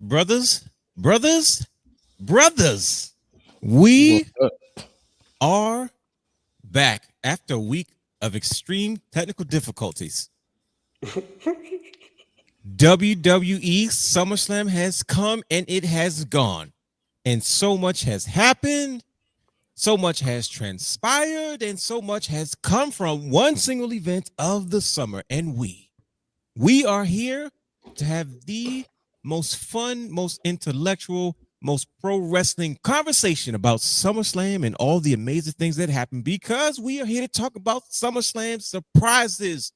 brothers, brothers, we are back after a week of extreme technical difficulties. WWE SummerSlam has come and it has gone, and so much has happened, so much has transpired, and so much has come from one single event of the summer. And we are here to have the most fun, most intellectual, most pro wrestling conversation about SummerSlam and all the amazing things that happened, because we are here to talk about SummerSlam surprises,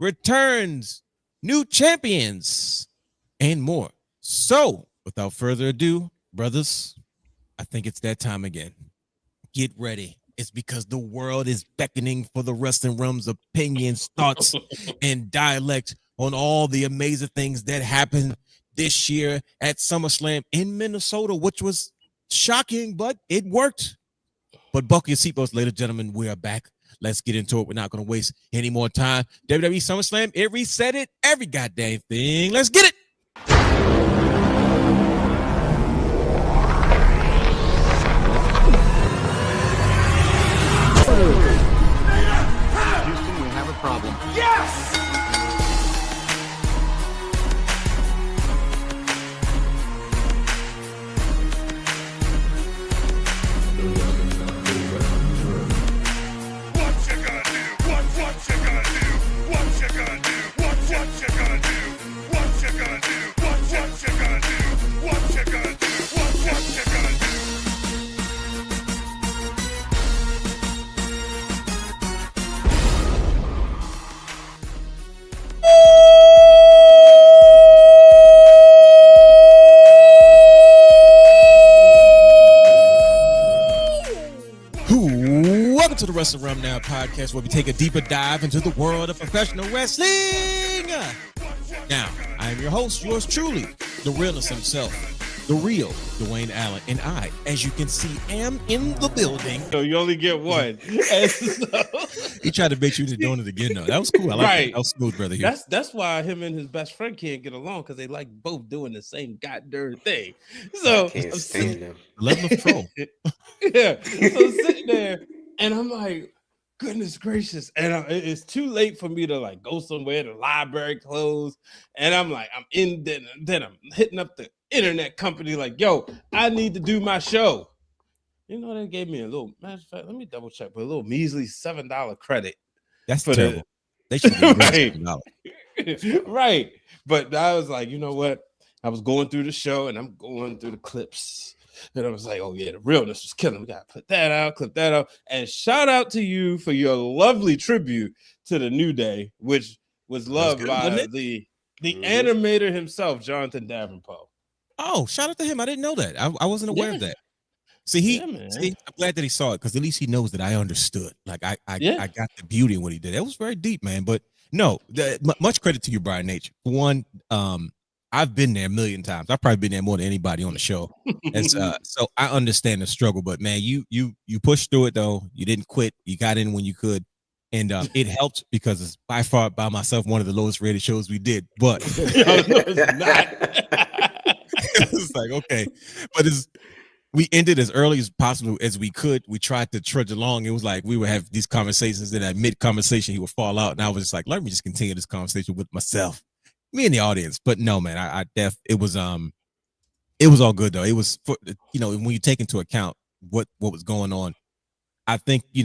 returns, new champions, and more. So, without further ado, brothers, I think it's that time again. Get ready. It's because the world is beckoning for the wrestling realm's opinions, thoughts, and dialect on all the amazing things that happened this year at SummerSlam in Minnesota, which was shocking, but it worked. But buckle your seatbelts, ladies and gentlemen. We are back. Let's get into it. We're not going to waste any more time. WWE SummerSlam, it reset it, every goddamn thing. Let's get it. Houston, we have a problem. Yes! Welcome to the Wrestle Realm Now podcast, where we take a deeper dive into the world of professional wrestling. Now, I am your host, yours truly, the realness himself, the real Dwayne Allen, and I, as you can see, am in the building. So you only get one. He tried to make you into doing it again, though. That was cool. I like that. That was smooth, brother. Here. That's why him and his best friend can't get along, because they like both doing the same goddamn thing. So I can't stand them. Level of troll. Yeah. So sitting there, and I'm like, goodness gracious. And it's too late for me to like go somewhere. The library closed. And I'm like, I'm in, then I'm hitting up the internet company like, yo, I need to do my show. You know, they gave me a little, matter of fact, let me double check, but a little measly $7 credit. That's for terrible. They should be right. Right. But I was like, you know what? I was going through the show and I'm going through the clips. And I was like, oh, yeah, the realness was killing. We got to put that out, clip that out. And shout out to you for your lovely tribute to the New Day, which was loved by the animator himself, Jonathan Davenport. Oh, shout out to him. I didn't know that. I wasn't aware of that. See, I'm glad that he saw it, because at least he knows that I understood. Like, I got the beauty in what he did. That was very deep, man. But no, much credit to you, Brian H. For one, I've been there a million times. I've probably been there more than anybody on the show. And so I understand the struggle, but man, you pushed through it though. You didn't quit. You got in when you could. And it helped, because it's by far by myself one of the lowest rated shows we did. But it's not. It's like, okay. But we ended as early as possible as we could. We tried to trudge along. It was like we would have these conversations, and at mid-conversation he would fall out. And I was just like, let me just continue this conversation with myself. Me and the audience. But no, man, it was all good though. It was when you take into account what was going on, I think you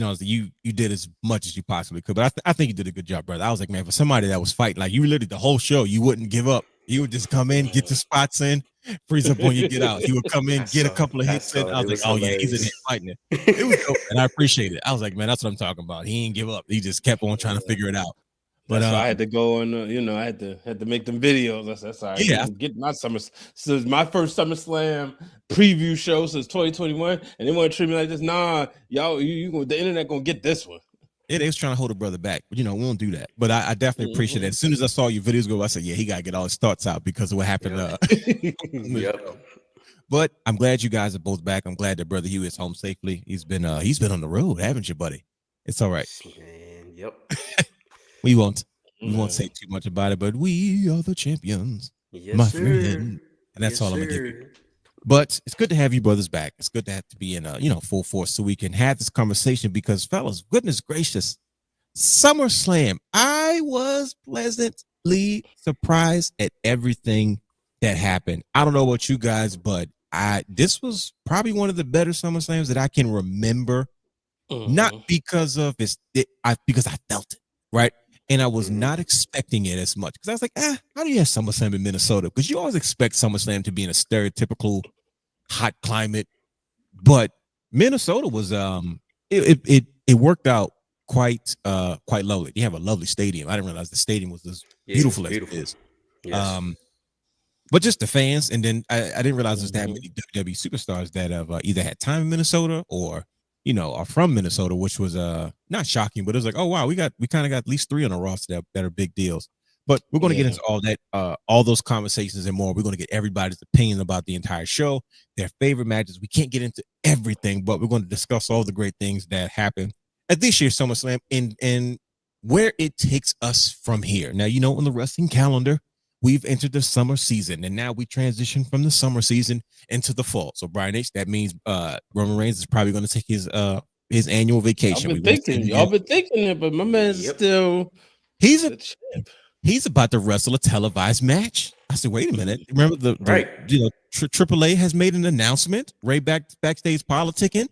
did as much as you possibly could. But I think you did a good job, brother. I was like, man, for somebody that was fighting, like, you literally the whole show, you wouldn't give up. You would just come in, get your spots in, freeze up when you get out. He would come in, get a couple of hits in. I was like, oh yeah, he's in there fighting it. It was dope, and I appreciate it. I was like, man, that's what I'm talking about. He ain't give up. He just kept on trying to figure it out. But that's why I had to go on, I had to make them videos. That's all right. Yeah, get my summer. So it's my first SummerSlam preview show since 2021, and they want to treat me like this. Nah, y'all, the internet gonna get this one. It is trying to hold a brother back, but we won't do that. But I definitely appreciate it. As soon as I saw your videos go, I said, yeah, he gotta get all his thoughts out because of what happened. Yep. But I'm glad you guys are both back. I'm glad that Brother Hugh is home safely. He's been on the road, haven't you, buddy? It's all right. Man, yep. We won't say too much about it, but we are the champions. Yes, my sir. friend. and that's all I'm gonna give you. But it's good to have you brothers back. It's good to have to be in full force so we can have this conversation because, fellas, goodness gracious, SummerSlam. I was pleasantly surprised at everything that happened. I don't know about you guys, but this was probably one of the better SummerSlams that I can remember. Not because of because I felt it, right? And I was not expecting it as much because I was like, how do you have SummerSlam in Minnesota? Because you always expect SummerSlam to be in a stereotypical hot climate, but Minnesota was it worked out quite lovely. You have a lovely stadium. I didn't realize the stadium was as beautiful as it is. Yes. But just the fans, and then I didn't realize there's that many WWE superstars that have either had time in Minnesota or are from Minnesota, which was not shocking, but it was like, oh wow, we kind of got at least 3 on the roster that are big deals. But we're going to get into all that, all those conversations and more. We're going to get everybody's opinion about the entire show, their favorite matches. We can't get into everything, but we're going to discuss all the great things that happened at this year's SummerSlam and where it takes us from here. Now, on the wrestling calendar, we've entered the summer season, and now we transition from the summer season into the fall. So, Brian H., that means Roman Reigns is probably going to take his annual vacation. Y'all been thinking it, but my man's still he's about to wrestle a televised match. I said, wait a minute. Remember Triple A has made an announcement, backstage politicking,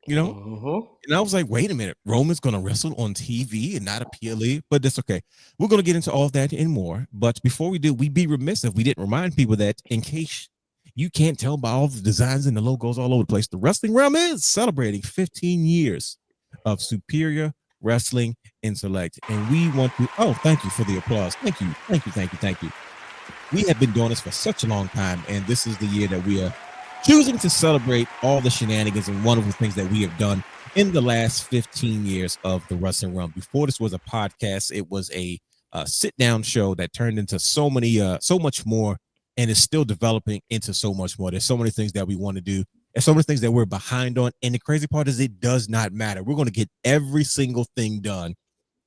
and I was like, wait a minute, Roman's going to wrestle on TV and not a PLE, but that's okay. We're going to get into all that and more. But before we do, we'd be remiss if we didn't remind people that in case you can't tell by all the designs and the logos all over the place, the Wrestling Realm is celebrating 15 years of superior wrestling intellect. And we want to, thank you for the applause. Thank you. We have been doing this for such a long time, and this is the year that we are choosing to celebrate all the shenanigans and wonderful things that we have done in the last 15 years of the Wrestling Realm. Before this was a podcast, it was a sit-down show that turned into so much more, and is still developing into so much more. There's so many things that we want to do, and so many things that we're behind on. And the crazy part is it does not matter. We're going to get every single thing done.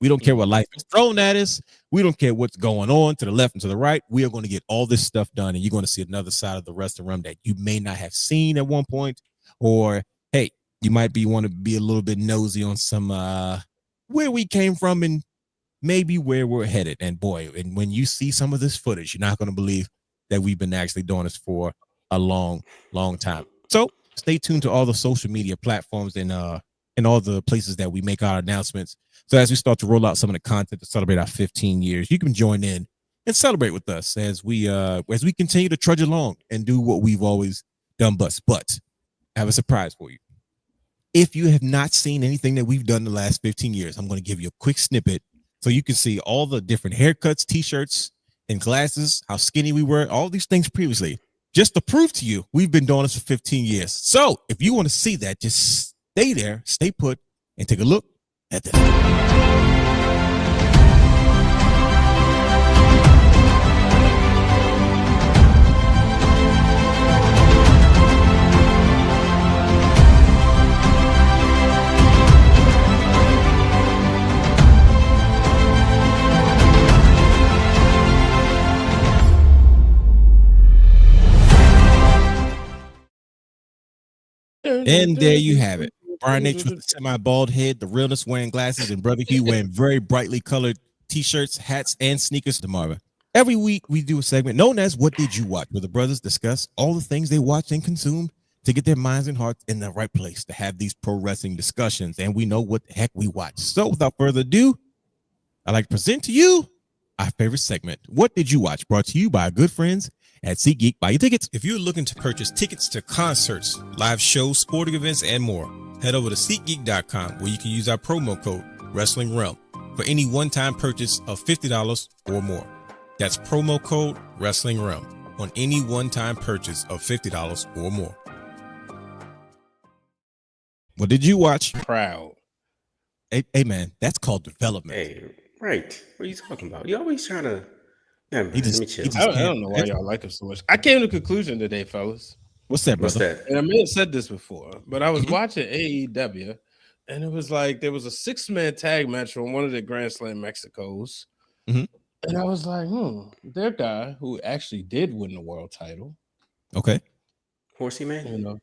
We don't care what life is thrown at us. We don't care what's going on to the left and to the right. We are going to get all this stuff done, and you're going to see another side of the Wrestling Realm that you may not have seen at one point, or hey, you might want to be a little bit nosy on some where we came from and maybe where we're headed. And boy, and when you see some of this footage, you're not going to believe that we've been actually doing this for a long time. So stay tuned to all the social media platforms and all the places that we make our announcements. So as we start to roll out some of the content to celebrate our 15 years, you can join in and celebrate with us as we continue to trudge along and do what we've always done. But I have a surprise for you. If you have not seen anything that we've done the last 15 years, I'm going to give you a quick snippet so you can see all the different haircuts, t-shirts, and glasses, how skinny we were, all these things previously, just to prove to you we've been doing this for 15 years. So if you want to see that, just stay there, stay put, and take a look at this. And there you have it. Brian H. with the semi-bald head, the realness wearing glasses, and Brother Hugh wearing very brightly colored t-shirts, hats, and sneakers tomorrow. Every week, we do a segment known as What Did You Watch, where the brothers discuss all the things they watched and consumed to get their minds and hearts in the right place to have these pro wrestling discussions, and we know what the heck we watch. So without further ado, I'd like to present to you our favorite segment, What Did You Watch, brought to you by our good friends at SeatGeek. Buy your tickets. If you're looking to purchase tickets to concerts, live shows, sporting events, and more, head over to SeatGeek.com where you can use our promo code Wrestling Realm for any one-time purchase of $50 or more. That's promo code Wrestling Realm on any one-time purchase of $50 or more. What did you watch? Proud. Hey man, that's called development. Hey, right. What are you talking about? You always trying to. Man, let me chill. I don't know why y'all like him so much. I came to a conclusion today, fellas. What's that, brother? What's that? And I may have said this before, but I was watching AEW, and it was like there was a 6-man tag match on one of the Grand Slam Mexicos. And I was like, their guy who actually did win the world title Okay. Horsey man. You know,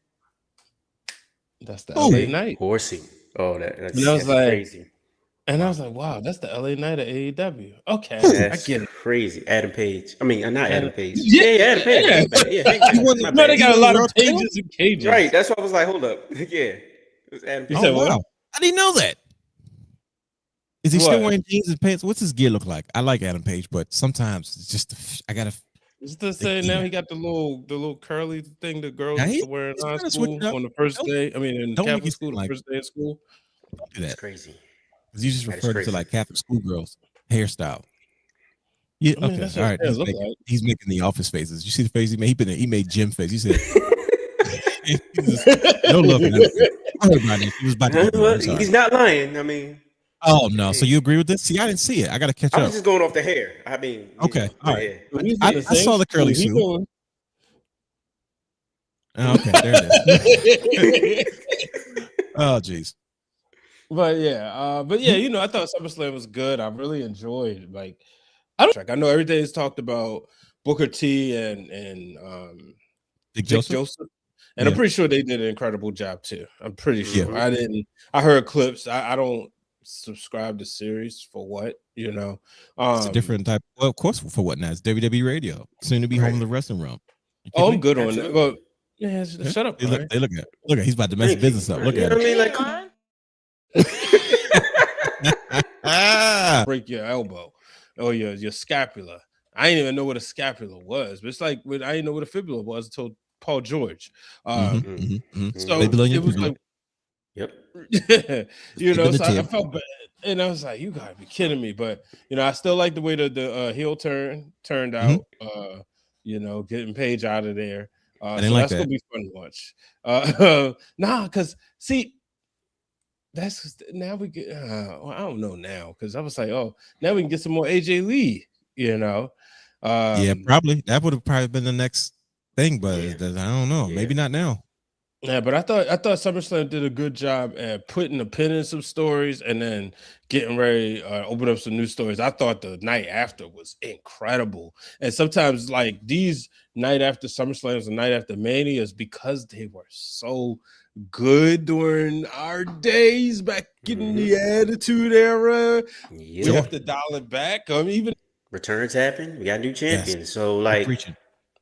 that's the LA Knight. Horsey. Oh, that's crazy. And I was like, wow, that's the LA Knight of AEW. Okay, that's I get it. Crazy. Adam Page. I mean, not Adam Page. Yeah, Adam Page. Yeah, they got a lot of pages and cages. Right. That's why I was like, hold up. Yeah. It was Adam Page. Oh, wow. I didn't know that. Is he still wearing jeans and pants? What's his gear look like? I like Adam Page, but sometimes it's just I gotta. It's the same. Now he got the little curly thing the girls used to wear in high school on the first day. I mean, in Catholic school, the first day of school. Don't do that. That's crazy. Because you just referred to like Catholic schoolgirls hairstyle. Yeah. I mean, okay. All right. He's making the office faces. You see the face he made? He made Jim face. He said, "No love." He was about to he's not lying. I mean. Oh no! So you agree with this? See, I didn't see it. I got to catch up. I was just going off the hair. I mean, okay, all right. I saw the curly suit. Okay, there it is. Oh, jeez. But yeah, you know, I thought SummerSlam was good. I really enjoyed. Like, I know everything is talked about Booker T and Dick Joseph. And I'm pretty sure they did an incredible job too. I'm pretty sure. I heard clips. I don't subscribe to series for what, you know. It's a different type. Well, of course, for what now? It's WWE Radio. Soon to be home in the wrestling realm. I'm good on that. Well, yeah, shut up. They look at he's about to mess business up. Look at him. Break your elbow or your scapula. I didn't even know what a scapula was, but it's like I didn't know what a fibula was until Paul George. So it was like, yep. You know, so I felt bad, and I was like, "You gotta be kidding me!" But you know, I still like the way the heel turned out. You know, getting Page out of there. So that's gonna be fun to watch. Because see. That's now we get. I don't know now because I was like, oh, now we can get some more AJ Lee. You know, yeah, probably that would have probably been the next thing, but I don't know. Yeah. Maybe not now. Yeah, but I thought SummerSlam did a good job at putting a pin in some stories and then getting ready open up some new stories. I thought the night after was incredible, and sometimes like these night after SummerSlams and night after Manias because they were so good during our days back in the Attitude Era. We have to dial it back. Even returns happen. We got new champions. So like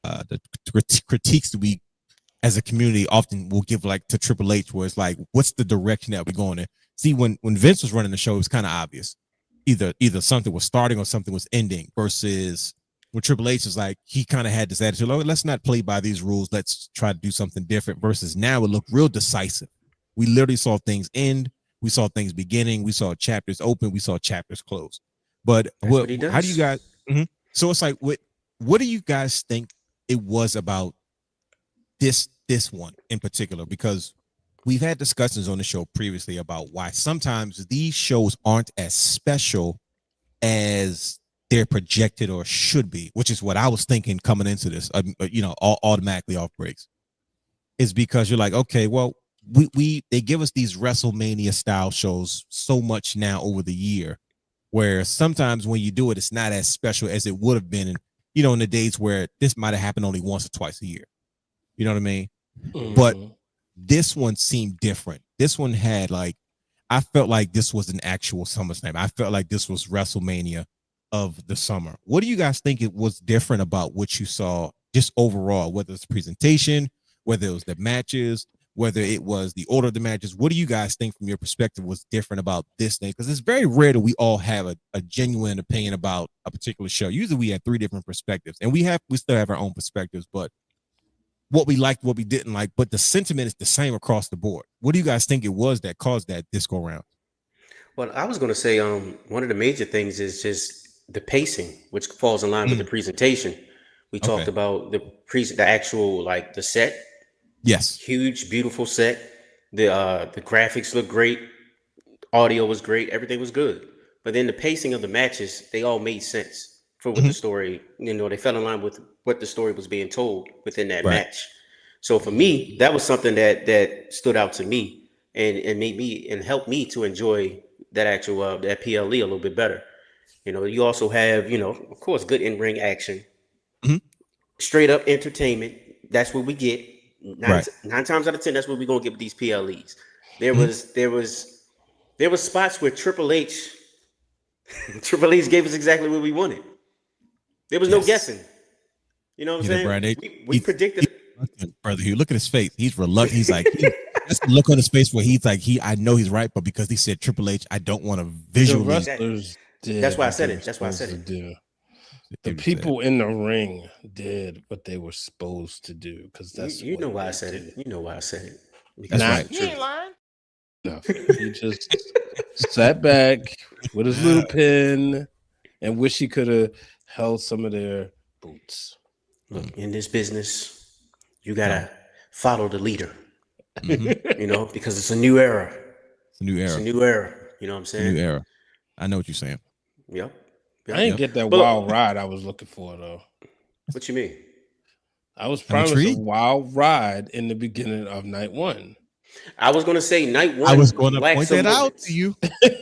the critiques that we as a community often will give like to Triple H, where it's like, what's the direction that we're going in? See, when Vince was running the show, it was kind of obvious. Either something was starting or something was ending, versus when Triple H is like, he kind of had this attitude, like, let's not play by these rules. Let's try to do something different. Versus now it looked real decisive. We literally saw things end. We saw things beginning. We saw chapters open. We saw chapters close. But how do you guys? So it's like, what do you guys think it was about this one in particular? Because we've had discussions on the show previously about why sometimes these shows aren't as special as they're projected or should be, which is what I was thinking coming into this, you know, automatically off breaks, is because you're like, okay, well, they give us these WrestleMania style shows so much now over the year, where sometimes when you do it, it's not as special as it would have been, you know, in the days where this might have happened only once or twice a year. You know what I mean? But this one seemed different. This one had like, I felt like this was an actual SummerSlam. I felt like this was WrestleMania of the summer. What do you guys think it was different about what you saw just overall, whether it's presentation, whether it was the matches, whether it was the order of the matches? What do you guys think from your perspective was different about this thing? Because it's very rare that we all have a genuine opinion about a particular show. Usually we have three different perspectives, and we still have our own perspectives, but what we liked, what we didn't like, but the sentiment is the same across the board. What do you guys think it was that caused that this go around? Well, I was going to say one of the major things is just the pacing, which falls in line with the presentation. We talked about the actual, like the set. Yes. Huge, beautiful set. The graphics look great. Audio was great. Everything was good. But then the pacing of the matches, they all made sense for what the story, you know, they fell in line with what the story was being told within that match. So for me, that was something that stood out to me and made me and helped me to enjoy that actual that PLE a little bit better. You know, you also have, you know, of course, good in-ring action, straight up entertainment, That's what we get. Nine times out of 10, that's what we're gonna get with these PLEs. There was spots where Triple H gave us exactly what we wanted. There was no guessing. You know what I'm saying? Brian, we predicted brother. You look at his face. He's reluctant. He's like, that's the look on his face where he's like, I know he's right, but because he said Triple H, I don't want to visually. That's why I said it. That's why I said it. The people in the ring did what they were supposed to do because that's you know why I said it. You know why I said it. That's right. You ain't lying. No, he just sat back with his little pen and wish he could have held some of their boots. Look, in this business, you gotta follow the leader. You know, because it's a new era. It's a new era. It's a new era. You know what I'm saying? New era. I know what you're saying. Yep. I didn't get that wild ride I was looking for though. What you mean? I was promised a wild ride in the beginning of night one. I was going to say night one. I was going to point that out to you.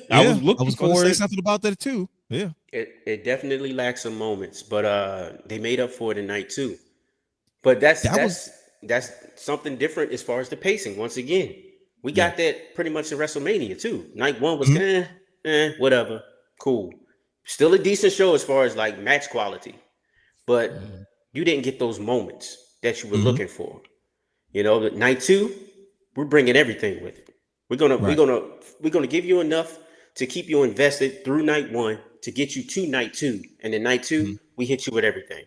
I was going to say something about that too. Yeah. It definitely lacks some moments, but they made up for it in night two. But that's something different as far as the pacing. Once again, we got that pretty much in WrestleMania too. Night one was whatever, cool. Still a decent show as far as like match quality, but you didn't get those moments that you were looking for. You know, night two, we're bringing everything with it. We're gonna give you enough to keep you invested through night one to get you to night two, and then night two we hit you with everything.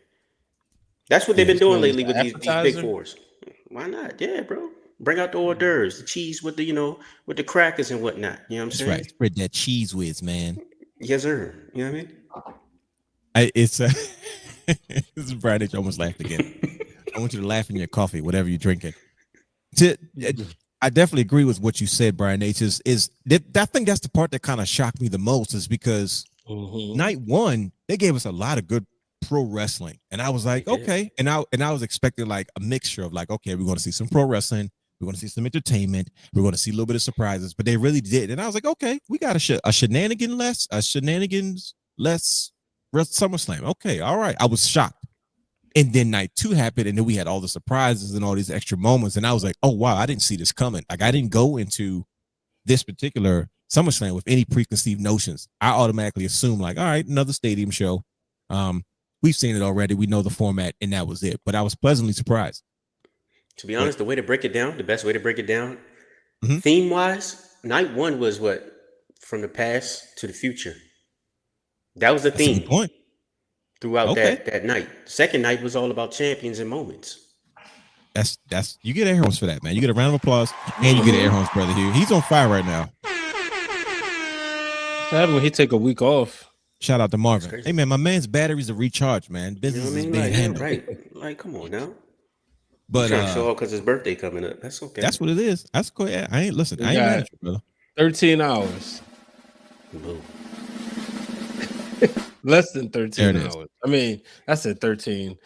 That's what they've been doing lately with these big fours. Why not? Yeah, bro. Bring out the hors d'oeuvres, the cheese with with the crackers and whatnot. You know what I'm saying? That's right. Spread that cheese whiz, man. Yes, sir. You know what I mean? This is Brian H. Almost laughed again. I want you to laugh in your coffee, whatever you're drinking. I definitely agree with what you said, Brian H. I think that's the part that kind of shocked me the most is because night one, they gave us a lot of good pro wrestling. And I was like, okay. And I was expecting like a mixture of like, okay, we're going to see some pro wrestling. We're going to see some entertainment. We're going to see a little bit of surprises, but they really did. And I was like, okay, we got a shenanigans less SummerSlam. Okay, all right. I was shocked. And then night two happened, and then we had all the surprises and all these extra moments. And I was like, oh, wow, I didn't see this coming. Like, I didn't go into this particular SummerSlam with any preconceived notions. I automatically assumed, like, all right, another stadium show. We've seen it already. We know the format, and that was it. But I was pleasantly surprised. To be honest, the way to break it down, the best way to break it down, theme-wise, night one was what? From the past to the future. That was the theme. That's a good point. Throughout that night. Second night was all about champions and moments. That's you get air horns for that, man. You get a round of applause and you get air horns, brother. Here, he's on fire right now. What happened when he take a week off? Shout out to Marvin. Hey man, my man's batteries are recharged, man. Business is being handled. Right. Like, come on now. But show because his birthday coming up. That's okay. That's what it is. That's cool. I ain't listen. I ain't mad at you, brother. 13 hours. Less than 13 hours. I mean, I said 13.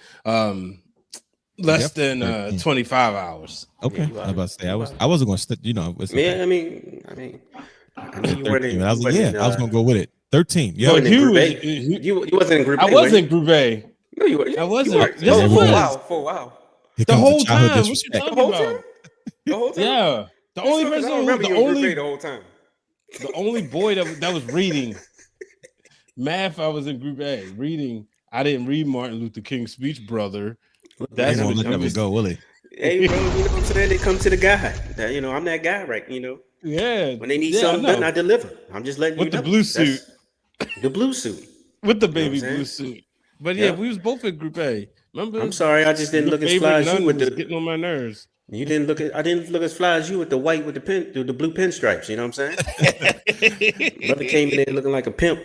Less than 25 hours. Okay. I was about to say I wasn't going to you know. Okay. I mean you weren't in, I was going to go with it. 13. Yeah. You wasn't in group A. I was in group A. No, you were. I wasn't. For a while. The whole time. What you talking about? The whole time. Yeah. The only person the whole time. The only boy that was reading math, I was in group A. Reading, I didn't read Martin Luther King's speech, brother. That's what let that go, will he? Hey, bro, you know what I'm saying? They come to the guy. I'm that guy, right? Yeah. When they need something done, I deliver. I'm just letting you know. With the blue suit. The blue suit. With the baby blue suit. But we was both in group A. Remember? I'm sorry, I just didn't look as fly as you with the getting on my nerves. You didn't look at. I didn't look as fly as you with the white with the blue pinstripes. You know what I'm saying? Brother came in there looking like a pimp.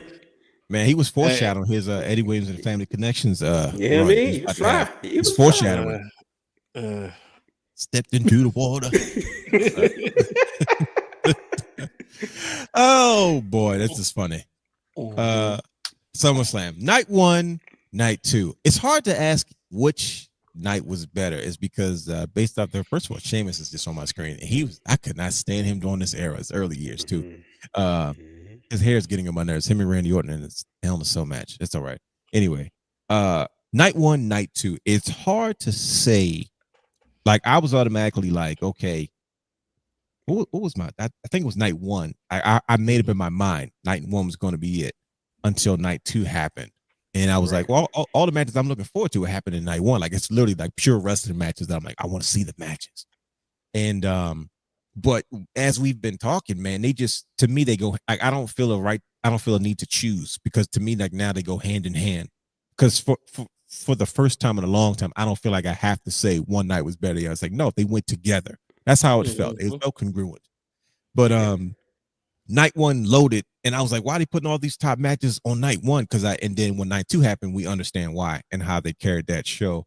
Man, he was foreshadowing his Eddie Williams and Family Connections. He was fly. He was foreshadowing. Stepped into the water. Oh boy, this is funny. SummerSlam night 1, night 2. It's hard to ask which night was better. It's because based off first of all, Sheamus is just on my screen, and I could not stand him during this era. It's early years too. His hair is getting on my nerves. Him and Randy Orton and his Hell in a Cell match. It's all right. Anyway, night 1, night 2. It's hard to say like I was automatically like, okay, what was my? I think it was night one. I made up in my mind night one was going to be it until night two happened, and I was like, well, all the matches I'm looking forward to happened in night one. Like it's literally like pure wrestling matches that I'm like, I want to see the matches, and but as we've been talking, man, they just to me they go. Like I don't feel a need to choose because to me like now they go hand in hand. Because for the first time in a long time, I don't feel like I have to say one night was better. I was like, no, they went together. That's how it felt. It felt congruent. But night one loaded, and I was like, why are they putting all these top matches on night one? And then when night two happened, we understand why and how they carried that show.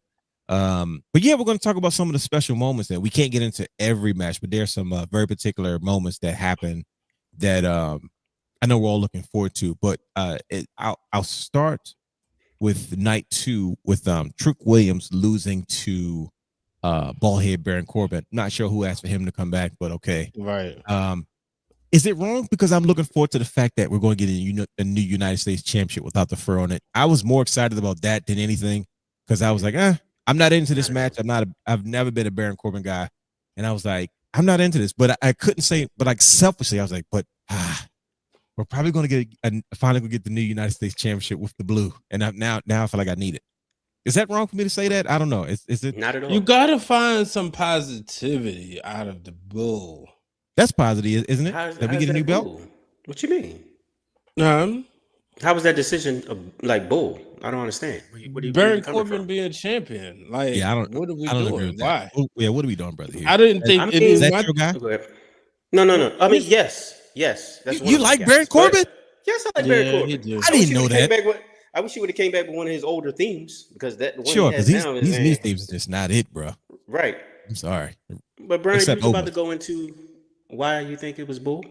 But yeah, we're going to talk about some of the special moments that we can't get into every match, but there's some very particular moments that happen that I know we're all looking forward to. But I'll start with night two with Trick Williams losing to baldhead Baron Corbin. Not sure who asked for him to come back, but okay. Right. Is it wrong? Because I'm looking forward to the fact that we're going to get a new United States Championship without the fur on it. I was more excited about that than anything because I was like, I'm not into this match. I've never been a Baron Corbin guy. And I was like, I'm not into this. But I couldn't say, but like selfishly, I was like, but we're probably going to finally going to get the new United States Championship with the blue. And now I feel like I need it. Is that wrong for me to say that? I don't know. Is it? Not at all. You got to find some positivity out of the bull. That's positive, isn't it? That we get a new belt? What you mean? How was that decision like bull? I don't understand. Baron Corbin being champion. Like, yeah, what are we doing? Why? Yeah, what are we doing, brother? Here? I didn't think is that your guy? No. I mean, yes. That's you like Baron Corbin? Yes, I like Baron Corbin. I didn't know that. I wish he would have came back with one of his older themes because that one sure because these new themes is just not it, bro. Right. I'm sorry, but Brian, you was about to go into why you think it was bull.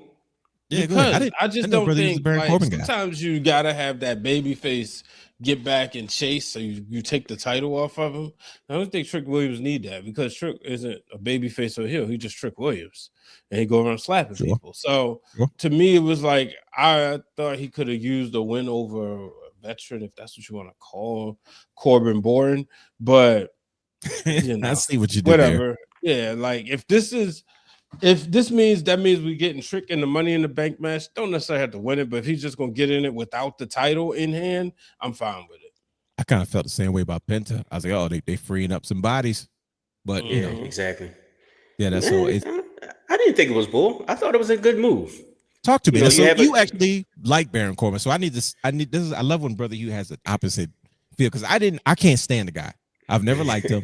Yeah, because I just don't think like, sometimes you gotta have that baby face get back and chase, so you take the title off of him. I don't think Trick Williams need that because Trick isn't a baby face or heel. He just Trick Williams, and he go around slapping people. So to me, it was like I thought he could have used a win over a veteran, if that's what you want to call Corbin Bourne. But you know, I see what you did. Whatever. There. Yeah, like if this means we getting Trick in the Money in the Bank match, don't necessarily have to win it, but if he's just gonna get in it without the title in hand, I'm fine with it. I kind of felt the same way about Penta. I was like, oh, they freeing up some bodies, but yeah, exactly. Yeah, that's so. I didn't think it was bull. I thought it was a good move. Talk to me. You actually like Baron Corbin, so I need this. I love when Brother Hugh has an opposite feel because I can't stand the guy. I've never liked him.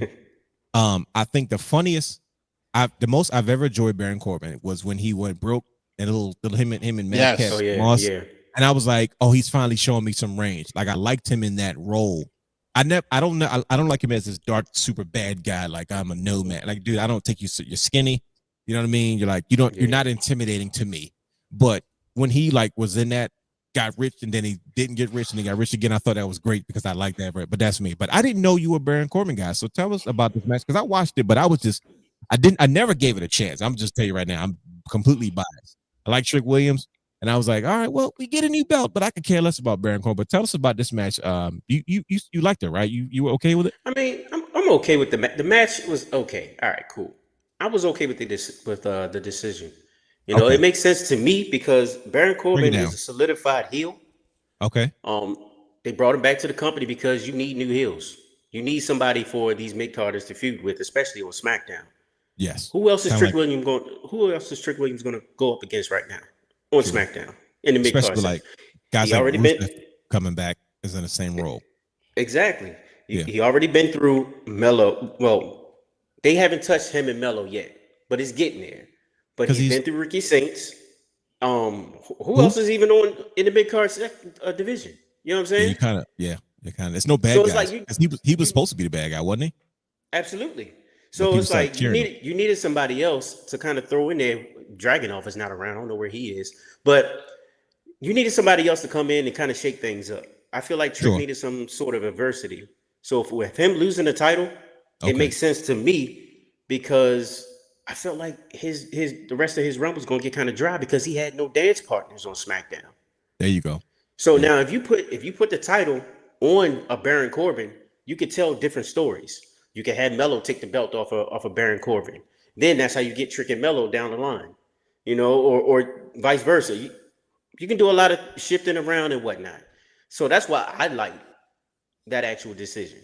I think the most I've ever enjoyed Baron Corbin was when he went broke and a little him and Matt Moss. Yeah. And I was like, oh, he's finally showing me some range. Like I liked him in that role. I don't like him as this dark, super bad guy. Like I'm a nomad. Like, dude, I don't think you're skinny. You know what I mean? You're like, you're not intimidating to me. But when he like was in that, got rich and then he didn't get rich and he got rich again, I thought that was great because I like that. But that's me. But I didn't know you were a Baron Corbin guy. So tell us about this match because I watched it, but I never gave it a chance. I'm just tell you right now, I'm completely biased. I like Trick Williams, and I was like, all right, well, we get a new belt, but I could care less about Baron Corbin. But tell us about this match. You liked it, right? You were okay with it? I mean, I'm okay with the match. The match was okay. All right, cool. I was okay with the decision. You know, It makes sense to me because Baron Corbin is a solidified heel. Okay. They brought him back to the company because you need new heels. You need somebody for these mid-carders to feud with, especially on SmackDown. Yes. Who else is Trick Williams going to go up against right now on SmackDown in the mid-card? Especially like guys like Rusev coming back is in the same role. Exactly. He already been through Mello. Well, they haven't touched him and Mello yet, but it's getting there. But he's been through Ricky Saints. Who else is even in the mid-card division? You know what I'm saying? It's no bad guy. Like he was supposed to be the bad guy, wasn't he? Absolutely. So it's like you needed somebody else to kind of throw in there. Dragunov is not around. I don't know where he is, but you needed somebody else to come in and kind of shake things up. I feel like Trick needed some sort of adversity. So with him losing the title, it makes sense to me because I felt like the rest of his run was going to get kind of dry because he had no dance partners on SmackDown. There you go. So now if you put the title on a Baron Corbin, you could tell different stories. You can have Melo take the belt off of Baron Corbin. Then that's how you get Trick and Melo down the line, or vice versa. You can do a lot of shifting around and whatnot. So that's why I like that actual decision.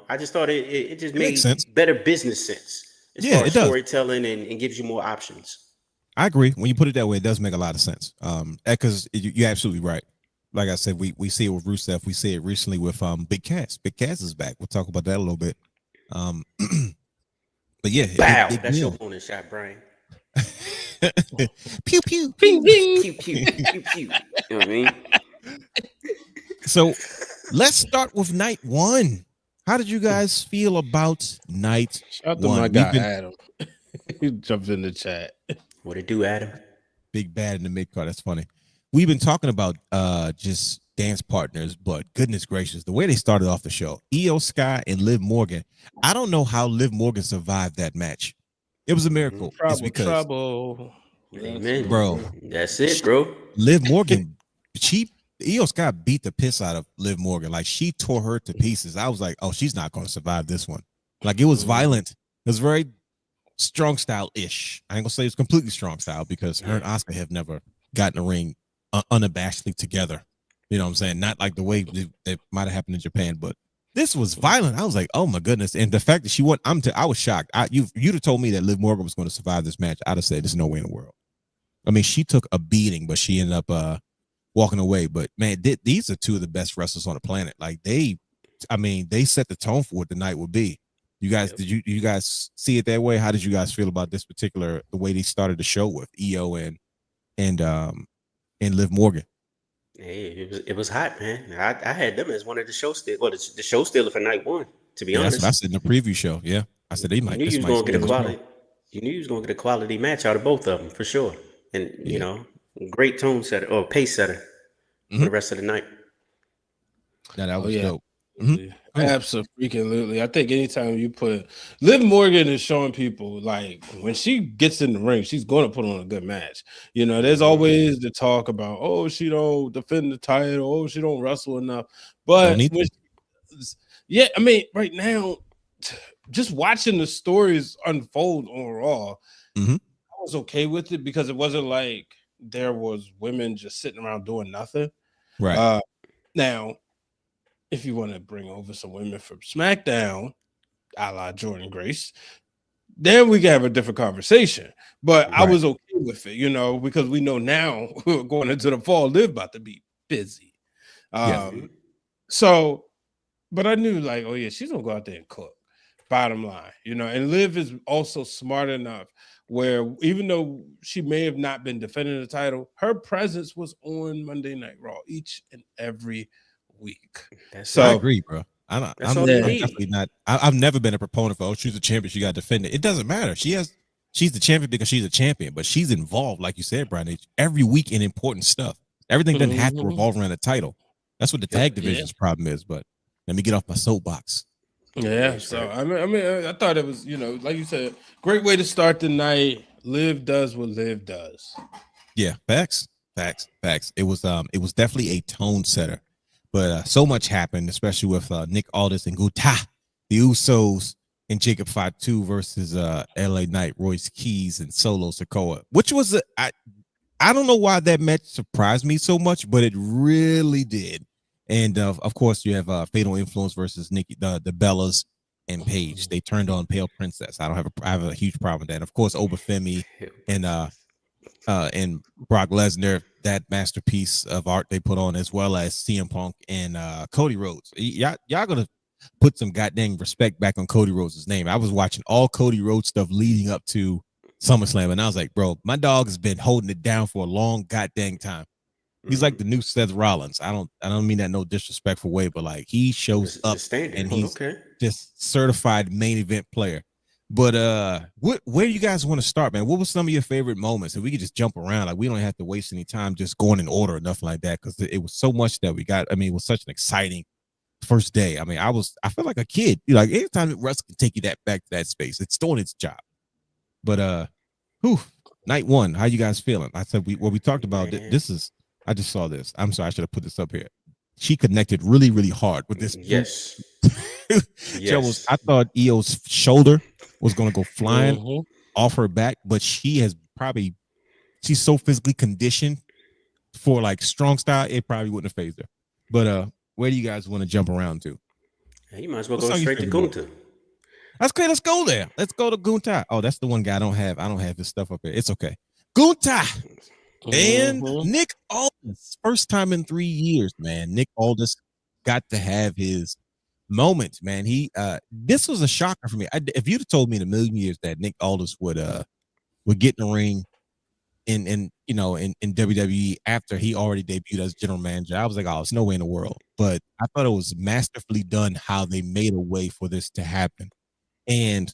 I just thought it just made better business sense as far as storytelling and gives you more options. I agree. When you put it that way, it does make a lot of sense. Because you're absolutely right. Like I said, we see it with Rusev. We see it recently with Big Cass. Big Cass is back. We'll talk about that a little bit. But yeah, bow. That's your bonus shot, Brian. Pew pew, ping ping, pew pew, pew pew. You know what I mean? So let's start with night one. How did you guys feel about night Shout one? Shout out to my guy Adam. He jumped in the chat. What it do, Adam? Big bad in the mid card. That's funny. We've been talking about just dance partners, but goodness gracious, the way they started off the show, Io Sky and Liv Morgan. I don't know how Liv Morgan survived that match. It was a miracle. Trouble. Amen. Bro. That's it, bro. Liv Morgan, Io Sky beat the piss out of Liv Morgan. Like, she tore her to pieces. I was like, oh, she's not going to survive this one. Like, it was violent. It was very strong style-ish. I ain't gonna say it's completely strong style because her and Asuka have never gotten a ring unabashedly together. You know what I'm saying? Not like the way that might have happened in Japan, but this was violent. I was like, oh my goodness. And the fact that she won, I was shocked. You'd have told me that Liv Morgan was going to survive this match. I'd have said there's no way in the world. I mean, she took a beating, but she ended up walking away. But man, these are two of the best wrestlers on the planet. Like they set the tone for what the night would be. You guys, did you guys see it that way? How did you guys feel about this the way they started the show with Io and Liv Morgan? Hey, it was hot, man. I had them as one of the show the show stealer for night one. To be honest, that's what I said in the preview show. Yeah, I said they might. You knew you was going to get a quality. You knew you was going to get a quality match out of both of them for sure, and great tone setter or pace setter for the rest of the night. Yeah, that was dope. Mm-hmm. Absolutely. I think anytime you put Liv Morgan is showing people, like, when she gets in the ring, she's going to put on a good match. There's always the talk about, oh, she don't defend the title, oh, she don't wrestle enough. But right now, just watching the stories unfold on Raw, I was okay with it because it wasn't like there was women just sitting around doing nothing. Right. Now, if you want to bring over some women from SmackDown, a la Jordan Grace, then we can have a different conversation. But I was okay with it, because we know now going into the fall, Liv about to be busy. So, but I knew, like, oh yeah, she's gonna go out there and cook. Bottom line, and Liv is also smart enough where even though she may have not been defending the title, her presence was on Monday Night Raw each and every week. I agree, bro. I'm definitely not. I've never been a proponent for, she's a champion, she got to defend it. It doesn't matter. She's the champion because she's a champion, but she's involved, like you said, Brian, every week in important stuff. Everything doesn't have to revolve around the title. That's what the tag division's problem is. But let me get off my soapbox. Yeah. So I thought it was, like you said, great way to start the night. Liv does what Liv does. Yeah, facts. It was definitely a tone setter. But so much happened, especially with Nick Aldis and Gunther, the Usos, and Jacob Fatu versus LA Knight, Royce Keys, and Solo Sikoa, which was I don't know why that match surprised me so much, but it really did. And of course, you have Fatal Influence versus Nikki, the Bellas and Paige. They turned on Pale Princess. I have a huge problem with that. Of course, over Femi and Brock Lesnar, that masterpiece of art they put on, as well as CM Punk and Cody Rhodes. Y'all gonna put some goddamn respect back on Cody Rhodes' name. I was watching all Cody Rhodes stuff leading up to SummerSlam, and I was like, bro, my dog has been holding it down for a long goddamn time. He's like the new Seth Rollins. I don't mean that no disrespectful way, but like, he shows up and he's just certified main event player. But where do you guys want to start, man? What was some of your favorite moments? If we could just jump around, like, we don't have to waste any time just going in order or nothing like that, because it was so much that we got. I mean, it was such an exciting first day. I mean, I felt like a kid. Like, anytime wrestling can take you back to that space, it's doing its job. But night one, how you guys feeling? I said we talked about this is. I just saw this. I'm sorry, I should have put this up here. She connected really, really hard with this. Yes. Yes. I thought Io's shoulder was going to go flying off her back, but she's so physically conditioned for like strong style, it probably wouldn't have phased her. But where do you guys want to jump around to? Hey, you might as well go straight to Gunther. That's okay. Let's go there. Let's go to Gunther. Oh, that's the one guy I don't have his stuff up here. It's okay. Gunther and Nick Aldis. First time in 3 years, man. Nick Aldis got to have his moment, man. This was a shocker for me. If you'd have told me in a million years that Nick Aldis would get in the ring in WWE after he already debuted as general manager, I was like, oh, it's no way in the world. But I thought it was masterfully done how they made a way for this to happen. And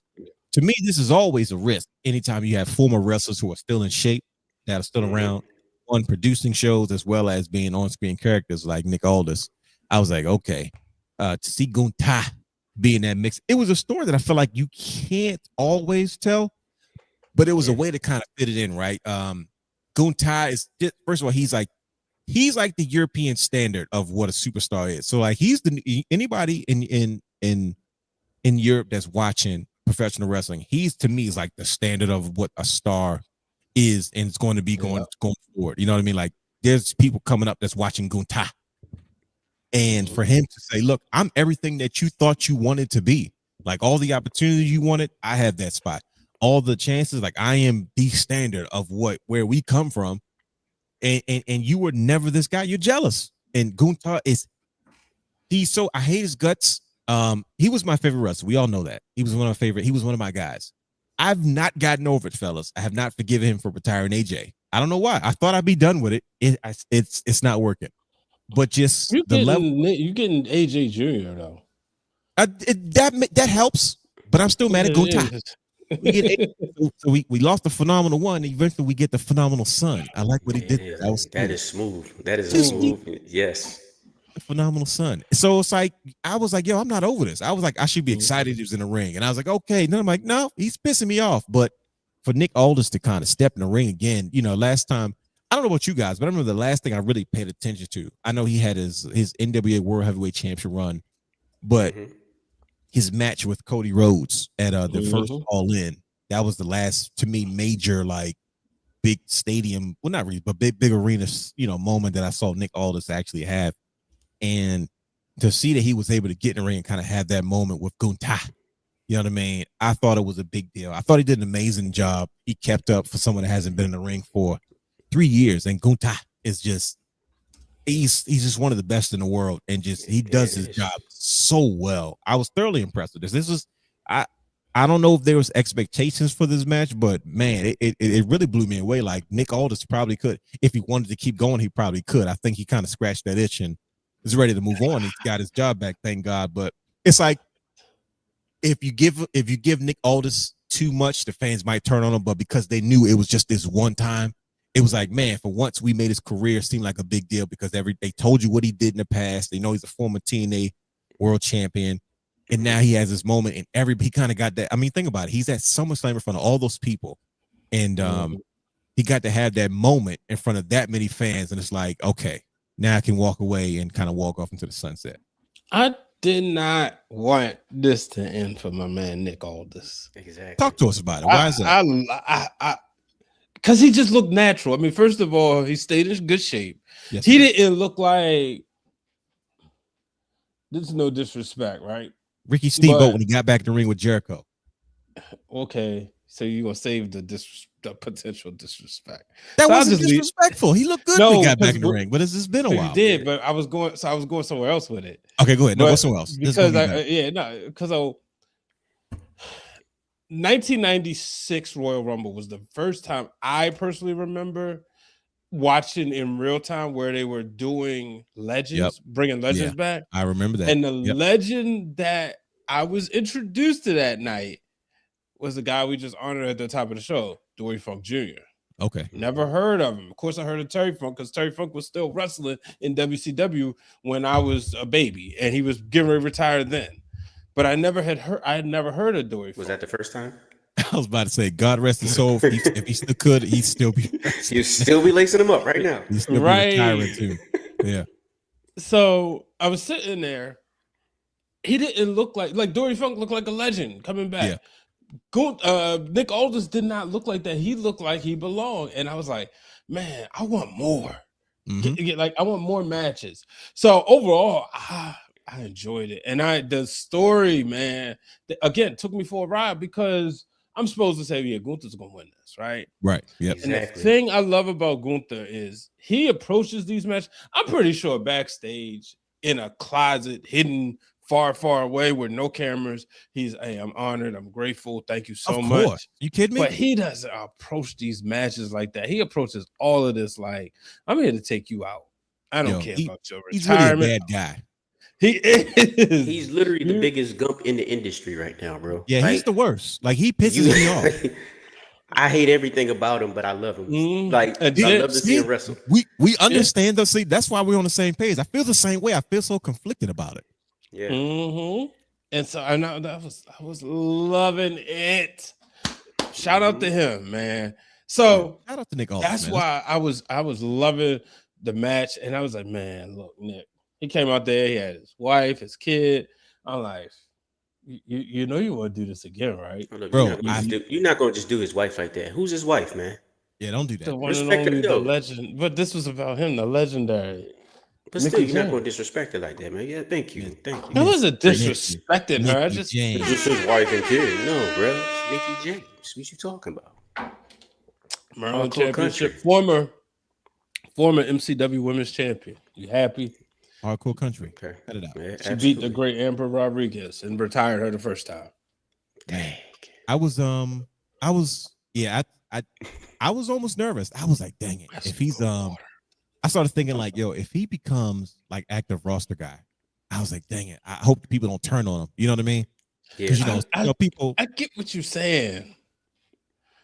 to me, this is always a risk. Anytime you have former wrestlers who are still in shape, that are still around on producing shows as well as being on-screen characters like Nick Aldis, I was like, okay, to see Gunther be in that mix. It was a story that I feel like you can't always tell, but it was a way to kind of fit it in, right? Gunther is just, first of all, he's like the European standard of what a superstar is. So like he's anybody in Europe that's watching professional wrestling, to me is like the standard of what a star is and it's going to be going forward. You know what I mean? Like there's people coming up that's watching Gunther. And for him to say, look, I'm everything that you thought you wanted to be. Like all the opportunities you wanted, I have that spot. All the chances, like I am the standard of where we come from. And you were never this guy. You're jealous. And Gunther I hate his guts. He was my favorite wrestler. We all know that. He was one of my guys. I've not gotten over it, fellas. I have not forgiven him for retiring AJ. I don't know why. I thought I'd be done with it. It's not working. But just you're getting AJ Jr. though. That helps. But I'm still mad at Gunther. We lost the phenomenal one. And eventually, we get the phenomenal son. I like what he did. That is smooth. That is smooth. Yes. Phenomenal son. So it's like I was like, yo, I'm not over this. I was like, I should be excited he was in the ring. And I was like, okay. Then I'm like, no, he's pissing me off. But for Nick Aldis to kind of step in the ring again, last time, I don't know about you guys, but I remember the last thing I really paid attention to. I know he had his NWA World Heavyweight Championship run, but his match with Cody Rhodes at the first All In, that was the last, to me, major like big stadium, well, not really, but big arena, moment that I saw Nick Aldis actually have. And to see that he was able to get in the ring and kind of have that moment with Gunther, you know what I mean? I thought it was a big deal. I thought he did an amazing job. He kept up for someone that hasn't been in the ring for 3 years. And Gunther is just, he's just one of the best in the world. And just, he does his job so well. I was thoroughly impressed with this. This was, I don't know if there was expectations for this match, but man, it really blew me away. Like Nick Aldis probably could, if he wanted to keep going, he probably could. I think he kind of scratched that itch and is ready to move on. He's got his job back, thank God. But it's like if you give Nick Aldis too much, the fans might turn on him. But because they knew it was just this one time, it was like, man, for once we made his career seem like a big deal because they told you what he did in the past. They know he's a former TNA world champion, and now he has this moment. And he kind of got that. I mean, think about it. He's at SummerSlam in front of all those people, and he got to have that moment in front of that many fans. And it's like, okay, now I can walk away and kind of walk off into the sunset. I did not want this to end for my man Nick Aldis. Exactly. Talk to us about it. Why is that? Because he just looked natural. I mean, first of all, he stayed in good shape. Yes, he didn't look like, this is no disrespect, right? Ricky Steamboat when he got back in the ring with Jericho. Okay, so you're gonna save the potential disrespect. That wasn't disrespectful. He looked good when he got back in the ring, but it's just been a while. He did, but I was going somewhere else with it. Okay, go ahead. No, go somewhere else. Because 1996 Royal Rumble was the first time I personally remember watching in real time where they were doing legends, bringing legends back. I remember that. And the legend that I was introduced to that night was the guy we just honored at the top of the show, Dwayne Funk Jr. Okay. Never heard of him. Of course, I heard of Terry Funk because Terry Funk was still wrestling in WCW when I was a baby, and he was getting ready to retire then. But I had never heard of Dwayne Funk. Was that the first time? I was about to say, God rest his soul. If he still could, he'd still be lacing him up right now. He'd still be retiring too. Yeah. So I was sitting there, he didn't look like Dory Funk looked like a legend coming back. Nick Aldis did not look like that. He looked like he belonged, and I was like, man, I want more. Like I want more matches. So overall, I enjoyed it, and the story, man, again took me for a ride because I'm supposed to say, yeah, Gunther's gonna win this, right? Right. Yeah. Exactly. And the thing I love about Gunther is he approaches these matches. I'm pretty sure backstage in a closet, hidden far, far away with no cameras. Hey, I'm honored. I'm grateful. Thank you so much. You kidding me? But he doesn't approach these matches like that. He approaches all of this like, I'm here to take you out. I don't care about your retirement. He's really a bad guy. He is. He's literally the biggest gump in the industry right now, bro. Yeah, he's the worst. Like he pisses me off. I hate everything about him, but I love him. Like I love to see him wrestle. We understand though. See, that's why we're on the same page. I feel the same way. I feel so conflicted about it. Yeah. And so I was loving it. Shout out to him, man. So shout out to Nick Aldis, that's why I was loving the match, and I was like, man, look, Nick. He came out there. He had his wife, his kid. I'm like, you know, you want to do this again, right, bro? You're not going to just do his wife like that. Who's his wife, man? Yeah, don't do that. The one and only, the legend. But this was about him, the legendary. But still, you're not going to disrespect her like that, man. Yeah, thank you. It wasn't disrespecting her. Just his wife and kid. No, bro. It's Mickey James. What you talking about? Maryland Championship. Former MCW Women's Champion. You happy? Hardcore country. Okay. Cut it out. Yeah, she beat the great Amber Rodriguez and retired her the first time. Dang. I was almost nervous. I was like, dang it. If he's I started thinking like, yo, if he becomes like active roster guy, I was like, dang it. I hope people don't turn on him. You know what I mean? Yeah. People. I get what you're saying.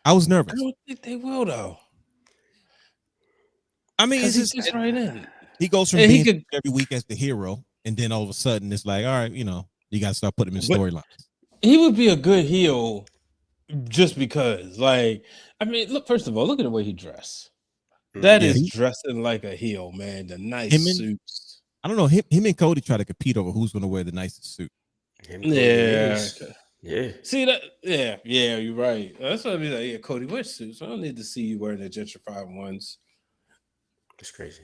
I was nervous. I don't think they will though. I mean, it's just right in. He goes from being every week as the hero, and then all of a sudden it's like, all right, you know, you got to start putting him in storylines. He would be a good heel just because, like, I mean, look, first of all, look at the way he dressed. That is dressing like a heel, man. The nice suits. I don't know. Him and Cody try to compete over who's going to wear the nicest suit. Yeah. Yeah. See that? Yeah, you're right. That's what I mean. Like, yeah, Cody, wear suits. I don't need to see you wearing the gentrified ones. That's crazy.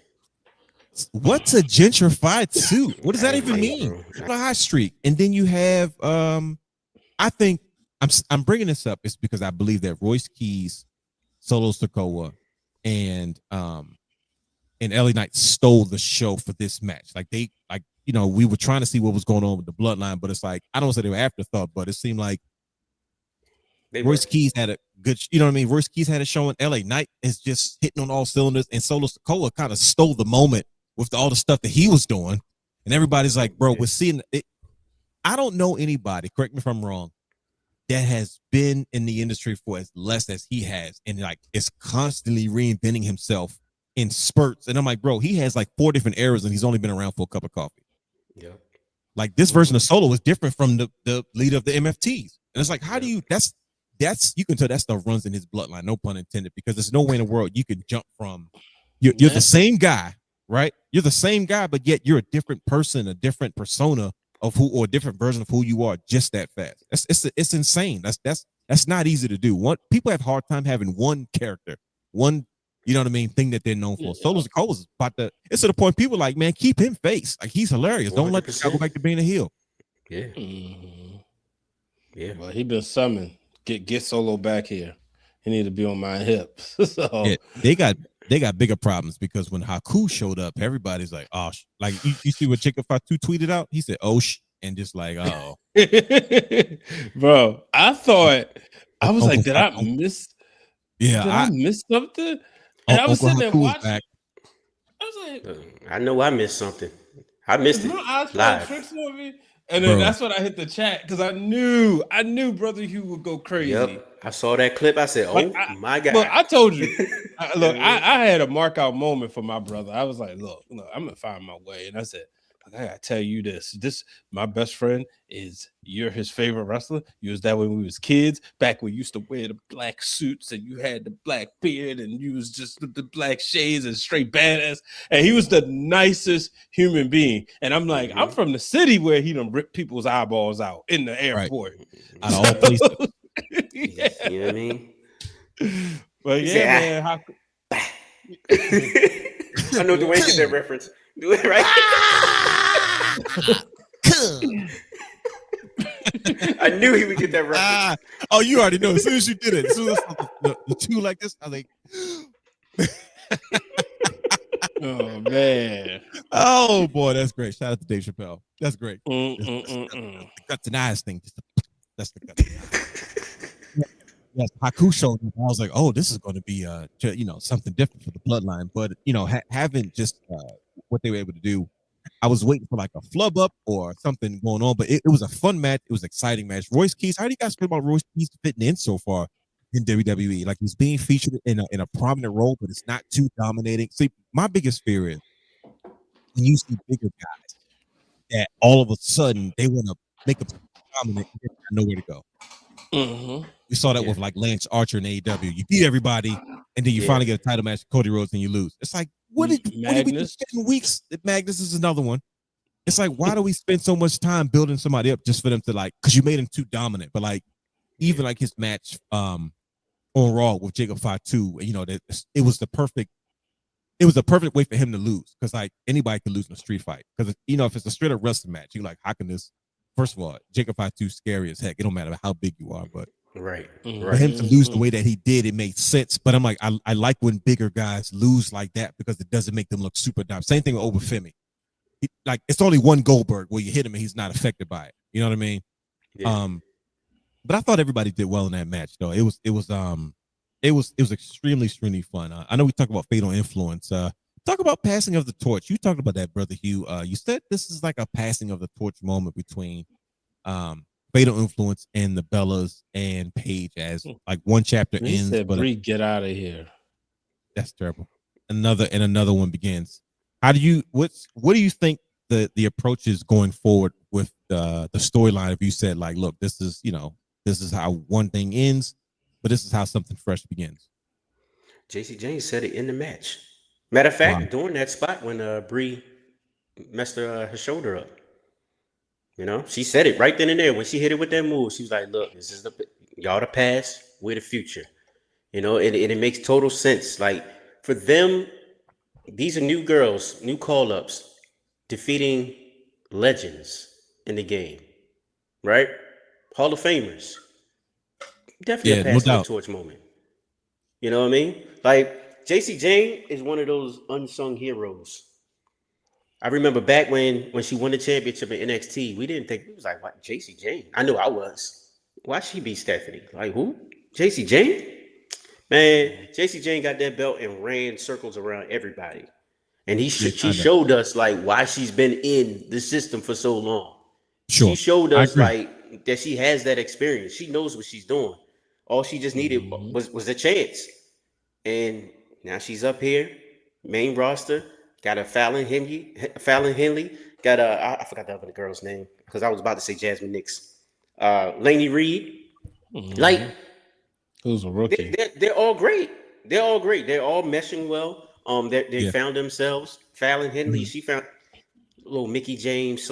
What's a gentrified suit? What does that even mean? It's a high street. And then you have I think I'm bringing this up is because I believe that Royce Keys, Solo Sikoa, and LA Knight stole the show for this match. Like we were trying to see what was going on with the bloodline, but it's like I don't say they were afterthought, but it seemed like Royce Keys had a good, you know what I mean? Royce Keys had a show, and LA Knight is just hitting on all cylinders, and Solo Sikoa kind of stole the moment with all the stuff that he was doing. And everybody's like, bro, we're seeing it. I don't know anybody, correct me if I'm wrong, that has been in the industry for as less as he has, and like is constantly reinventing himself in spurts. And I'm like, bro, he has like 4 different eras, and he's only been around for a cup of coffee. Yeah. Like this version of Solo is different from the leader of the MFTs. And it's like, how do you, that's you can tell that stuff runs in his bloodline, no pun intended, because there's no way in the world you can jump from you're the same guy, right? You're the same guy, but yet you're a different person, a different persona of who, or a different version of who you are just that fast. It's insane. That's not easy to do. People have a hard time having one character, one, you know what I mean, thing that they're known for. Solo Sikoa is about to, it's to the point people are like, man, keep him face. Like he's hilarious. 100%. Don't let this guy go back to being a heel. Yeah. Yeah. Well, he been summoned. Get Solo back here. He need to be on my hips. So yeah, they got bigger problems because when Haku showed up, everybody's like, oh, like you see what Chicken Fatu tweeted out? He said, oh, and just like, oh. Bro, I was like, did I miss? Yeah, I miss something? And I was sitting there watching. I was like, I know I missed something. I missed it live. Tricks on me. And then that's when I hit the chat because I knew Brother Hugh would go crazy. Yep. I saw that clip. I said, "Oh my God!" Look, I told you. I had a mark out moment for my brother. I was like, "Look, I'm gonna find my way." And I said, I gotta tell you this. My best friend you're his favorite wrestler. You was that when we was kids, back when you used to wear the black suits and you had the black beard and you was just the black shades and straight badass. And he was the nicest human being. And I'm like, I'm from the city where he done ripped people's eyeballs out in the airport. Right. Out of all places. Yeah. You know what I mean? But yeah, man. I know Dwayne get that reference. Do it right. I knew he would get that reference. Oh, you already know. As soon as you did it, as soon as the two like this, I like. Oh man! Oh boy, that's great. Shout out to Dave Chappelle. That's great. The guts and eyes thing. That's the guts. Yes, Haku showed me. I was like, oh, this is going to be something different for the bloodline. But having just what they were able to do, I was waiting for like a flub up or something going on. But it was a fun match. It was an exciting match. Royce Keys, how do you guys feel about Royce Keys fitting in so far in WWE? Like, he's being featured in a prominent role, but it's not too dominating. See, my biggest fear is when you see bigger guys that all of a sudden they want to make a dominant and they got nowhere to go. Mm-hmm. We saw that with like Lance Archer in AEW. You beat everybody, and then you finally get a title match with Cody Rhodes, and you lose. It's like, what did we do 7 weeks? Magnus is another one. It's like, why do we spend so much time building somebody up just for them to like? Because you made him too dominant. But like, even like his match on Raw with Jacob Fatu, it was the perfect way for him to lose. Because like anybody can lose in a street fight. Because if it's a straight up wrestling match, you're like, how can this? First of all, Jacob Fatu's scary as heck. It don't matter how big you are, but right. For him to lose the way that he did, it made sense. But I'm like, I like when bigger guys lose like that because it doesn't make them look super dumb. Same thing with Femi. It's only one Goldberg where you hit him and he's not affected by it. You know what I mean? Yeah. But I thought everybody did well in that match, though. It was extremely, extremely fun. I know we talk about Fatal Influence. Talk about passing of the torch. You talked about that, Brother Hugh. You said this is like a passing of the torch moment between Fatal Influence and the Bellas and Paige as like one chapter ends. Said, Bree, get out of here. That's terrible. Another one begins. What do you think the approach is going forward with the storyline? If you said like, look, this is how one thing ends, but this is how something fresh begins. JC James said it in the match. Matter of fact, during that spot when Bree messed her shoulder up, she said it right then and there when she hit it with that move. She was like, "Look, this is y'all the past, we're the future." It makes total sense. Like for them, these are new girls, new call-ups, defeating legends in the game, right? Hall of Famers. Definitely a pass the torch moment. You know what I mean? Like. JC Jane is one of those unsung heroes. I remember back when she won the championship in NXT, we didn't think, it was like, what, JC Jane? I knew I was. Why she beat Stephanie? Like, who? JC Jane? Man, JC Jane got that belt and ran circles around everybody. And she showed us, like, why she's been in the system for so long. Sure. She showed us, like, that she has that experience. She knows what she's doing. All she just needed was a chance. And now she's up here, main roster. Got a Fallon Henley. Got I forgot the other girl's name because I was about to say Jasmine Nix. Lainey Reed. Like, who's a rookie? They're all great. They're all meshing well. They found themselves. Fallon Henley. She found a little Mickey James /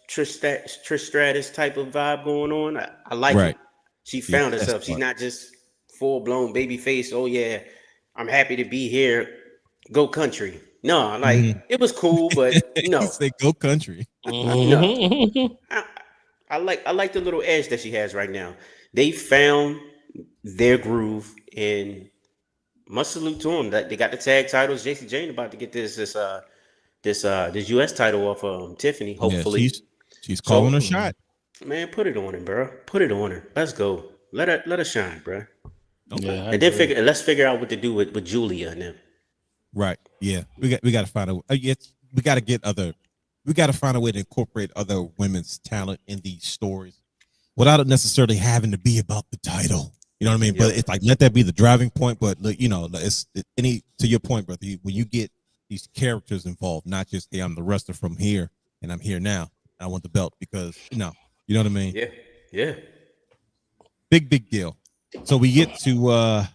Trish Stratus type of vibe going on. I like it. She found herself. She's not just full blown baby face. Oh yeah. I'm happy to be here. Go country. No, like it was cool, but no. Say go country. No. I like the little edge that she has right now. They found their groove, and must salute to them that they got the tag titles. JC Jane about to get this US title off Tiffany. Hopefully, she's calling her shot. Man, put it on her, bro. Put it on her. Let's go. Let her shine, bro. Okay. Yeah, and then let's figure out what to do with Julia and them. Right. Yeah. We got to find a we got to find a way to incorporate other women's talent in these stories without it necessarily having to be about the title. You know what I mean? Yep. But it's like, let that be the driving point. But to your point, brother, when you get these characters involved, not just, hey, I'm the wrestler from here, and I'm here now. I want the belt because you know what I mean. Yeah. Big deal. So we get to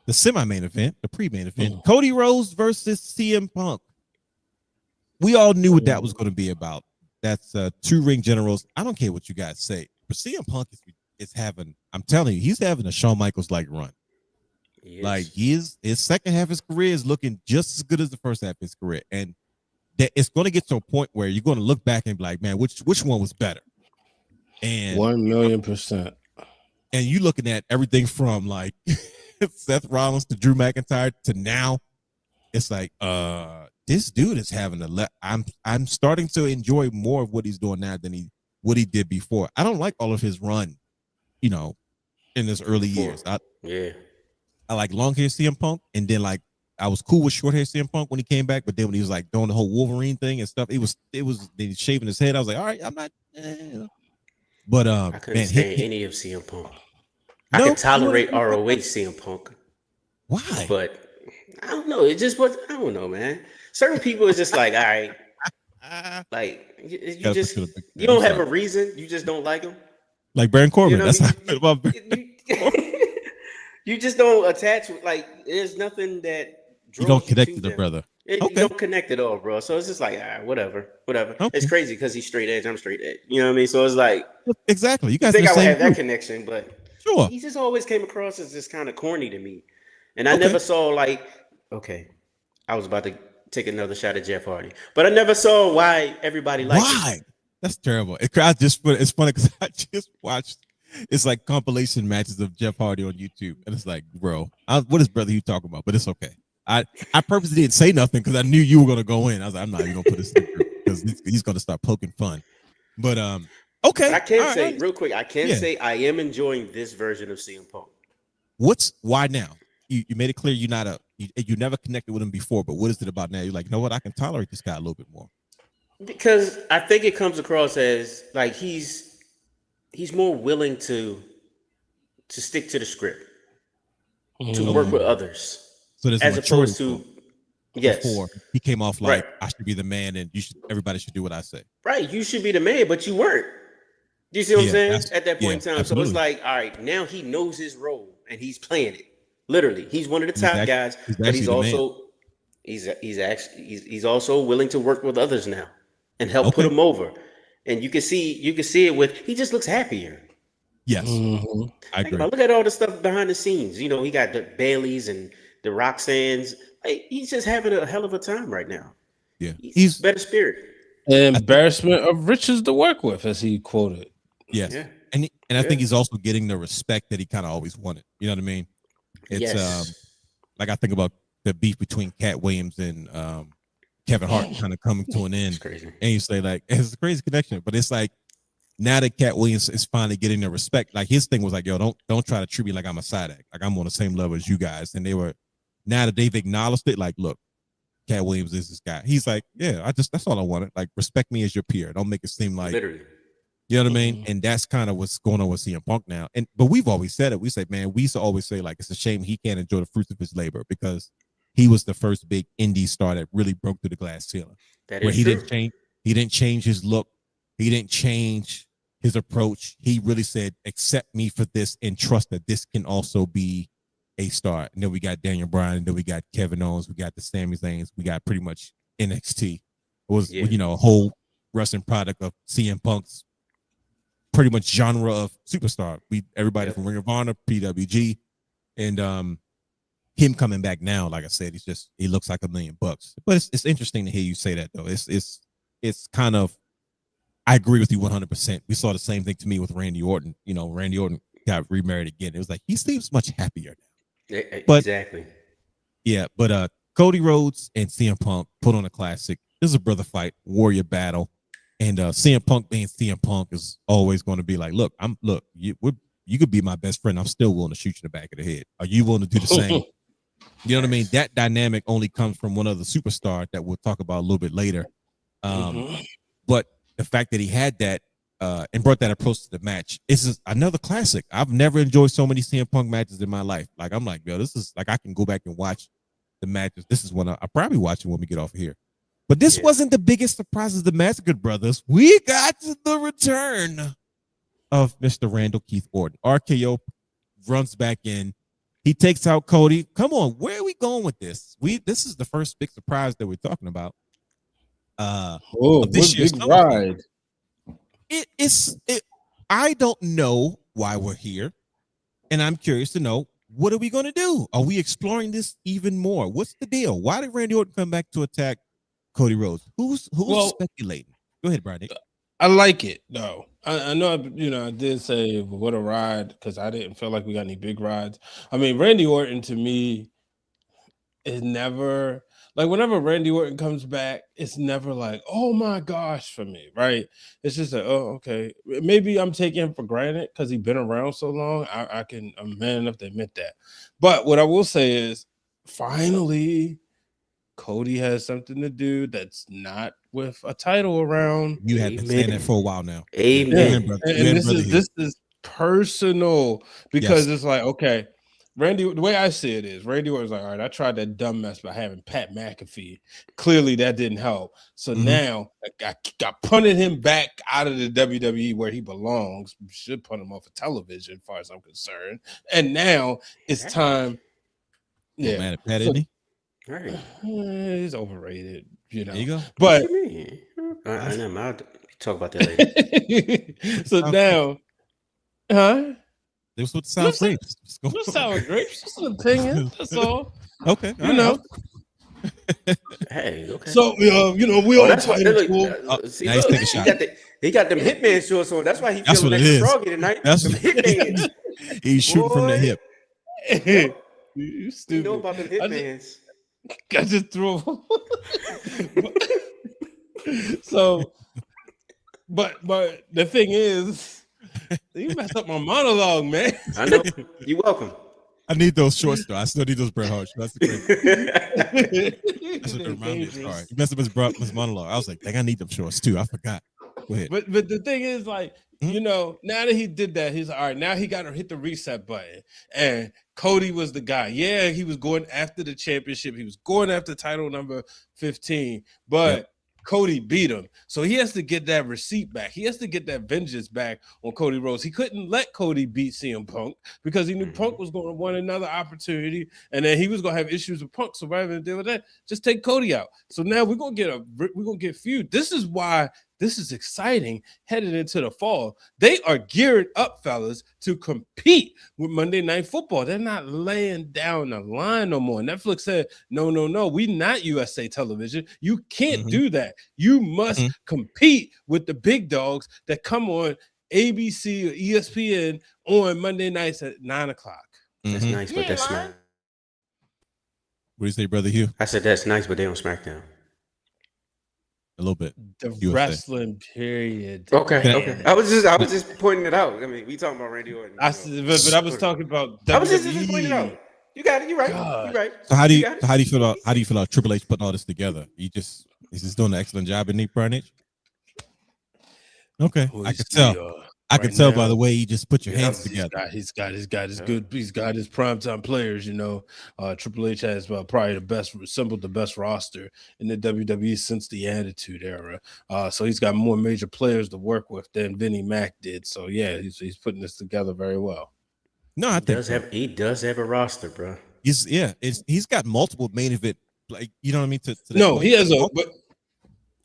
the semi-main event, the pre-main event. Cody Rhodes versus CM Punk. We all knew what that was going to be about. That's 2 ring generals. I don't care what you guys say, but CM Punk is having. I'm telling you, he's having a Shawn Michaels like run. Like his second half of his career is looking just as good as the first half of his career, and that it's going to get to a point where you're going to look back and be like, man, which one was better? And 1,000,000%. And you looking at everything from like Seth Rollins to Drew McIntyre to now, it's like this dude is having I'm starting to enjoy more of what he's doing now than what he did before. I don't like all of his run, you know, in his early years. I like long hair CM Punk, and then like I was cool with short hair CM Punk when he came back, but then when he was like doing the whole Wolverine thing and stuff, it was then shaving his head. I was like, all right, I'm not. But I couldn't stand any of CM Punk. I could tolerate ROH CM Punk. Why? But I don't know. It just was. I don't know, man. Certain people is just like, all right, like you don't have a reason. You just don't like them. Like Baron Corbin. That's how I feel about Baron. You just don't attach. Like there's nothing that you don't connect to the brother. You don't connect at all, bro. So it's just like, whatever. Okay. It's crazy because he's straight edge. I'm straight edge. You know what I mean? So it's like exactly. You guys think I would have that connection, but sure, he just always came across as just kind of corny to me. And I never saw like, I was about to take another shot at Jeff Hardy, but I never saw why everybody liked him. That's terrible. It's funny because I just watched. It's like compilation matches of Jeff Hardy on YouTube, and it's like, bro, what is brother you talking about? But it's okay. I purposely didn't say nothing because I knew you were gonna go in. I was like, I'm not even gonna put this in because he's gonna start poking fun. But okay. But I can say real quick. I can say I am enjoying this version of CM Punk. Why now? You made it clear you're not you never connected with him before, but what is it about now? You're like, you know what? I can tolerate this guy a little bit more. Because I think it comes across as like he's more willing to stick to the script, to work with others. So there's as opposed to before he came off like I should be the man and everybody should do what I say. Right, you should be the man, but you weren't. Do you see what I'm saying? At that point in time, absolutely. So it's like, all right, now he knows his role and he's playing it. Literally, he's one of the top guys, but he's also he's also willing to work with others now and help put him over. And you can see it with he just looks happier. Yes, I agree. Look at all the stuff behind the scenes. You know, he got the Baileys and the Roxannes. Like, he's just having a hell of a time right now. Yeah, he's better spirit. An embarrassment of riches to work with, as he quoted. Yes, and I think he's also getting the respect that he kind of always wanted. You know what I mean? It's like I think about the beef between Cat Williams and Kevin Hart kind of coming to an end. It's crazy. And you say like it's a crazy connection, but it's like now that Cat Williams is finally getting the respect. Like his thing was like, yo, don't try to treat me like I'm a side act. Like I'm on the same level as you guys. And they were now that they've acknowledged it, like, look, Cat Williams is this guy. He's like, yeah, that's all I wanted. Like respect me as your peer. Don't make it seem like literally. You know what I mean? And that's kind of what's going on with CM Punk now. But we've always said it. We say, man, we used to always say like it's a shame he can't enjoy the fruits of his labor because he was the first big indie star that really broke through the glass ceiling. That is true. He didn't change his look. He didn't change his approach. He really said, accept me for this and trust that this can also be a star. And then we got Daniel Bryan, and then we got Kevin Owens, we got the Sami Zayns, we got pretty much NXT. It was a whole wrestling product of CM Punk's pretty much genre of superstar. Everybody from Ring of Honor, PWG, and him coming back now, like I said, he looks like $1 million. But it's interesting to hear you say that though. It's kind of, I agree with you 100%. We saw the same thing to me with Randy Orton. You know, Randy Orton got remarried again. It was like he seems much happier now. Exactly. Yeah, but Cody Rhodes and CM Punk put on a classic. This is a brother fight, warrior battle. And CM Punk being CM Punk is always going to be like, look, you could be my best friend. I'm still willing to shoot you in the back of the head. Are you willing to do the same? You know what I mean? That dynamic only comes from one other superstar that we'll talk about a little bit later. But the fact that he had that and brought that approach to the match, this is another classic. I've never enjoyed so many CM Punk matches in my life. Like I'm like, yo, this is like I can go back and watch the matches. This is one I'll probably watch it when we get off here. But this wasn't the biggest surprise of the match, good brothers. We got the return of Mr. Randall Keith Orton. RKO runs back in. He takes out Cody. Come on, where are we going with this? This is the first big surprise that we're talking about. This year's big ride. I don't know why we're here, and I'm curious to know, what are we going to do? Are we exploring this even more? What's the deal? Why did Randy Orton come back to attack Cody Rhodes? Who's speculating? Go ahead, Brian. I like it though. I know, I did say what a ride because I didn't feel like we got any big rides. I mean, Randy Orton to me is never like whenever Randy Orton comes back, it's never like, oh my gosh, for me, right? It's just like, oh, okay. Maybe I'm taking him for granted because he's been around so long. I'm man enough to admit that. But what I will say is, finally, Cody has something to do that's not with a title around. You have been saying that for a while now. Amen. And this is personal because it's like, okay, Randy, the way I see it is Randy was like, all right, I tried that dumb mess by having Pat McAfee. Clearly that didn't help. So now I punted him back out of the WWE where he belongs. Should put him off of television, as far as I'm concerned. And now it's time. Yeah, man, Pat, isn't he? Right. He's overrated, There you go. But I know. I'll talk about that later. So now, huh? It was with sour grapes. What sour grapes? Just an opinion. That's all. Okay. Hey, okay. So we all entitled to. See, look, he got them Hitman shorts on. That's why he feeling extra froggy tonight. That's them Hitman. He's shooting from the hip. You stupid. You know about them Hitmans. I just threw. So, but the thing is, you messed up my monologue, man. I know. You're welcome. I need those shorts though. I still need those Bret Hart shorts. That's what remind me. Sorry, you messed up his monologue. I was like, dang, I need them shorts too. I forgot. Go ahead. But the thing is, like, now that he did that, he's like, all right, now he got to hit the reset button. And Cody was the guy. Yeah, he was going after the championship. He was going after title number 15. But Cody beat him. So he has to get that receipt back. He has to get that vengeance back on Cody Rhodes. He couldn't let Cody beat CM Punk because he knew Punk was going to want another opportunity. And then he was going to have issues with Punk. So rather than deal with that, just take Cody out. So now we're going to get feud. This is why this is exciting headed into the fall. They are geared up, fellas, to compete with Monday Night Football. They're not laying down the line no more. Netflix said, no, we not USA Television. You can't do that. You must compete with the big dogs that come on ABC or ESPN on Monday nights at 9:00. That's nice, but that's not. What do you say, Brother Hugh? I said that's nice, but they on SmackDown. A little bit. The wrestling period. Okay. I was just pointing it out. I mean, we talking about Randy Orton. But I was talking about WWE. I was just pointing it out. You got it. You're right. You're right. So how do you feel about Triple H putting all this together? Is just doing an excellent job in Brian H? Okay, I can tell. I can tell by the way he just put your hands together. He's got his primetime players. Triple H has probably assembled the best roster in the WWE since the Attitude Era. So he's got more major players to work with than Vinnie Mac did. So yeah, he's putting this together very well. No, I think he does have a roster, bro. He's got multiple main event, like, you know what I mean. He has but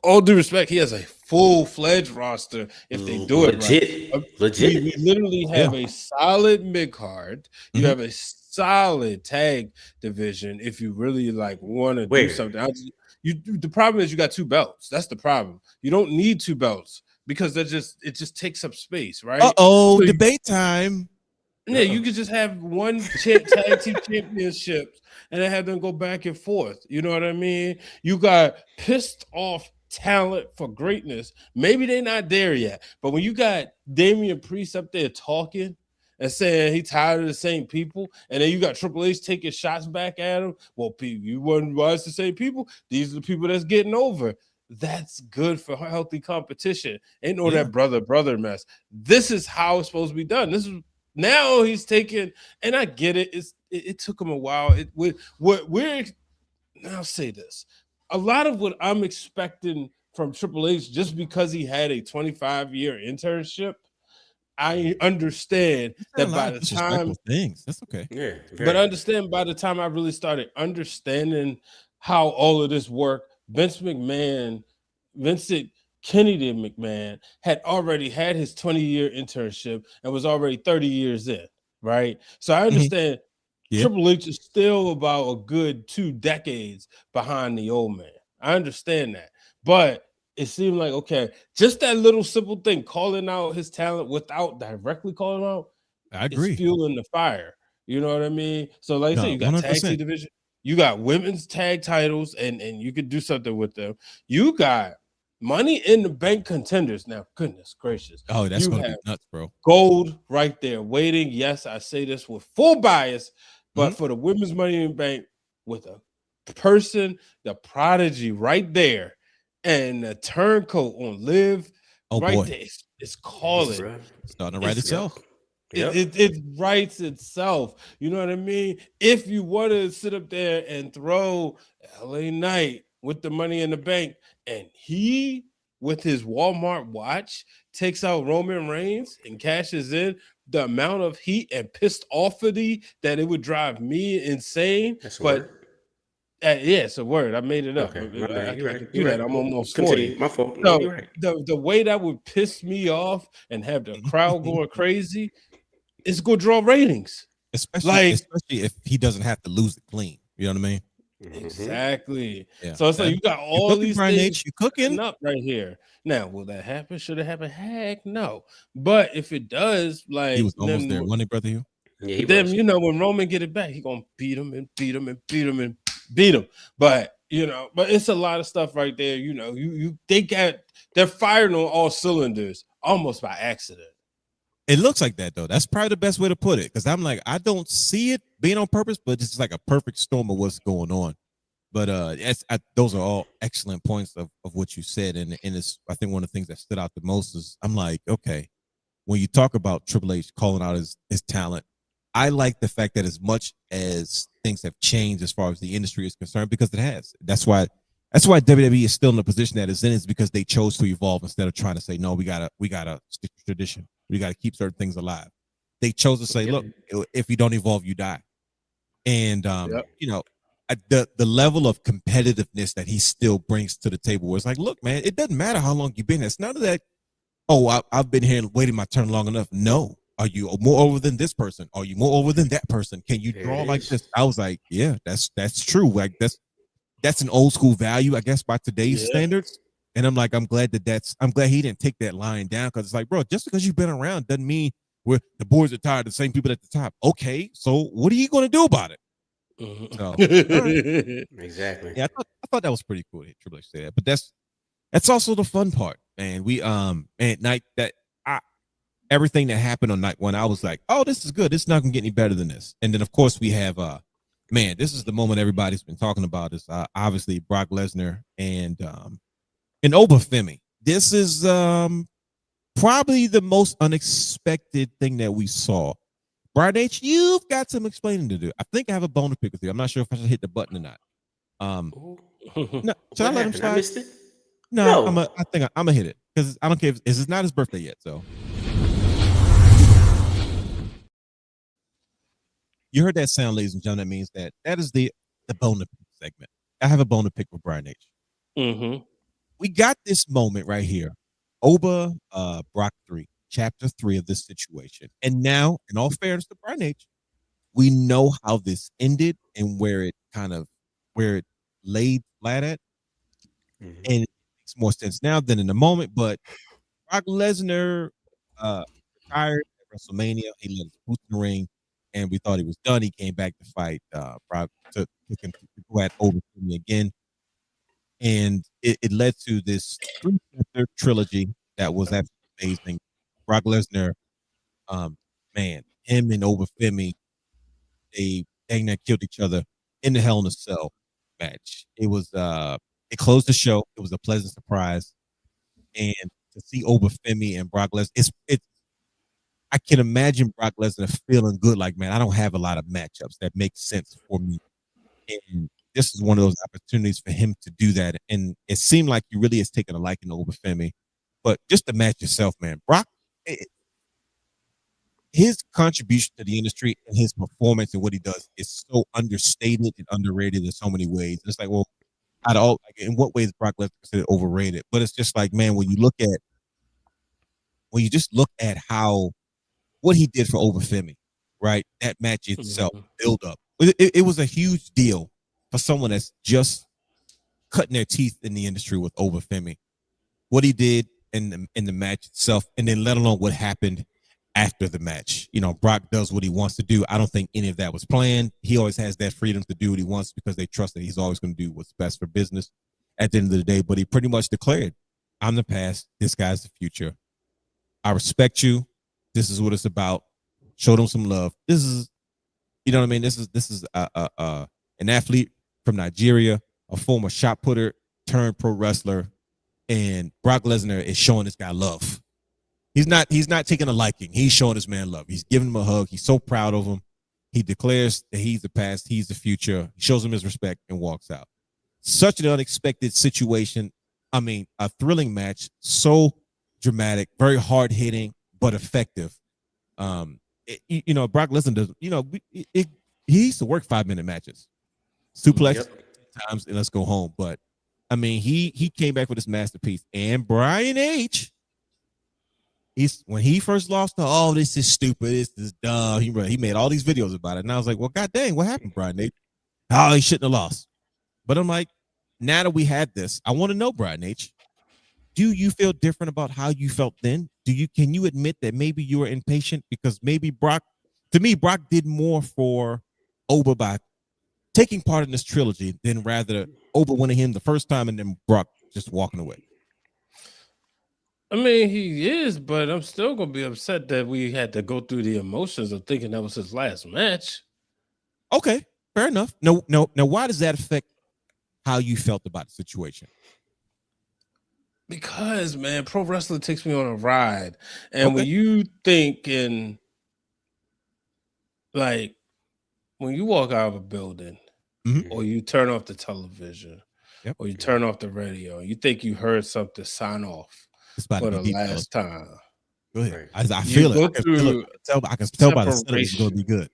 all due respect, he has a full-fledged roster if they do it right. Legit. We literally have a solid mid-card. You have a solid tag division if you really want to do something. The problem is you got two belts. That's the problem. You don't need two belts because it just takes up space, right? So debate time. Yeah, you could just have one tag team championships and then have them go back and forth. You know what I mean? You got pissed off talent for greatness. Maybe they're not there yet, but when you got Damian Priest up there talking and saying he tired of the same people, and then you got Triple H taking shots back at him, well, you wouldn't watch the same people. These are the people that's getting over. That's good for healthy competition. Ain't no that brother mess. This is how it's supposed to be done. This is now he's taking, and I get it. It took him a while. I'll say this. a lot of what I'm expecting from Triple H, just because he had a 25-year internship, I understand that by the time things, that's okay. Yeah, but understand by the time I really started understanding how all of this worked, Vincent Kennedy McMahon had already had his 20-year internship and was already 30 years in, right? So I understand Triple H is still about a good 2 decades behind the old man. I understand that. But it seemed like, okay, just that little simple thing, calling out his talent without directly calling out, I agree. it's fueling the fire. You know what I mean? So, like I said, you got 100%. Tag team division, you got women's tag titles, and you could do something with them. You got Money in the Bank contenders. Now, goodness gracious. Oh, that's going to be nuts, bro. Gold right there waiting. Yes, I say this with full bias, but for the women's Money in the Bank, with a person, the prodigy right there, and the turncoat on Liv right there. It's calling. It's starting to write itself. It writes itself. You know what I mean? If you want to sit up there and throw LA Knight with the Money in the Bank, and he, with his Walmart watch, takes out Roman Reigns and cashes in, the amount of heat and pissed offity that it would drive me insane. That's but yeah, it's a word. I made it up. Okay, I can do that. I'm almost 40. My fault. So no, you're right. The way that would piss me off and have the crowd going crazy, it's gonna draw ratings. Especially if he doesn't have to lose it clean. You know what I mean? Exactly. Yeah. So it's like you got all these things you cooking up right here. Now, will that happen? Should it happen? Heck no. But if it does, like he was almost there, wasn't he, brother? You? Yeah, then you know when Roman get it back, he gonna beat him and beat him and beat him and beat him. But but it's a lot of stuff right there. They're firing on all cylinders almost by accident. It looks like that though. That's probably the best way to put it, because I'm like, I don't see it being on purpose, but it's like a perfect storm of what's going on. But those are all excellent points of what you said, and it's, I think one of the things that stood out the most is, I'm like, okay, when you talk about Triple H calling out his talent, I like the fact that as much as things have changed as far as the industry is concerned, because it has. That's why WWE is still in the position that it's in, is because they chose to evolve instead of trying to say, no, we gotta stick to tradition. We got to keep certain things alive. They chose to say, look, if you don't evolve, you die. And, the level of competitiveness that he still brings to the table, where it's like, look, man, it doesn't matter how long you've been. It's none of that, I've been here waiting my turn long enough. No. Are you more over than this person? Are you more over than that person? Can you draw like this? I was like, yeah, that's true. Like that's an old school value, I guess, by today's standards. And I'm like, I'm glad he didn't take that line down, because it's like, bro, just because you've been around doesn't mean the boards are tired of the same people at the top. Okay, so what are you going to do about it? So, exactly. Yeah, I thought that was pretty cool. Triple H say that, but that's also the fun part, man. We and night that everything that happened on night one, I was like, oh, this is good. It's not gonna get any better than this. And then of course we have man, this is the moment everybody's been talking about, is obviously Brock Lesnar and Femi. This is probably the most unexpected thing that we saw. Brian H., you've got some explaining to do. I think I have a bone to pick with you. I'm not sure if I should hit the button or not. No, should I let him slide? I missed it. No. I think I'm gonna hit it, because I don't care if it's not his birthday yet. So you heard that sound, ladies and gentlemen. That means that is the bone to pick segment. I have a bone to pick with Brian H. Mm-hmm. We got this moment right here. Oba Brock 3, chapter 3 of this situation. And now, in all fairness to Brian H., we know how this ended and where it laid flat at. Mm-hmm. And it makes more sense now than in the moment. But Brock Lesnar retired at WrestleMania. He let his boots in the ring, and we thought he was done. He came back to fight Brock to go at Oba again. And it led to this 3-chapter trilogy that was absolutely amazing. Brock Lesnar, man, him and Femi, they killed each other in the Hell in a Cell match. It was it closed the show. It was a pleasant surprise, and to see Femi and Brock Lesnar, I can imagine Brock Lesnar feeling good. Like, man, I don't have a lot of matchups that make sense for me, and this is one of those opportunities for him to do that. And it seemed like he really has taken a liking over Femi. But just the match itself, man, Brock, his contribution to the industry and his performance and what he does is so understated and underrated in so many ways. It's like, well, in what ways Brock Lesnar considered overrated? But it's just like, man, when you just look at what he did for over Femi, right? That match itself, build up. It was a huge deal for someone that's just cutting their teeth in the industry with over Femi. What he did in the match itself, and then let alone what happened after the match. Brock does what he wants to do. I don't think any of that was planned. He always has that freedom to do what he wants because they trust that he's always going to do what's best for business at the end of the day. But he pretty much declared, I'm the past. This guy's the future. I respect you. This is what it's about. Show them some love. This is, you know what I mean? This is an athlete from Nigeria, a former shot putter turned pro wrestler, and Brock Lesnar is showing this guy love. He's not taking a liking. He's showing this man love. He's giving him a hug. He's so proud of him. He declares that he's the past, he's the future. He shows him his respect and walks out. Such an unexpected situation. I mean, a thrilling match, so dramatic, very hard hitting, but effective. Brock Lesnar does. He used to work 5-minute matches, suplex times, and let's go home. But I mean, he came back with his masterpiece. And Brian H. When he first lost to, this is stupid, this is dumb. He made all these videos about it, and I was like, well, god dang, what happened, Brian H? He shouldn't have lost. But I'm like, now that we had this, I want to know, Brian H. Do you feel different about how you felt then? Can you admit that maybe you were impatient because maybe Brock did more for Oba by taking part in this trilogy than rather Oba winning him the first time and then Brock just walking away? I mean, he is, but I'm still gonna be upset that we had to go through the emotions of thinking that was his last match. Okay, fair enough. No. Now, why does that affect how you felt about the situation? Because, man, pro wrestling takes me on a ride. And when you think like when you walk out of a building or you turn off the television or you turn off the radio, you think you heard something sign off for the last time. Go ahead. I feel it. I can tell by the setup it's going to be good.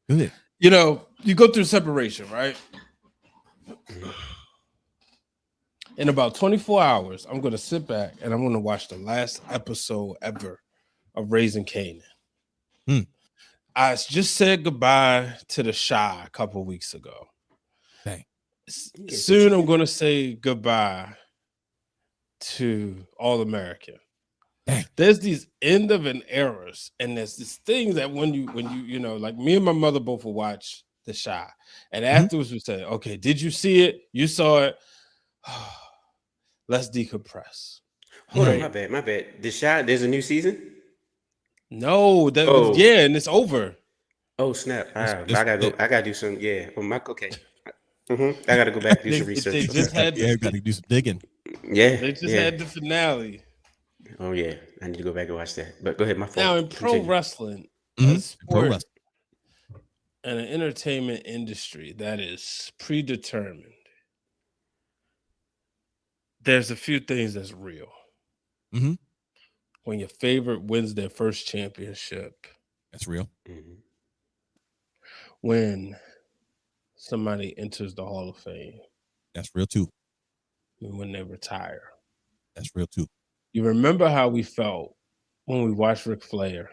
Go ahead. You go through separation, right? In about 24 hours, I'm going to sit back and I'm going to watch the last episode ever of Raising Kanan. I just said goodbye to the Shy a couple weeks ago. Dang. Soon I'm going to say goodbye to All American. Dang. There's these end of an eras, and there's this thing that when you like me and my mother both will watch the Shy, and afterwards we say, okay, did you see it? You saw it. Let's decompress. Hold on, my bad. The Shy, there's a new season? No, and it's over. Oh snap! I gotta do some. Yeah, okay. I gotta go back and do some research. They just had gotta do some digging. Yeah, they just had the finale. Oh yeah, I need to go back and watch that. But go ahead, my fault. Now in pro wrestling, a sport and an entertainment industry that is predetermined, there's a few things that's real. When your favorite wins their first championship, that's real. When somebody enters the Hall of Fame, that's real too. And when they retire, that's real too. You remember how we felt when we watched Ric Flair?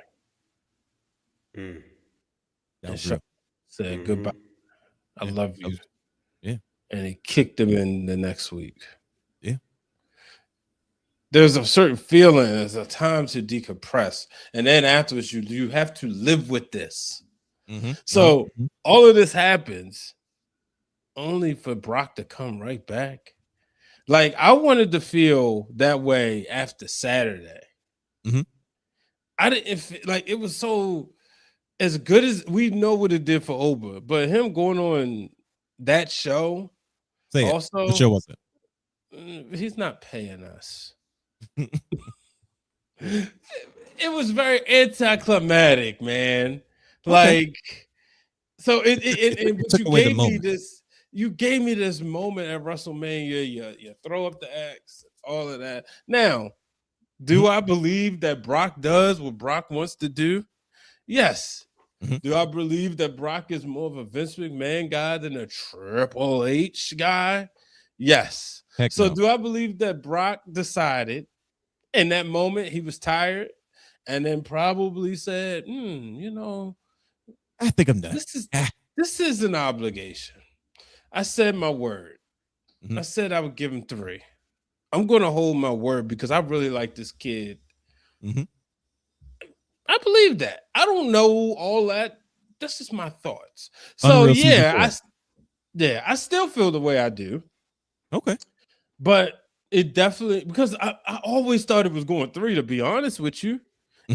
That was real. Said goodbye. I love you. Yeah. And he kicked him in the next week. Yeah. There's a certain feeling, there's a time to decompress. And then afterwards, you have to live with this. So all of this happens only for Brock to come right back. Like, I wanted to feel that way after Saturday. I didn't like it was so as good as we know what it did for Oba, but him going on that show. Also, what show was it? He's not paying us. It was very anticlimactic, man. Like, so it but you gave me this. you gave me this moment at WrestleMania. You throw up the X, all of that. Now, do I believe that Brock does what Brock wants to do? Yes. Do I believe that Brock is more of a Vince McMahon guy than a Triple H guy? Yes. Heck so no. do I believe that Brock decided in that moment he was tired and then probably said, I think I'm done. This is an obligation. I said my word. I said I would give him 3. I'm going to hold my word because I really like this kid. I believe that. I don't know all that. That's just my thoughts. So I still feel the way I do. Okay. But it definitely, because I always thought it was going 3, to be honest with you.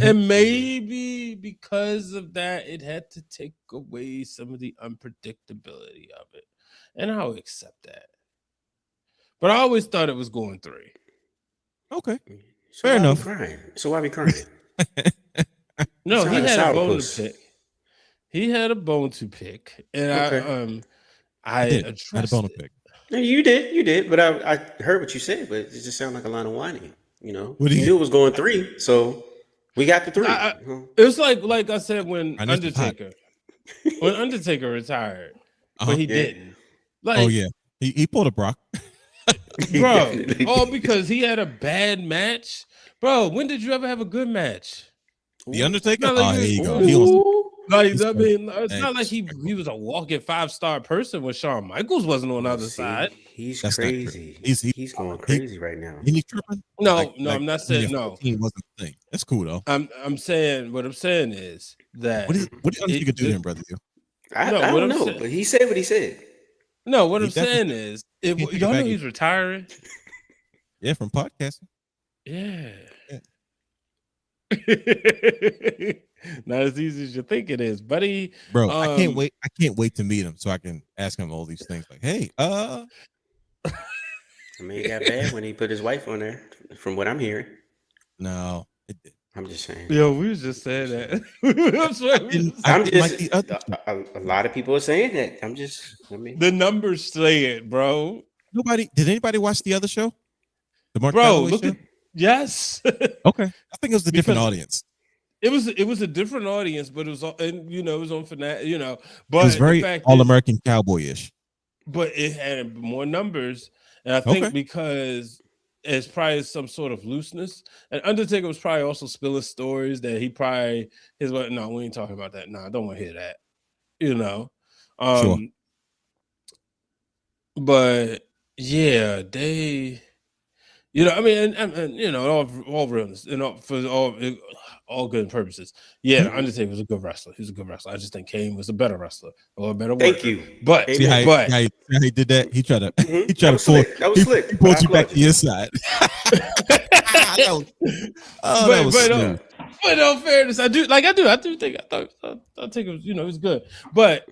And maybe because of that, it had to take away some of the unpredictability of it. And I'll accept that. But I always thought it was going 3. Okay. So fair enough. So why be crying? No, he had a bone to pick. He had a bone to pick. And I addressed had a bone to pick. No, you did. But I heard what you said, but it just sounded like a line of whining. You knew it was going 3, so we got the 3. It was like I said when Undertaker retired, but he didn't. Like, he pulled a Brock, bro. All because he had a bad match, bro. When did you ever have a good match? The Undertaker. Like, here you go. It's not like he was a walking 5-star person when Shawn Michaels wasn't on the other side. He's crazy. He's going crazy right now. He's tripping. No, I'm not saying no. Wasn't the thing. That's cool though. I'm saying what I'm saying is that what did Undertaker do then, brother? I don't know, but he said what he said. No, what I'm saying is, y'all know he's retiring. Yeah, from podcasting. Yeah. Not as easy as you think it is, buddy. Bro, I can't wait. I can't wait to meet him so I can ask him all these things. Like, hey, I mean, it got bad when he put his wife on there, from what I'm hearing. No, it did. I'm just saying. Yo, we was just saying that. A lot of people are saying that. The numbers say it, bro. Did anybody watch the other show? The Mark Bro, Calloway look show? at yes. Okay, I think it was a different audience. It was a different audience, but it was all, and it was on Fanatic, but it was very all-American cowboy-ish. But it had more numbers, and I think because it's probably some sort of looseness. And Undertaker was probably also spilling stories that he probably no, we ain't talking about that. No, I don't want to hear that. Sure. But yeah, they. I mean, and all realness, for all good purposes. Yeah, Undertaker was a good wrestler. He was a good wrestler. I just think Kane was a better wrestler or a better worker. Thank you. But see how he did that? He tried to pull that was slick. He pulled you back to your side. But in all fairness, I do think I think it was, it was good. But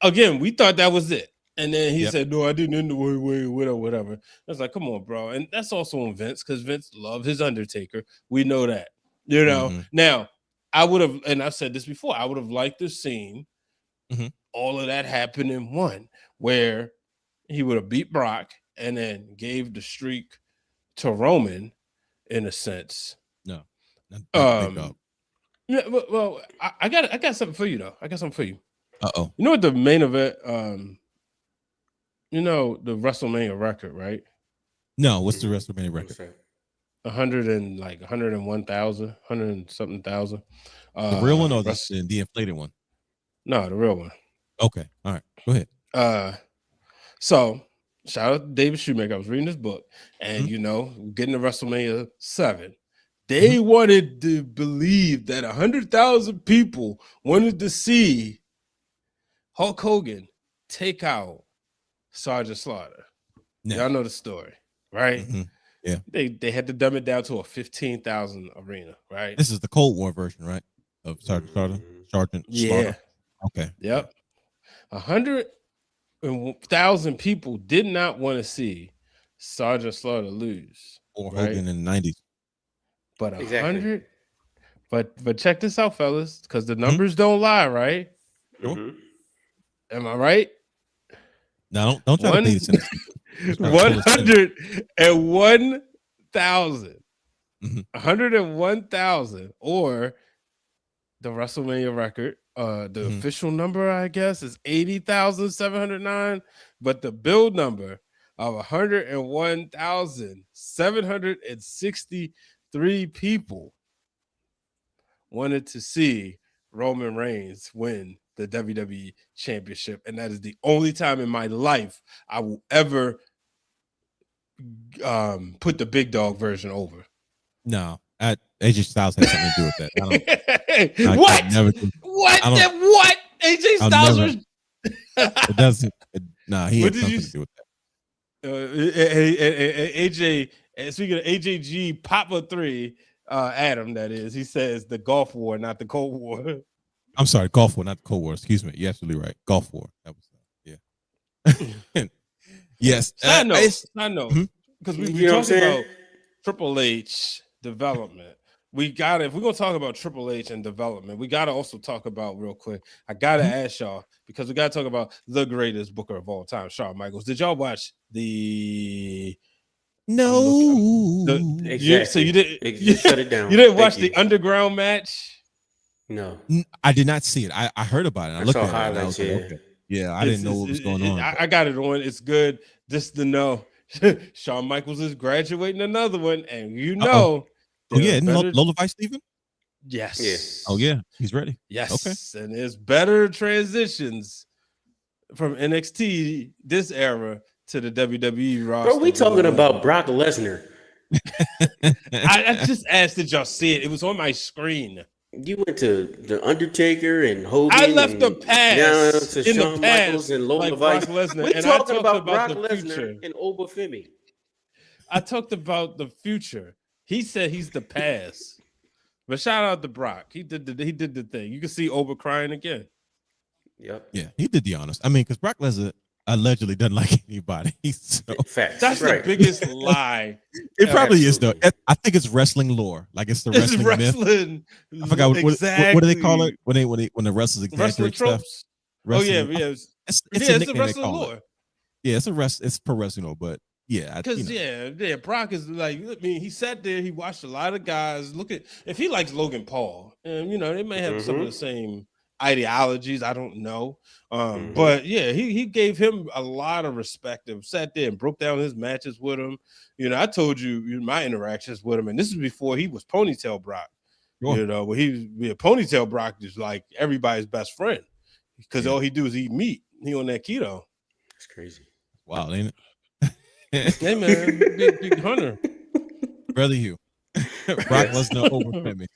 again, we thought that was it. And then he said, no, I didn't end the way, whatever. I was like, come on, bro. And that's also on Vince, because Vince loved his Undertaker. We know that, Now, I would have, and I've said this before, I would have liked to have seen all of that happen in one, where he would have beat Brock and then gave the streak to Roman, in a sense. No. Yeah, well, I got something for you, though. I got something for you. Uh-oh. You know what the main event, the WrestleMania record, right? No, what's the WrestleMania record? 101,000, 100 and something thousand. The real one or the inflated one? No, the real one. Okay, all right, go ahead. So shout out to David Shoemaker. I was reading this book, and getting to WrestleMania 7. They wanted to believe that 100,000 people wanted to see Hulk Hogan take out Sergeant Slaughter. Yeah. Y'all know the story, right? Yeah. They had to dumb it down to a 15,000 arena, right? This is the Cold War version, right? Of Sergeant Slaughter. Yeah. Okay. Yep. 100,000 people did not want to see Sergeant Slaughter lose. Or Hogan in the 90s. But 100. But check this out, fellas, because the numbers don't lie, right? Sure. Am I right? No, don't try to date us. 101,000. Mm-hmm. 101,000, or the WrestleMania record. The official number, I guess, is 80,709, but the build number of 101,763 people wanted to see Roman Reigns win the WWE Championship, and that is the only time in my life I will ever put the big dog version over. No, AJ Styles has something to do with that. What? What? AJ Styles was. It doesn't. He had something to do with that. AJ. Speaking of AJG, Papa 3, Adam, that is, he says the Gulf War, not the Cold War. I'm sorry, Gulf War, not the Cold War. Excuse me. You're absolutely right. Gulf War. That was yes. I know. Because we talked about Triple H development. If we're gonna talk about Triple H and development, we gotta also talk about, real quick, I gotta ask y'all, because we gotta talk about the greatest booker of all time, Shawn Michaels. Did y'all watch the exactly. So you didn't shut it down. You didn't watch the underground match? No, I did not see it. I heard about it. I looked at highlights, it. Okay. Yeah, I didn't know what was going on. I got it on. It's good. Just to know, Shawn Michaels is graduating another one, and Lola Vice Steven? Yes. Yeah. Oh yeah, he's ready. Yes. Okay. And there's better transitions from NXT this era to the WWE roster. Bro, we talking about Brock Lesnar. I just asked, did y'all see it? It was on my screen. You went to the Undertaker and Hogan. I left the past to Shawn Michaels and Lola Vice. We're talking about Brock Lesnar and Oba Femi. I talked about the future. He said he's the past. But shout out to Brock. He did the thing. You can see Oba crying again. Yep. Yeah, he did the honors. I mean, because Brock Lesnar allegedly doesn't like anybody. So facts. That's right. The biggest lie. It probably is though. I think it's wrestling lore. Like it's the wrestling myth. I forgot what do they call it when the wrestlers exaggerate stuff. It's the wrestling lore. Yeah, it's pro wrestling, but yeah, because Brock is like, I mean, he sat there, he watched a lot of guys. Look at if he likes Logan Paul, and they may have some of the same ideologies. I don't know, but yeah, he gave him a lot of respect and sat there and broke down his matches with him. I told you my interactions with him, and this is before he was Ponytail Brock. Sure. When he was Ponytail Brock is like everybody's best friend because all he do is eat meat. He on that keto. That's crazy. Wow, ain't it? Hey man, big hunter, brother. You, Brock Lesnar over Femi.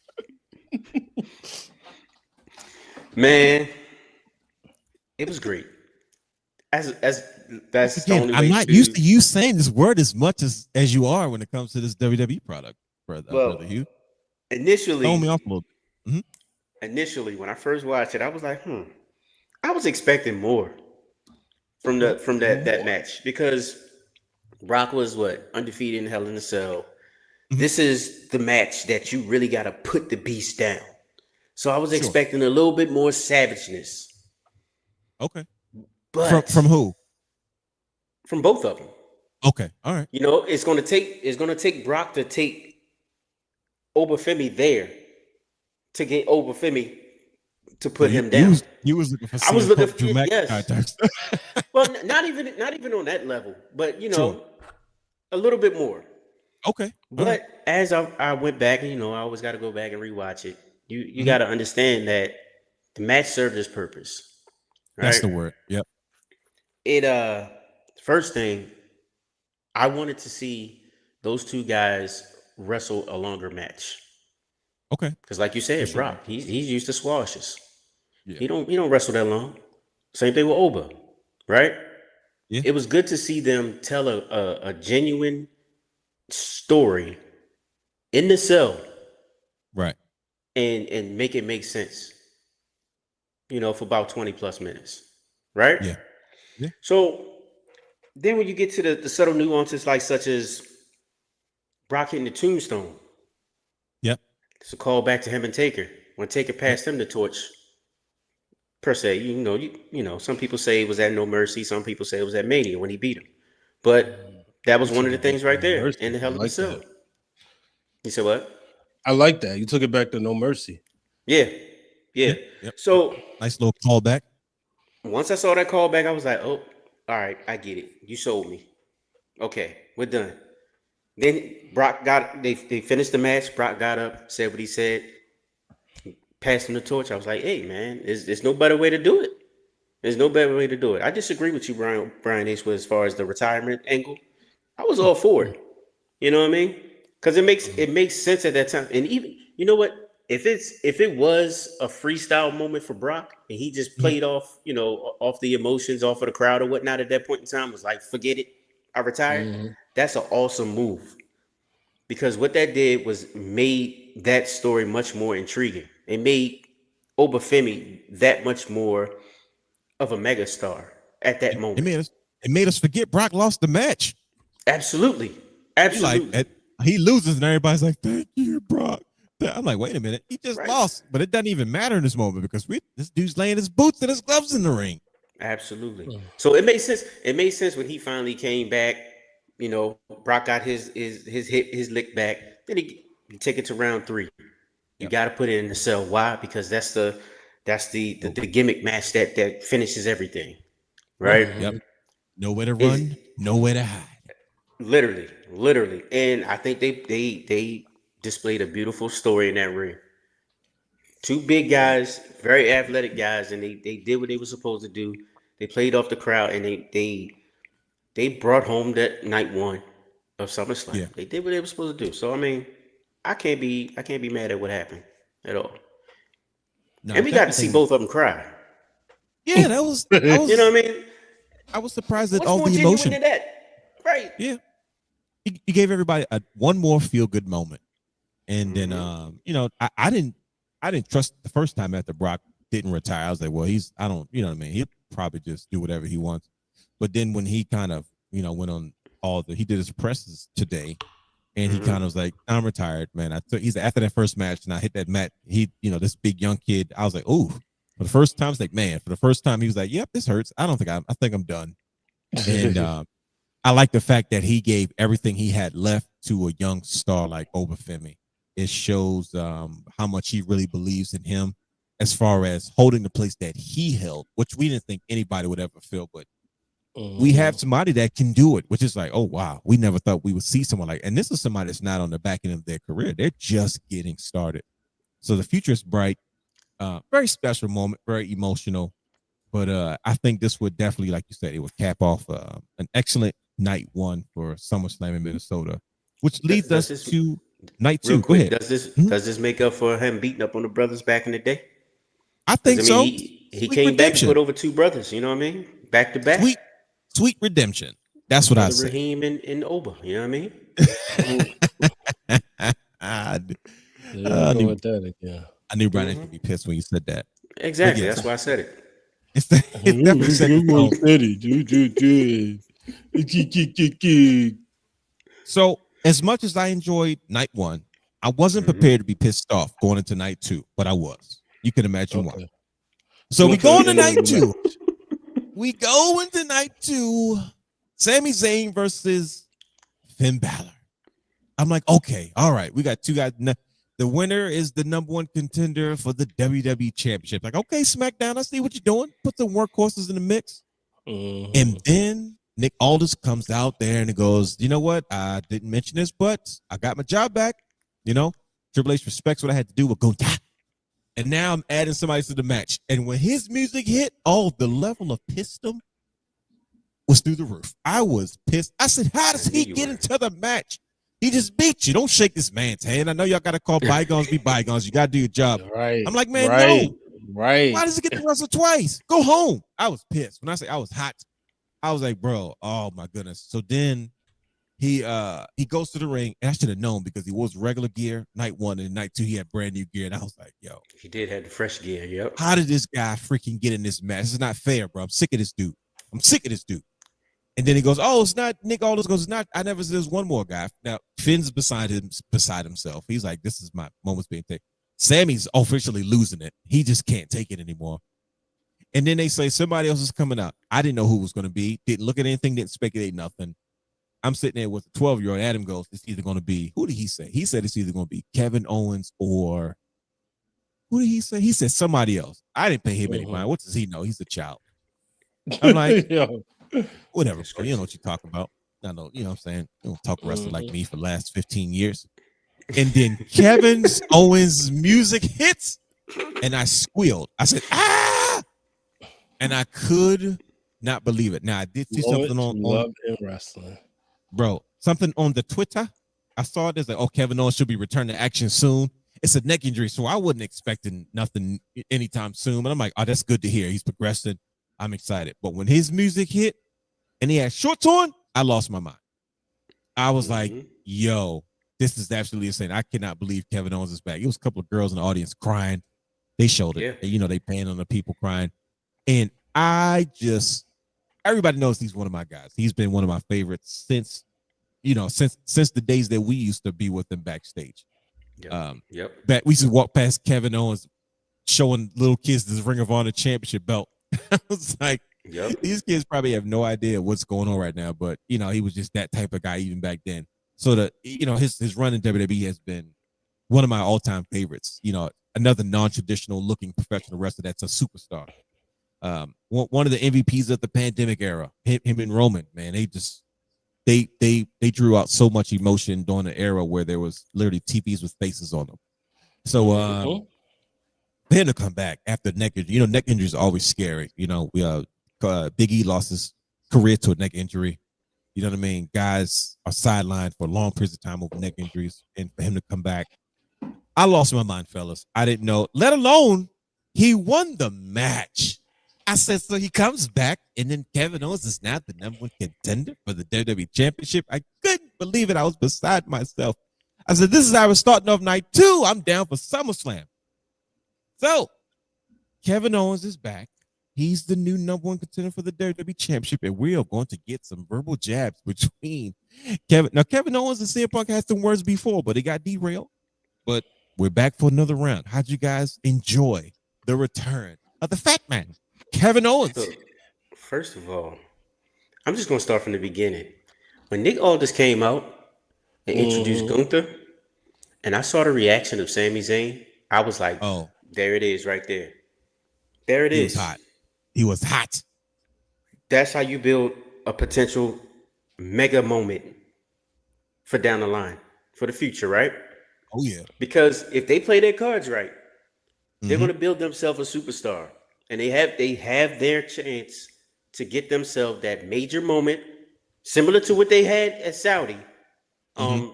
Man, it was great. As that's again, the only I'm not used to you saying this word as much as you are when it comes to this WWE product, brother Hugh. Initially, throw me off a little bit. Initially, when I first watched it, I was like, I was expecting more from that match because Brock was undefeated in Hell in a Cell. This is the match that you really got to put the beast down. So I was expecting a little bit more savageness. Okay. But from who? From both of them. Okay. All right. It's gonna take Brock to take Oba Femi there to get Oba Femi to put him down. You was looking for I was looking for yes. Well, not even on that level, but a little bit more. Okay. But as I went back, and I always got to go back and rewatch it. You got to understand that the match served its purpose. Right? That's the word. Yep. It first thing, I wanted to see those two guys wrestle a longer match. Okay. Because like you said, Brock, he's used to squashes. Yeah. He don't wrestle that long. Same thing with Oba, right? Yeah. It was good to see them tell a genuine story in the cell. Right. And make it make sense. For about 20 plus minutes. Right? Yeah. Yeah. So then when you get to the subtle nuances such as Brock hitting the tombstone. Yep. It's a call back to him and Taker. When Taker passed him the torch, per se. You know, some people say it was at No Mercy. Some people say it was at Mania when he beat him. But that was one of the things right there in the Hell of a Cell. You said what? I like that. You took it back to No Mercy. Yeah. Yep. So nice little callback. Once I saw that callback, I was like, oh, all right, I get it. You sold me. Okay, we're done. Then Brock they finished the match. Brock got up, said what he said, passed him the torch. I was like, hey, man, there's no better way to do it. There's no better way to do it. I disagree with you, Brian H, as far as the retirement angle. I was all for it. You know what I mean? Because it makes sense at that time. And even, you know what? If it was a freestyle moment for Brock and he just played off, you know, off the emotions, off of the crowd or whatnot at that point in time, was like, forget it, I retired. That's an awesome move. Because what that did was made that story much more intriguing. It made Femi that much more of a megastar at that moment. It made us forget Brock lost the match. Absolutely. He loses and everybody's like, thank you, Brock. I'm like, wait a minute. He just lost, but it doesn't even matter in this moment because this dude's laying his boots and his gloves in the ring. Absolutely. So it made sense. It made sense when he finally came back. You know, Brock got his lick back. Then he take it to round 3. You got to put it in the cell. Why? Because that's the gimmick match that finishes everything. Right? Yep. Nowhere to run, nowhere to hide. Literally. And I think they displayed a beautiful story in that ring. 2 big guys, very athletic guys, and they did what they were supposed to do. They played off the crowd, and they brought home that night 1 of SummerSlam. Yeah. They did what they were supposed to do. So I mean, I can't be mad at what happened at all. No, and we got to see both of them cry. Yeah, that was you know what I mean? I was surprised at all the emotion in that. Right. Yeah. He gave everybody one more feel good moment. And then you know, I didn't trust the first time after Brock didn't retire. I was like, well, you know what I mean? He'll probably just do whatever he wants. But then when he kind of, you know, went on he did his presses today, and he kind of was like, I'm retired, man. He's after that first match, and I hit that mat. He, you know, this big young kid. I was like, ooh. For the first time, it's like, man. For the first time, he was like, yep, this hurts. I think I'm done. And I like the fact that he gave everything he had left to a young star like Femi. It shows how much he really believes in him as far as holding the place that he held, which we didn't think anybody would ever fill. But we have somebody that can do it, which is like, oh, wow. We never thought we would see someone like, and this is somebody that's not on the back end of their career. They're just getting started. So the future is bright. Very special moment, very emotional. But I think this would definitely, like you said, it would cap off an excellent night 1 for SummerSlam in Minnesota, which leads us to night 2. Go ahead. Does this make up for him beating up on the brothers back in the day? I think so. He came back and put over 2 brothers. You know what I mean? Back to back. Sweet redemption. That's what I say. Raheem and Oba. You know what I mean? I knew Brian would be pissed when you said that. Exactly. That's why I said it. It's definitely So, as much as I enjoyed night 1, I wasn't prepared to be pissed off going into night 2, but I was. You can imagine why. So we go into night 2. We go into night 2. Sami Zayn versus Finn Balor. I'm like, okay, all right. We got 2 guys. The winner is the number 1 contender for the WWE Championship. Like, okay, SmackDown, I see what you're doing. Put some workhorses in the mix. And then Nick Aldis comes out there and he goes, you know what? I didn't mention this, but I got my job back. You know, Triple H respects what I had to do with Gunther. And now I'm adding somebody to the match. And when his music hit, the level of pissdom was through the roof. I was pissed. I said, how does he get into the match? He just beat you. Don't shake this man's hand. I know y'all got to call bygones be bygones. You got to do your job. Right. I'm like, man, no. Right. Why does he get to wrestle twice? Go home. I was pissed. When I say I was hot, I was like, bro, oh my goodness. So then he goes to the ring, and I should have known because he was regular gear night 1, and night 2 he had brand new gear, and I was like, yo, he did have the fresh gear. Yep. How did this guy freaking get in this match? This is not fair, bro. I'm sick of this dude. And then he goes, oh, it's not Nick Aldis goes, it's not. I never said there's one more guy. Now Finn's beside himself. He's like, this is my moment's being taken. Sammy's officially losing it. He just can't take it anymore. And then they say somebody else is coming out. I didn't know who it was going to be. Didn't look at anything. Didn't speculate nothing. I'm sitting there with a 12-year-old. Adam goes, it's either going to be, who did he say? He said it's either going to be Kevin Owens or, who did he say? He said somebody else. I didn't pay him any mind. What does he know? He's a child. I'm like, whatever. Bro. You know what you talk about. I know, you know what I'm saying? You don't talk wrestling like me for the last 15 years. And then Kevin Owens' music hits, and I squealed. I said, ah! And I could not believe it. Now, I did see something on wrestling. Bro, something on the Twitter. I saw it as like, oh, Kevin Owens should be returning to action soon. It's a neck injury, so I wasn't expecting nothing anytime soon. But I'm like, oh, that's good to hear. He's progressing. I'm excited. But when his music hit and he had shorts on, I lost my mind. I was like, yo, this is absolutely insane. I cannot believe Kevin Owens is back. It was a couple of girls in the audience crying. They showed it. Yeah. You know, they paying on the people crying. And everybody knows he's one of my guys. He's been one of my favorites since the days that we used to be with him backstage. We used to walk past Kevin Owens showing little kids this Ring of Honor championship belt. I was like, these kids probably have no idea what's going on right now, but you know, he was just that type of guy even back then. So his run in WWE has been one of my all-time favorites. You know, another non-traditional looking professional wrestler that's a superstar. One of the MVPs of the pandemic era. Him and Roman, man, they drew out so much emotion during the era where there was literally TVs with faces on them. So for him to come back after neck injury, you know, neck injuries are always scary. You know, Big E lost his career to a neck injury. You know what I mean? Guys are sidelined for long periods of time over neck injuries, and for him to come back, I lost my mind, fellas. I didn't know, let alone he won the match. I said, so he comes back, and then Kevin Owens is now the #1 contender for the WWE Championship. I couldn't believe it. I was beside myself. I said, this is how we're starting off night 2. I'm down for SummerSlam. So, Kevin Owens is back. He's the new #1 contender for the WWE Championship, and we are going to get some verbal jabs between Kevin. Now, Kevin Owens and CM Punk had some words before, but it got derailed. But we're back for another round. How'd you guys enjoy the return of the Fat Man, Kevin Owens? So, first of all, I'm just going to start from the beginning. When Nick Aldis came out and introduced Gunther, and I saw the reaction of Sami Zayn, I was like, oh, there it is right there. There it is. He was hot. That's how you build a potential mega moment for down the line, for the future, right? Oh, yeah. Because if they play their cards right, they're going to build themselves a superstar. And they have their chance to get themselves that major moment, similar to what they had at Saudi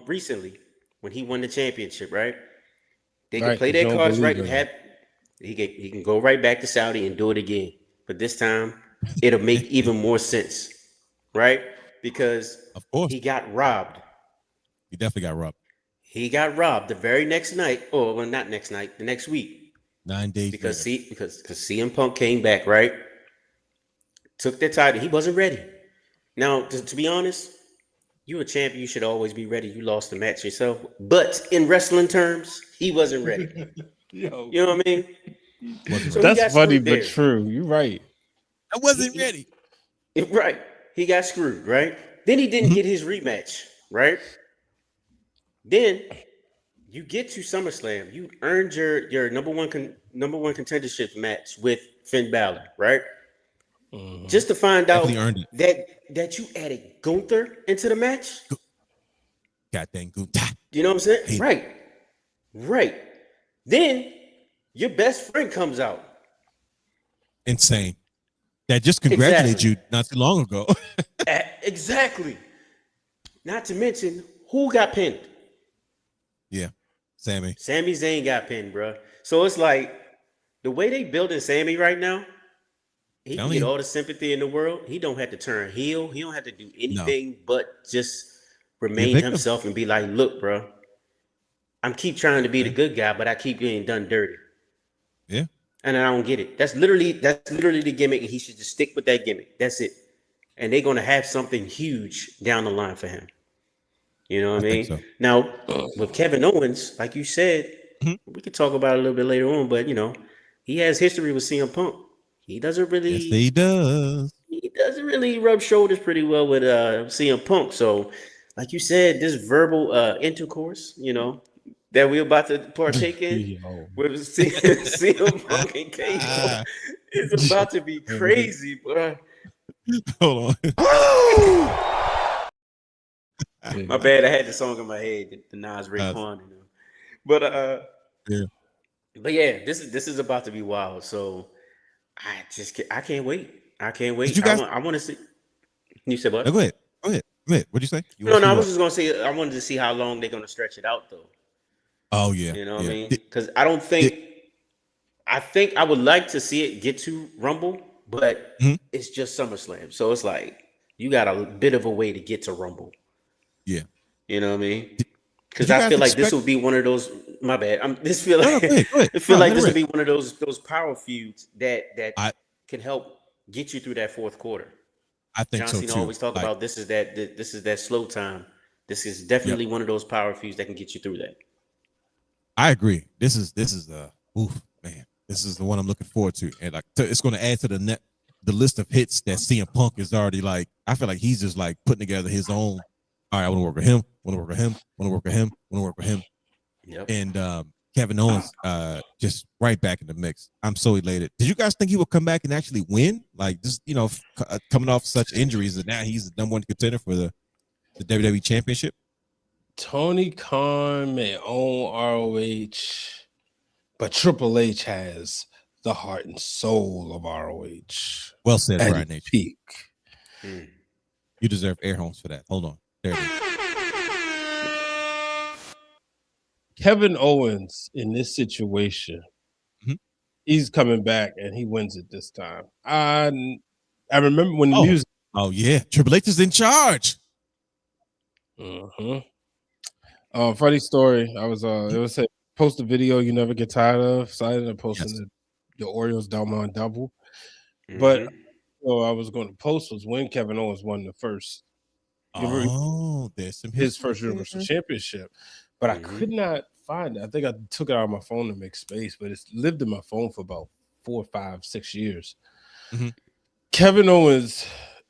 recently when he won the championship, right? They can play their cards right and he can go right back to Saudi and do it again. But this time, it'll make even more sense, right? Because of course he got robbed. He definitely got robbed. He got robbed the very next night, or well, not next night, the next week. 9 days because CM Punk came back, right? Took their title. He wasn't ready. Now, to be honest, you're a champion. You should always be ready. You lost the match yourself. But in wrestling terms, he wasn't ready. You know what I mean? So that's funny, but true. You're right. I wasn't ready. Right. He got screwed, right? Then he didn't get his rematch, right? Then you get to SummerSlam. You earned your number one contendership match with Finn Balor, right? Just to find out that you added Gunther into the match. Goddamn Gunther. You know what I'm saying? Right. Then your best friend comes out. Insane. That just congratulated you not too long ago. Exactly. Not to mention who got pinned. Yeah. Sami Zayn got pinned, bro. So it's like the way they building Sami right now, he can get all the sympathy in the world. He don't have to turn heel. He don't have to do anything but just remain himself and be like, look, bro, I'm keep trying to be the good guy, but I keep getting done dirty. Yeah. And I don't get it. That's literally the gimmick, and he should just stick with that gimmick. That's it. And they're gonna have something huge down the line for him. You know what I mean? So. Now, with Kevin Owens, like you said, we could talk about it a little bit later on, but you know, he has history with CM Punk. he doesn't really. Yes, he does. He doesn't really rub shoulders pretty well with CM Punk. So, like you said, this verbal intercourse, that we're about to partake in with CM Punk and Gable is about to be crazy, bro. Hold on. My bad. I had the song in my head, the Nas Raekwon. But this is about to be wild. So I can't wait. I can't wait. I want to see. You said what? Go ahead. What'd you say? No, I was just gonna say I wanted to see how long they're gonna stretch it out, though. Oh yeah, you know what I mean? Because I don't think. I think I would like to see it get to Rumble, but it's just SummerSlam, so it's like you got a bit of a way to get to Rumble. Yeah, you know what I mean? Because I feel like this will be one of those. My bad. I feel like this will be one of those power feuds that can help get you through that fourth quarter. I think John Cena always talk about this is that slow time. This is definitely one of those power feuds that can get you through that. I agree. This is man. This is the one I'm looking forward to, and it's going to add to the list of hits that CM Punk is already like. I feel like he's just like putting together his own. All right, I want to work with him. Want to work with him. Want to work with him. Want to work with him. Yep. And Kevin Owens, just right back in the mix. I'm so elated. Did you guys think he would come back and actually win? Like just coming off such injuries, and now he's the number one contender for the WWE Championship. Tony Khan may own ROH, but Triple H has the heart and soul of ROH. Well said, Brian H. Peak. You deserve air horns for that. Hold on. There it is. Kevin Owens in this situation, he's coming back and he wins it this time. I remember when the music. Oh yeah, Triple H is in charge. Funny story. I was it was a post a video you never get tired of. So I ended up posting the Orioles Delmont double. But I was going to post was when Kevin Owens won the first. There's his first Universal Championship. But I could not find it. I think I took it out of my phone to make space, but it's lived in my phone for about 4, 5, 6 years. Kevin Owens,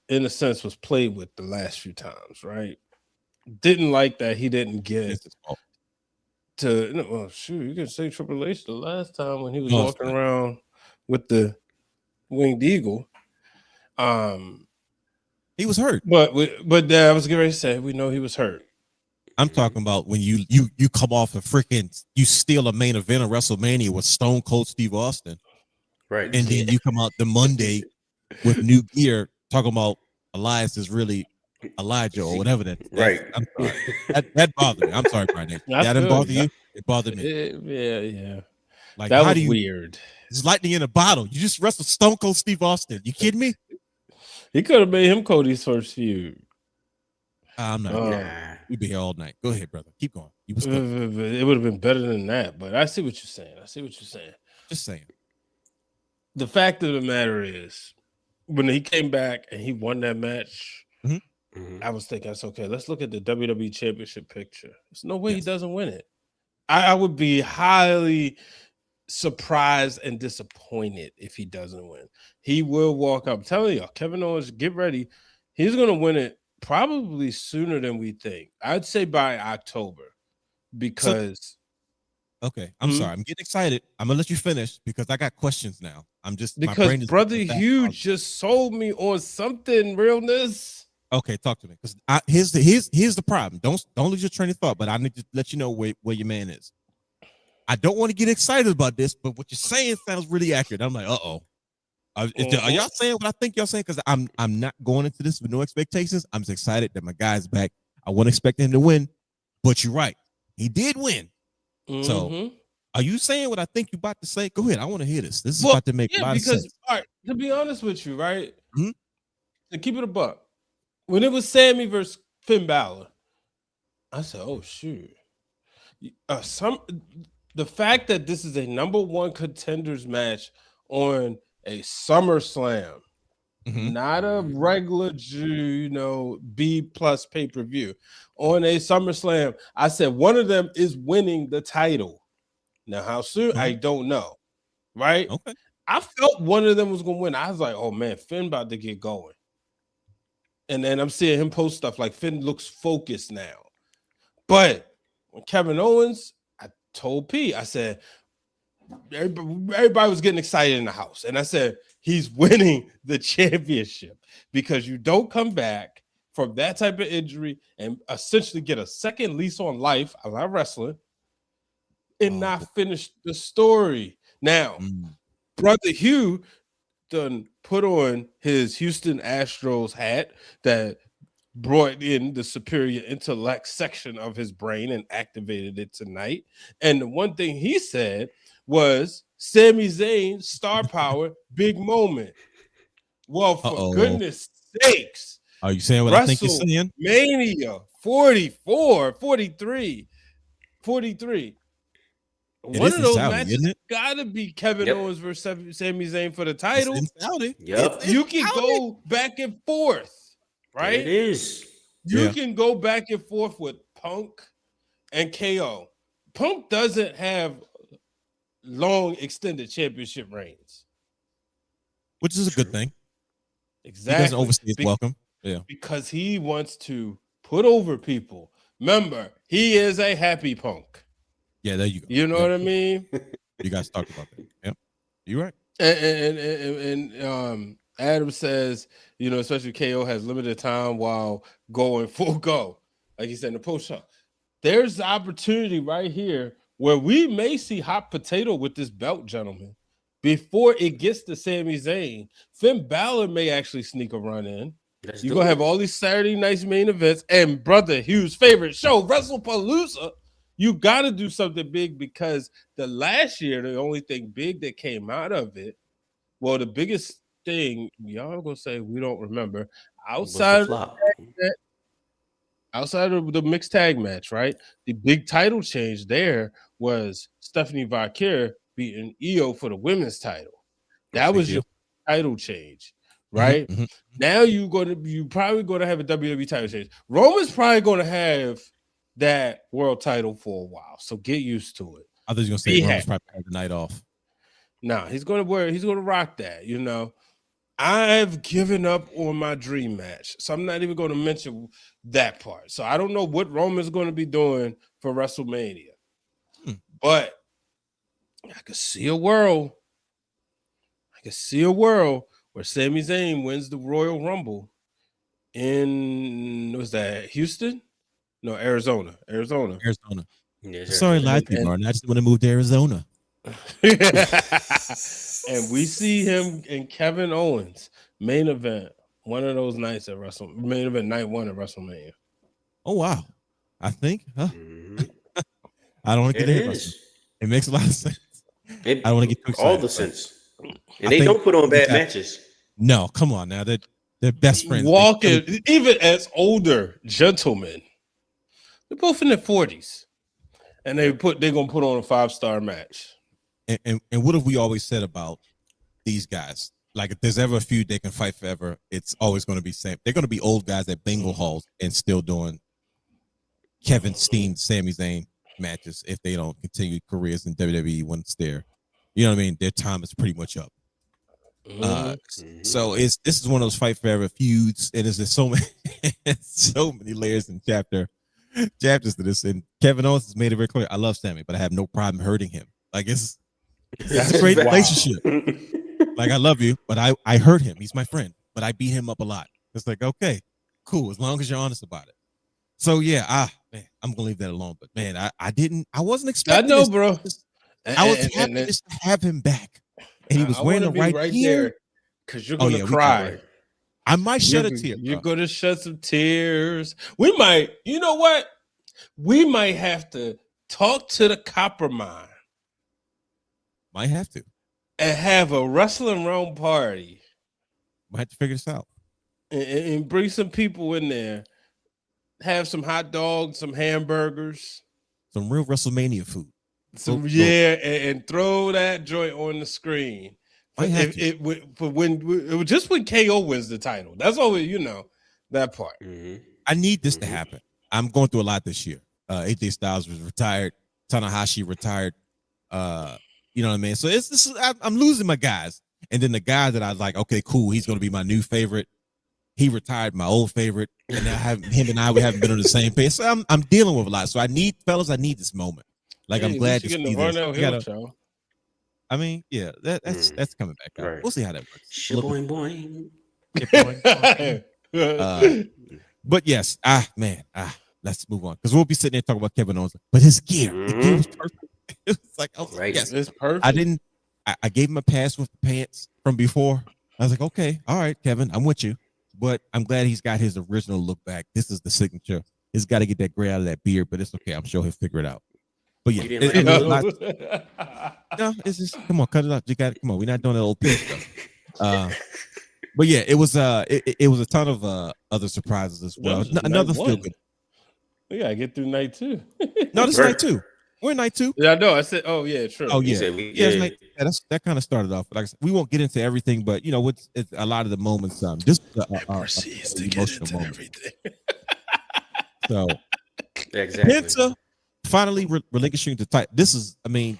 in a sense, was played with the last few times, right? Didn't like that he didn't get to. Well, shoot, you can say Triple H the last time when he was walking around with the winged eagle. He was hurt, but I was getting ready to say we know he was hurt. I'm talking about when you come off you steal a main event of WrestleMania with Stone Cold Steve Austin, right? And then you come out the Monday with new gear talking about Elias is really Elijah or whatever that. Right. I'm sorry. That bothered me. I'm sorry, Brian. That didn't bother you? It bothered me. Yeah. Like that was weird. It's lightning in a bottle. You just wrestled Stone Cold Steve Austin. You kidding me? He could have made him Cody's first feud. I'm not. We'd be here all night. Go ahead, brother. Keep going. It would have been better than that, but I see what you're saying. Just saying. The fact of the matter is, when he came back and he won that match, I was thinking, that's okay. Let's look at the WWE Championship picture. There's no way he doesn't win it. I would be highly surprised and disappointed if he doesn't win. He will walk up. I'm telling y'all, Kevin Owens, get ready. He's going to win it probably sooner than we think. I'd say by October because. Okay, I'm sorry. I'm getting excited. I'm gonna let you finish because I got questions now. Because Brother Hugh just sold me on something realness. Okay, talk to me. Because here's the problem. Don't lose your train of thought. But I need to let you know where your man is. I don't want to get excited about this, but what you're saying sounds really accurate. I'm like, are y'all saying what I think y'all saying? Because I'm not going into this with no expectations. I'm just excited that my guy's back. I wasn't expecting him to win, but you're right. He did win. So, are you saying what I think you're about to say? Go ahead. I want to hear this. This is about to make a lot of sense. All right, to be honest with you, right? To keep it a buck, when it was Sami versus Finn Balor, I said, "Oh shoot!" The fact that this is a number one contenders match on a SummerSlam, not a regular, B+ pay-per-view, on a SummerSlam, I said one of them is winning the title. Now, how soon? I don't know, right? Okay. I felt one of them was gonna win. I was like, oh man, Finn about to get going. And then I'm seeing him post stuff like Finn looks focused now. But when Kevin Owens, I told P, I said, everybody was getting excited in the house. And I said, he's winning the championship because you don't come back from that type of injury and essentially get a second lease on life, a la wrestling, and not finish the story. Now, Brother Hugh done put on his Houston Astros hat that brought in the superior intellect section of his brain and activated it tonight. And the one thing he said was Sami Zayn, star power, big moment. Well, for goodness sakes. Are you saying what I think you're saying? Mania 44, 43. One of those Saudi, matches gotta be Kevin Owens versus Sami Zayn for the title. Yep. You can go back and forth, right? It is. You can go back and forth with Punk and KO. Punk doesn't have long extended championship reigns, which is a good thing. Exactly. He doesn't overstay his welcome. Yeah, because he wants to put over people. Remember, he is a happy Punk. Yeah, there you go. You know what I mean? You guys talked about that. Yep, you're right. And Adam says, you know, especially KO has limited time while going full go, like he said in the post show. There's the opportunity right here where we may see hot potato with this belt, gentlemen, before it gets to Sami Zayn. Finn Balor may actually sneak a run in. You're gonna have all these Saturday nights main events, and Brother Hugh's favorite show, WrestlePalooza. You got to do something big because the last year, the only thing big that came out of it, well, the biggest thing, y'all gonna say we don't remember, outside of the mixed tag match, right? The big title change there was Stephanie Valkyrie beating Io for the women's title. That was your title change, right? Mm-hmm. Now you probably gonna have a WWE title change. Roman's probably gonna have that world title for a while, so get used to it. I thought you were gonna say Roman's probably had the night off. Nah, he's gonna rock that. You know, I've given up on my dream match, so I'm not even gonna mention that part. So I don't know what Roman's gonna be doing for WrestleMania, but I could see a world. Where Sami Zayn wins the Royal Rumble in Houston? No, Arizona. Yeah, Sorry, lied to you, Martin. I just want to move to Arizona. And we see him and Kevin Owens main event one of those nights at main event night 1 at WrestleMania. Oh wow! I think, I don't want to get into it. It makes a lot of sense. I don't want to get too excited. All the sense. And they don't put on bad matches. No, come on now. They're best friends. Walking, even as older gentlemen. They're both in their 40s, and they're gonna put on a 5-star match. And what have we always said about these guys? Like, if there's ever a feud they can fight forever, it's always going to be same. They're going to be old guys at bingo halls and still doing Kevin Steen, Sami Zayn matches if they don't continue careers in WWE once they're, you know what I mean? Their time is pretty much up. So this is one of those fight forever feuds, and there's just so many layers and chapters to this. And Kevin Owens has made it very clear. I love Sami, but I have no problem hurting him. Like, it's a great relationship. Like, I love you, but I hurt him. He's my friend, but I beat him up a lot. It's like, okay, cool, as long as you're honest about it. So yeah, man, I'm gonna leave that alone. But man, I wasn't expecting. I know, bro. I was happy just to have him back, and he was wearing the right gear. Because you're gonna cry. I might shed a tear. You're gonna shed some tears. We might. You know what? We might have to talk to the copper mine. Might have to. And have a wrestling realm party. Might have to figure this out. And bring some people in there. Have some hot dogs, some hamburgers. Some real WrestleMania food. And throw that joint on the screen. When KO wins the title. That's all that part. I need this to happen. I'm going through a lot this year. AJ Styles was retired. Tanahashi retired. You know what I mean? So I'm losing my guys. And then the guy that I was like, okay, cool, he's going to be my new favorite. He retired my old favorite, and now him and we haven't been on the same page. So I'm dealing with a lot. So I need this moment. Like, I'm glad to see this. I mean, yeah, that's coming back out. Right. We'll see how that works. Boing boing. But yes, let's move on because we'll be sitting there talking about Kevin Owens. But his gear, the gear was perfect. It was like, oh, right. Yes, it's perfect. I gave him a pass with the pants from before. I was like, okay, all right, Kevin, I'm with you. But I'm glad he's got his original look back. This is the signature. He's got to get that gray out of that beard, but it's okay. I'm sure he'll figure it out. But yeah, no, it's just come on, cut it up. You got it. Come on, we're not doing that old piece stuff. But yeah, it was a ton of other surprises as well. Another feel good. We gotta get through night 2. No, this is night 2. We're in night 2. Yeah, I know. I said, oh yeah, true. Oh yeah, that kind of started off. Like I said, we won't get into everything, but you know, it's a lot of the moments. Just proceeds to get into everything. So exactly. Penta finally relinquishing the title. This is, I mean,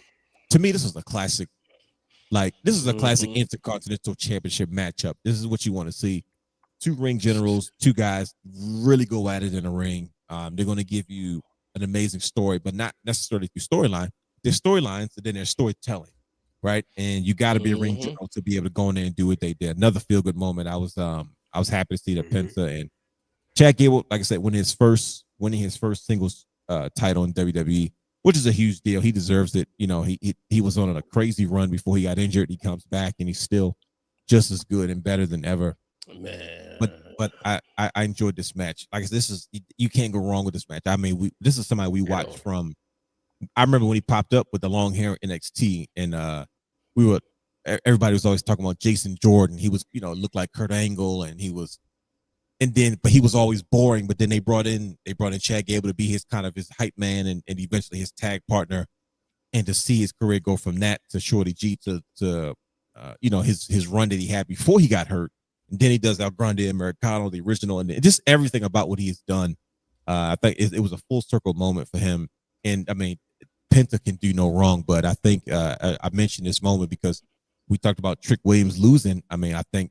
to me, this is a classic. Like, this is a classic Intercontinental Championship matchup. This is what you want to see. 2 ring generals, 2 guys really go at it in a ring. They're going to give you an amazing story, but not necessarily through storyline. There's storylines, and then there's storytelling, right? And you got to be a ring general to be able to go in there and do what they did. Another feel good moment. I was happy to see that Penta and Chad Gable, like I said, winning his first singles title in WWE, which is a huge deal. He deserves it. You know, he was on a crazy run before he got injured. He comes back and he's still just as good and better than ever. Man, but I enjoyed this match. Like, you can't go wrong with this match. I mean, this is somebody we watched from. I remember when he popped up with the long hair in NXT, and everybody was always talking about Jason Jordan. He was, looked like Kurt Angle, and he was always boring. But then they brought in Chad Gable to be his hype man and eventually his tag partner, and to see his career go from that to Shorty G to his run that he had before he got hurt. And then he does El Grande Americano, the original, and just everything about what he has done. I think it was a full circle moment for him. And I mean, Penta can do no wrong, but I think I mentioned this moment because we talked about Trick Williams losing. I mean, I think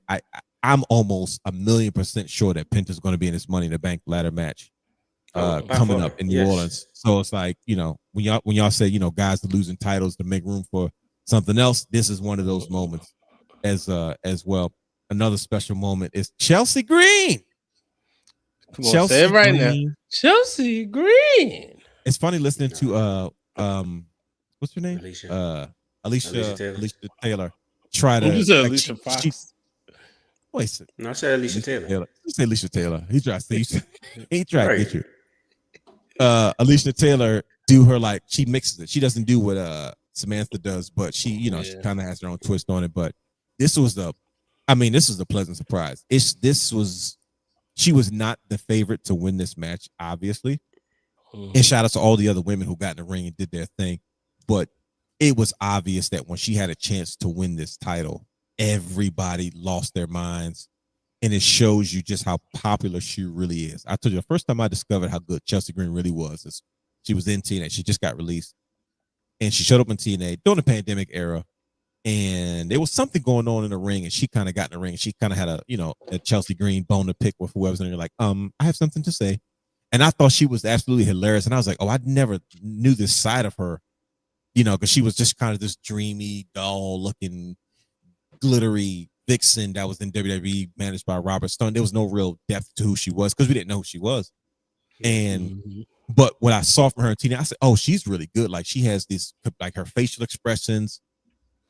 I'm almost 1,000,000% sure that Penta's going to be in this Money in the Bank ladder match coming up in New Orleans. So it's like, when y'all say, guys are losing titles to make room for something else, this is one of those moments as well. Another special moment is Chelsea Green. Come on, Chelsea say it right Green. Now. Chelsea Green. It's funny listening to what's her name? Alicia Taylor. Try to Alicia Fox. Wait, no, I said Alicia Taylor. You say Alicia Taylor. He tried to get you. Alicia Taylor do her she mixes it. She doesn't do what Samantha does, but she, she kind of has her own twist on it. But this was a pleasant surprise. She was not the favorite to win this match, obviously. And shout out to all the other women who got in the ring and did their thing. But it was obvious that when she had a chance to win this title, everybody lost their minds. And it shows you just how popular she really is. I told you the first time I discovered how good Chelsea Green really was is she was in TNA. She just got released. And she showed up in TNA during the pandemic era. And there was something going on in the ring, and she kind of got in the ring. She kind of had a Chelsea Green bone to pick with whoever's in there. Like, I have something to say. And I thought she was absolutely hilarious. And I was like, I never knew this side of her, because she was just kind of this dreamy, doll-looking, glittery vixen that was in WWE managed by Robert Stone. There was no real depth to who she was because we didn't know who she was. And but what I saw from her in TNA, I said, oh, she's really good. Like, she has these, her facial expressions.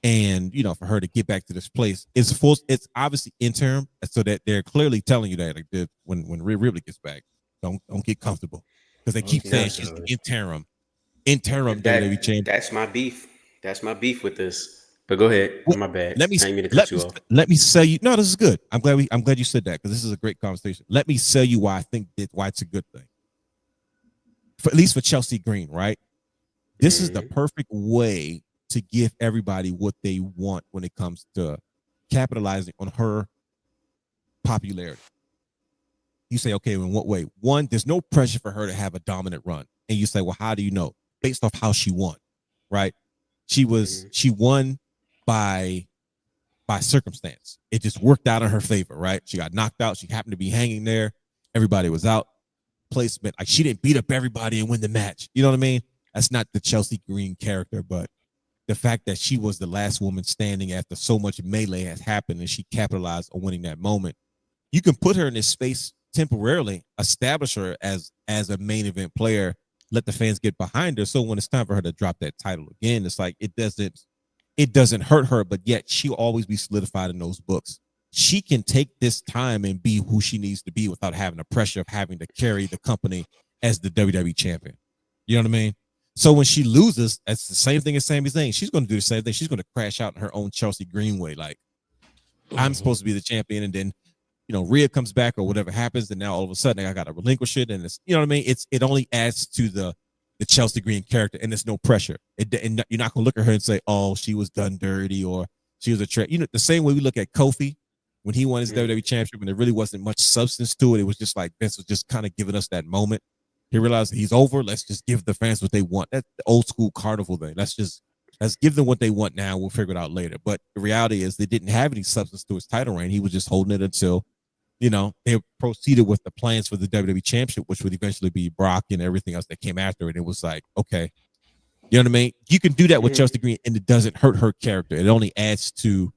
And for her to get back to this place, it's obviously interim, so that they're clearly telling you that when Rhea Ripley gets back, don't get comfortable because they keep saying she's the interim WWE champion. That's my beef. That's my beef with this. But go ahead. My bad. Let me sell you. No, this is good. I'm glad you said that because this is a great conversation. Let me sell you why I think why it's a good thing. At least for Chelsea Green, right? This is the perfect way to give everybody what they want when it comes to capitalizing on her popularity. You say, okay, in what way? One, there's no pressure for her to have a dominant run. And you say, well, how do you know? Based off how she won, right? She won by circumstance. It just worked out in her favor, right? She got knocked out. She happened to be hanging there. Everybody was out. Placement, like she didn't beat up everybody and win the match. You know what I mean? That's not the Chelsea Green character, but the fact that she was the last woman standing after so much melee has happened and she capitalized on winning that moment. You can put her in this space temporarily, establish her as a main event player, let the fans get behind her. So when it's time for her to drop that title again, it's like it doesn't hurt her, but yet she'll always be solidified in those books. She can take this time and be who she needs to be without having the pressure of having to carry the company as the WWE champion. You know what I mean? So when she loses, that's the same thing as Sami Zayn. She's going to do the same thing. She's going to crash out in her own Chelsea Green way. Like, I'm supposed to be the champion, and then, you know, Rhea comes back or whatever happens, and now all of a sudden I got to relinquish it, and it's, you know what I mean? It only adds to the Chelsea Green character, and there's no pressure. And you're not going to look at her and say, oh, she was done dirty or she was a trick. You know, the same way we look at Kofi when he won his WWE championship, and there really wasn't much substance to it. It was just like Vince was just kind of giving us that moment. He realized he's over. Let's just give the fans what they want. That's the old school carnival thing. Let's give them what they want now. We'll figure it out later. But the reality is they didn't have any substance to his title reign. He was just holding it until, you know, they proceeded with the plans for the WWE championship, which would eventually be Brock and everything else that came after it. It was like, okay, you know what I mean? You can do that with Chelsea Green and it doesn't hurt her character. It only adds to,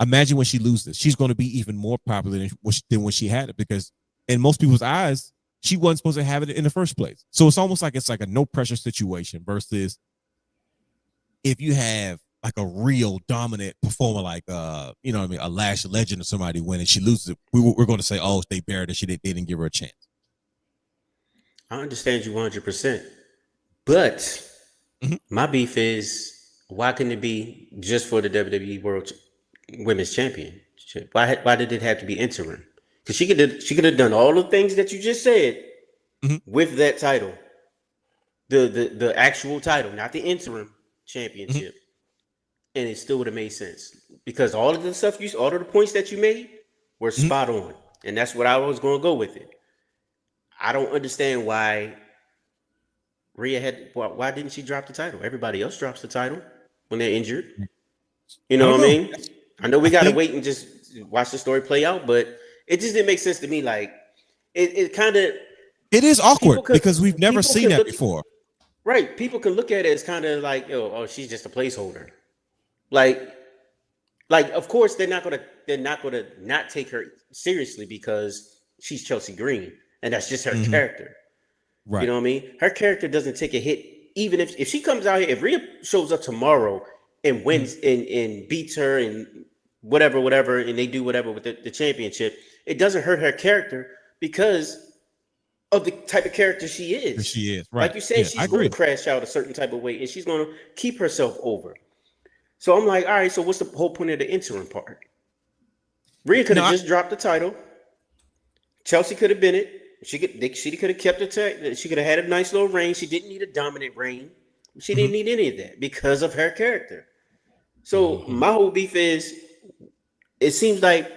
imagine when she loses, she's going to be even more popular than when she had it, because in most people's eyes, she wasn't supposed to have it in the first place. So it's almost like it's like a no pressure situation versus if you have like a real dominant performer, like you know what I mean, a Lash Legend or somebody win and she loses it, we're going to say, oh, they buried her, they didn't give her a chance. I understand you 100%, but my beef is, why couldn't it be just for the WWE World Women's Championship? Why did it have to be interim? Because she could have done all the things that you just said with that title, the actual title, not the interim championship, and it still would have made sense. Because all of the points that you made were spot on, and that's what I was going to go with it. I don't understand why Rhea why didn't she drop the title? Everybody else drops the title when they're injured. You know what I mean? I know we got to wait and just watch the story play out, but it just didn't make sense to me. Like, it kind of... It is awkward because we've never seen that before. Right. People can look at it as kind of like, oh, she's just a placeholder. Like, of course, they're not gonna not take her seriously because she's Chelsea Green, and that's just her character. Right. You know what I mean? Her character doesn't take a hit, even if she comes out here, if Rhea shows up tomorrow and wins and beats her and whatever, and they do whatever with the championship, it doesn't hurt her character because of the type of character she is. She is, right. Like you said, she's going to crash out a certain type of way, and she's going to keep herself over. So I'm like, all right, so what's the whole point of the interim part? Rhea could have just dropped the title. Chelsea could have been it. She could have kept it. She could have had a nice little reign. She didn't need a dominant reign. She didn't need any of that because of her character. So my whole beef is, it seems like,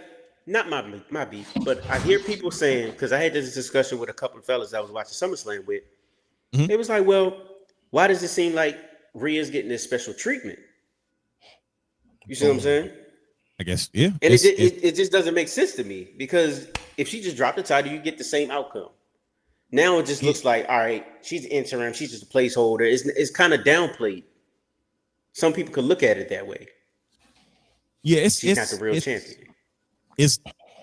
not my beef, but I hear people saying, because I had this discussion with a couple of fellas I was watching SummerSlam with. It was like, well, why does it seem like Rhea's getting this special treatment? You see what I'm saying? I guess, yeah. And it just doesn't make sense to me, because if she just dropped the title, you get the same outcome. Now it just looks like, all right, she's interim, she's just a placeholder. It's kind of downplayed. Some people could look at it that way. Yeah, she's not the real champion.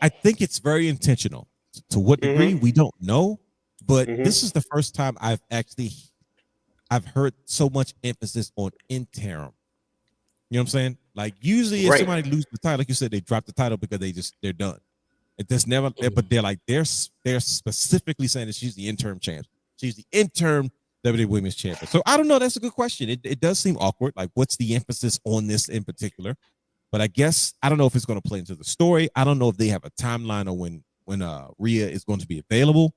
I think it's very intentional. To what degree, we don't know. But this is the first time I've heard so much emphasis on interim. You know what I'm saying? Like, usually if somebody loses the title, like you said, they drop the title because they're done. It never, but they're specifically saying that she's the interim champ. She's the interim WWE Women's Champion. So I don't know. That's a good question. It does seem awkward. Like, what's the emphasis on this in particular? But I guess I don't know if it's going to play into the story. I don't know if they have a timeline of when Rhea is going to be available.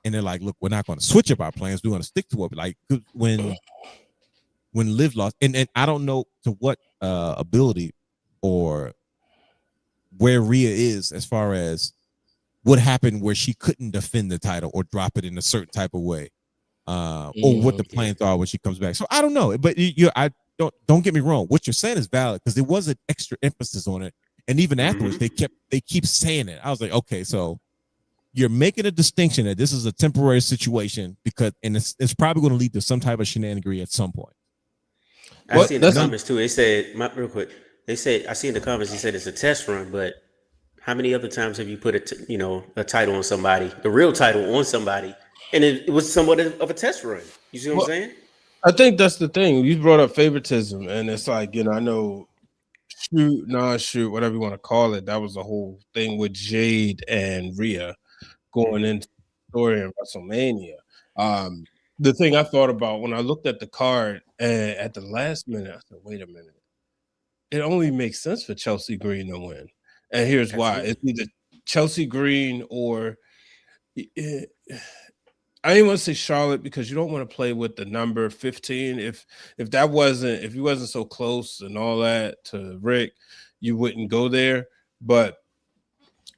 And they're like, look, we're not going to switch up our plans. We're going to stick to it. Like, when Liv lost, and I don't know to what ability or where Rhea is as far as what happened where she couldn't defend the title or drop it in a certain type of way, or what the plans are when she comes back. So I don't know, but don't get me wrong. What you're saying is valid because there was an extra emphasis on it, and even afterwards they keep saying it. I was like, okay, so you're making a distinction that this is a temporary situation because, and it's probably going to lead to some type of shenanigan at some point. I see in the comments too. They said, real quick. They said, I see in the comments. He said it's a test run, but how many other times have you put a title on somebody, the real title on somebody, and it was somewhat of a test run? You see what I'm saying? I think that's the thing. You brought up favoritism, and it's like, I know shoot, non-shoot, whatever you want to call it. That was the whole thing with Jade and Rhea going into the story in WrestleMania. The thing I thought about when I looked at the card at the last minute, I said, wait a minute. It only makes sense for Chelsea Green to win. And here's why. It's either Chelsea Green or I didn't want to say Charlotte because you don't want to play with the number 15. If he wasn't so close and all that to Rick, you wouldn't go there. But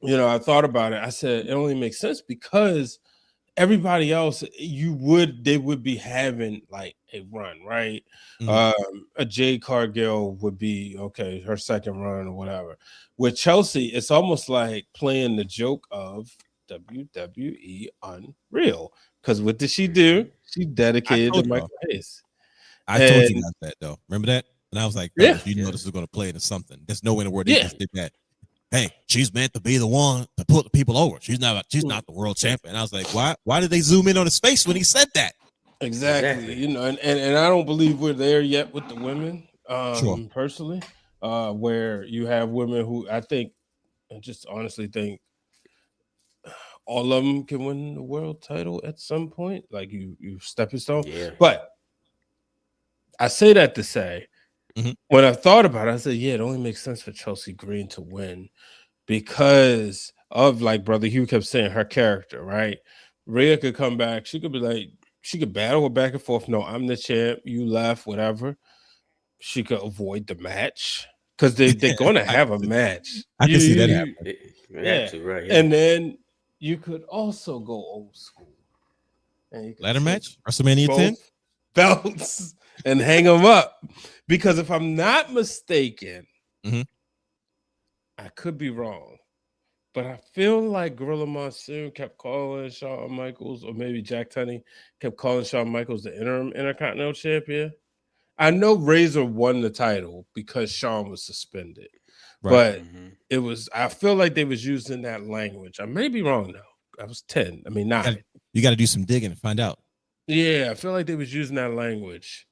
I thought about it. I said it only makes sense because everybody else they would be having like a run, right? A Jade Cargill would be okay, her second run or whatever. With Chelsea, it's almost like playing the joke of WWE Unreal. Because what did she do? She dedicated to Michael Hayes. I told you guys that though. Remember that? And I was like, know this is going to play into something. There's no way in the world they just did that. Hey, she's meant to be the one to put the people over. She's not the world champion. And I was like, why did they zoom in on his face when he said that? Exactly. And I don't believe we're there yet with the women, personally, where you have women who I just honestly think all of them can win the world title at some point. Like you stepping stone. Yeah. But I say that to say, when I thought about it, I said, it only makes sense for Chelsea Green to win because of, like Brother Hugh kept saying, her character, right? Rhea could come back. She could be like, she could battle her back and forth. No, I'm the champ. You left, whatever. She could avoid the match because they're going to have a match. I can see that happen. Right. And then you could also go old school. And ladder match? WrestleMania 10? Belts and hang them up. Because if I'm not mistaken, I could be wrong, but I feel like Gorilla Monsoon kept calling Shawn Michaels, or maybe Jack Tunney kept calling Shawn Michaels the interim Intercontinental Champion. I know Razor won the title because Shawn was suspended, but I feel like they was using that language. I may be wrong though. I was 10. I mean 9. You got to do some digging and find out. Yeah, I feel like they was using that language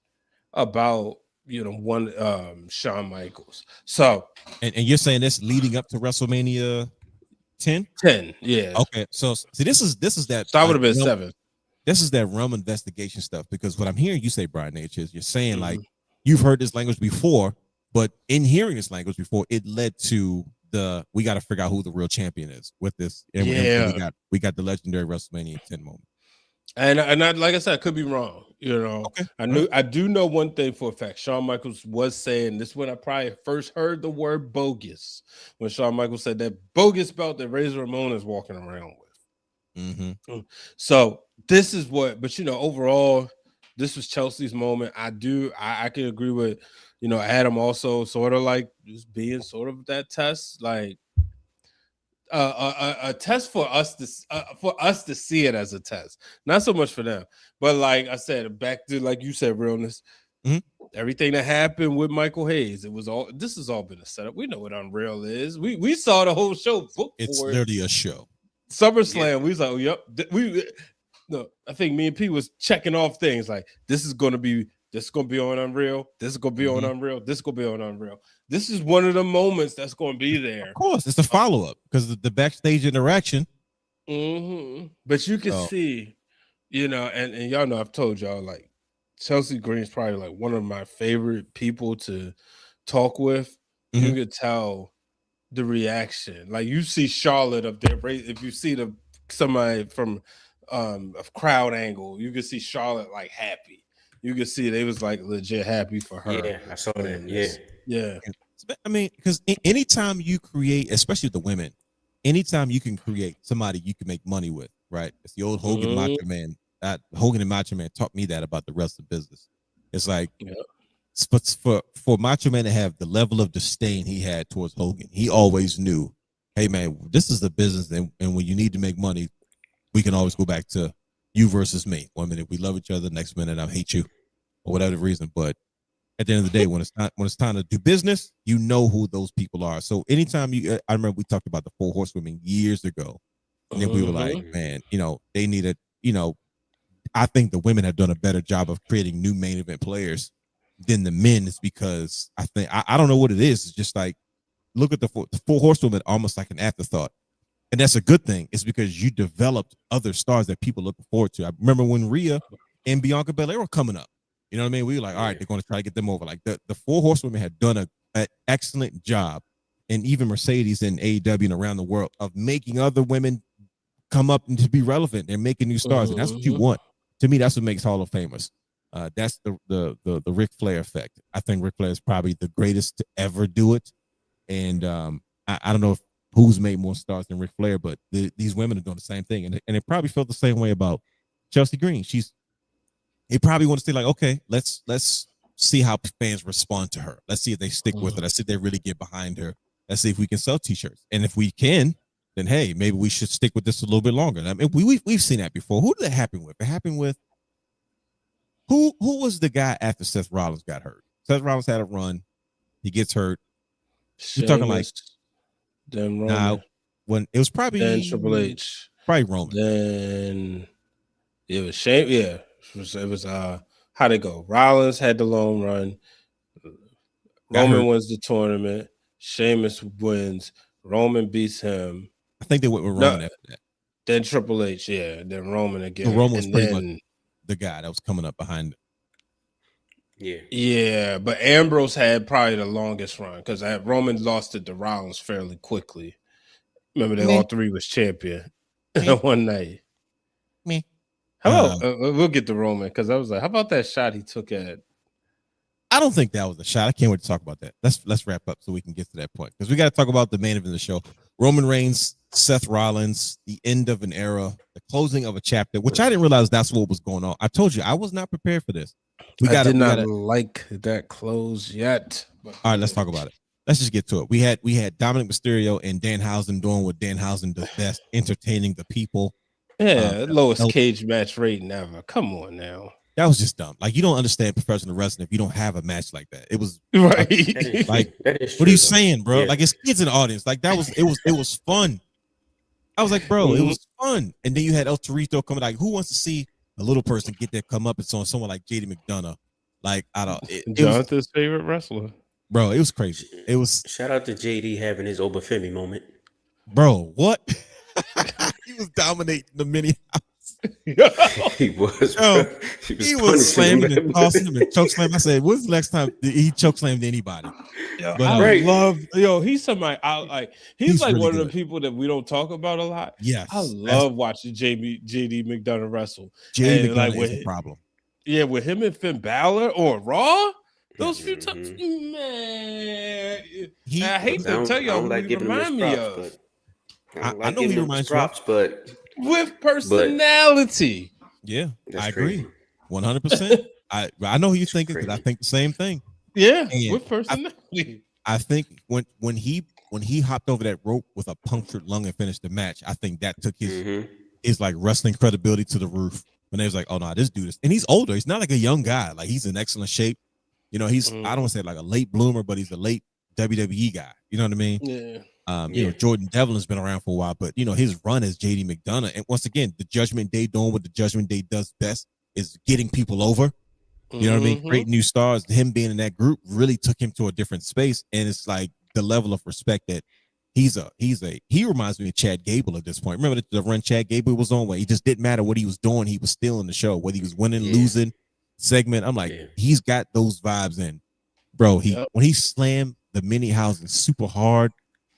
about one Shawn Michaels. So and you're saying this leading up to WrestleMania 10? 10, yeah. Okay, so see, this is that. So I would have been 7. This is that realm investigation stuff because what I'm hearing you say, Brian H, is you're saying like you've heard this language before, but in hearing this language before, it led to we got to figure out who the real champion is with this. And we got the legendary WrestleMania 10 moment. And I, like I said, I could be wrong. Okay. I do know one thing for a fact. Shawn Michaels was saying this when I probably first heard the word bogus. When Shawn Michaels said that bogus belt that Razor Ramon is walking around with. So this is what, but overall, this was Chelsea's moment. I can agree with Adam also sort of like just being sort of that test, like a test for us to see it as a test, not so much for them. But like I said, back to like you said, realness. Everything that happened with Michael Hayes, this has all been a setup. We know what Unreal is. We saw the whole show booked. It's literally a show. SummerSlam. We was like, oh, yep. I think me and P was checking off things like this is going to be on Unreal. This is going to be on Unreal. This is going to be on Unreal. This is one of the moments that's going to be there. Of course, it's a follow-up because the backstage interaction. But you can see, and y'all know I've told y'all, like, Chelsea Green's probably like one of my favorite people to talk with. You could tell the reaction. Like, you see Charlotte up there. If you see somebody from a crowd angle, you can see Charlotte like happy. You can see they was like legit happy for her. Yeah, I saw that. Yeah. I mean, because anytime you create, especially with the women, anytime you can create somebody you can make money with, right? It's the old Hogan Macho Man. Hogan and Macho Man taught me that about the rest of the business. It's like for Macho Man to have the level of disdain he had towards Hogan, he always knew, hey man, this is a business, and when you need to make money, we can always go back to you versus me. 1 minute we love each other, next minute I hate you, or whatever reason. But at the end of the day, when it's time to do business, you know who those people are. So anytime I remember we talked about the 4 Horsewomen years ago, and then we were like, man, they needed, I think the women have done a better job of creating new main event players than the men. Is because I think I don't know what it is. It's just like, look at the 4 Horsewomen almost like an afterthought. And that's a good thing. It's because you developed other stars that people look forward to. I remember when Rhea and Bianca Belair were coming up. You know what I mean? We were like, all right, they're going to try to get them over. Like the 4 Horsewomen had done an excellent job, and even Mercedes and AEW and around the world, of making other women come up and to be relevant. They're making new stars, and that's what you want. To me, that's what makes Hall of Famers. That's the Ric Flair effect. I think Ric Flair is probably the greatest to ever do it. And I don't know who's made more stars than Ric Flair, but these women are doing the same thing. And it probably felt the same way about Chelsea Green. They probably want to say, like, okay, let's see how fans respond to her. Let's see if they stick with it. Let's see if they really get behind her. Let's see if we can sell t-shirts. And if we can, then hey, maybe we should stick with this a little bit longer. I mean, we've seen that before. Who did that happen with? It happened with who was the guy after Seth Rollins got hurt? Seth Rollins had a run. He gets hurt. You're talking like then Roman. Now, when it was probably then Triple H. Probably Roman. Then it was Shane. Yeah. It was how'd it go? Rollins had the long run. Roman wins the tournament. Sheamus wins. Roman beats him. I think they went with Roman after that. Then Triple H, yeah. Then Roman again. So Roman was pretty much the guy that was coming up behind it. Yeah, but Ambrose had probably the longest run because Roman lost it to Rollins fairly quickly. Remember, they all three was champion one night. Me. How about we'll get to Roman because I was like, how about that shot he took at? I don't think that was a shot. I can't wait to talk about that. Let's wrap up so we can get to that point because we got to talk about the main event of the show: Roman Reigns, Seth Rollins, the end of an era, the closing of a chapter. Which I didn't realize that's what was going on. I told you I was not prepared for this. I did not like that close yet. All right, let's talk about it. Let's just get to it. We had Dominik Mysterio and Danhausen doing what Danhausen does best, entertaining the people. Yeah, lowest cage match rating ever. Come on now. That was just dumb. Like, you don't understand professional wrestling if you don't have a match like that. It was right. Like what are you saying, bro? Yeah. Like, it's kids in the audience. Like, it was fun. I was like, bro, it was fun. And then you had El Torito coming. Like, who wants to see a little person get their come up and so on? Someone like JD McDonough. Like, I don't. Jonathan's favorite wrestler. Bro, it was crazy. It was. Shout out to JD having his Oba Femi moment. Bro, what? He was dominating the mini house. He was. He was slamming and tossing him and choke slam. I said, "When's the last time he choke slammed anybody?" But I love. He's somebody. He's like really one of the people that we don't talk about a lot. Yes, I love watching JD McDonough wrestle. JD McDonough is a problem. Yeah, with him and Finn Balor or Raw. Those few times, man. I hate to tell you, like he remind me of. I know he reminds props, but with personality. Yeah, I agree, 100%. I know who you're thinking because I think the same thing. Yeah, and with personality. I think when he hopped over that rope with a punctured lung and finished the match, I think that took his like wrestling credibility to the roof. When they was like, oh no, this dude is, and he's older. He's not like a young guy. Like, he's in excellent shape. He's I don't want to say like a late bloomer, but he's a late WWE guy. You know what I mean? Yeah. Jordan Devlin's been around for a while, but his run as JD McDonough, and once again, the Judgment Day doing what the Judgment Day does best is getting people over. You know what I mean? Creating new stars. Him being in that group really took him to a different space, and it's like the level of respect that he reminds me of Chad Gable at this point. Remember the run Chad Gable was on where he just didn't matter what he was doing, he was still in the show, whether he was winning, losing segment. I'm like, he's got those vibes in, bro. When he slammed the mini housing super hard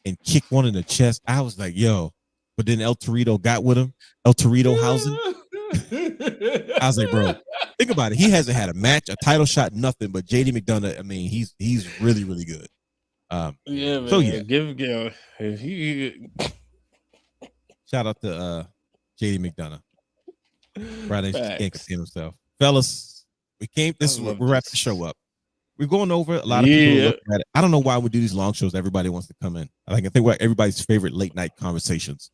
and kicked one in the chest, I was like, yo. But then El Torito got with him. El Torito housing. I was like, bro, think about it. He hasn't had a match, a title shot, nothing. But JD McDonough, I mean, he's really, really good. Man. So yeah, shout out to JD McDonough. Friday can't contain himself, fellas. We're wrapping the show up. We're going over a lot of people look at it. I don't know why we do these long shows. Everybody wants to come in. I think we're everybody's favorite late night conversations.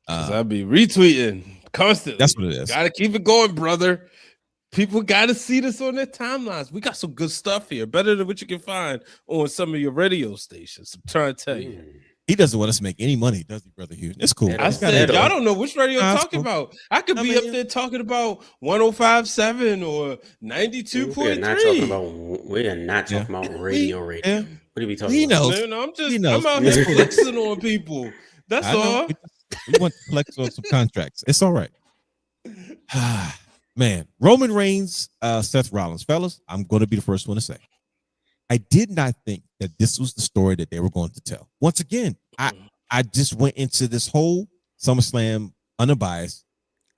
Because I'll be retweeting constantly. That's what it is. Gotta keep it going, brother. People gotta see this on their timelines. We got some good stuff here, better than what you can find on some of your radio stations. I'm trying to tell you. He doesn't want us to make any money, does he, Brother Hugh? It's cool. I said, y'all don't know which radio I'm talking about. I could be up there talking about 105.7 or 92.3. We are not talking about radio. Yeah. What are we talking about? Knows. Man, I'm out here flexing on people. That's all. We want to flex on some contracts. It's all right. Man, Roman Reigns, Seth Rollins. Fellas, I'm going to be the first one to say, I did not think that this was the story that they were going to tell. Once again, I just went into this whole SummerSlam unbiased,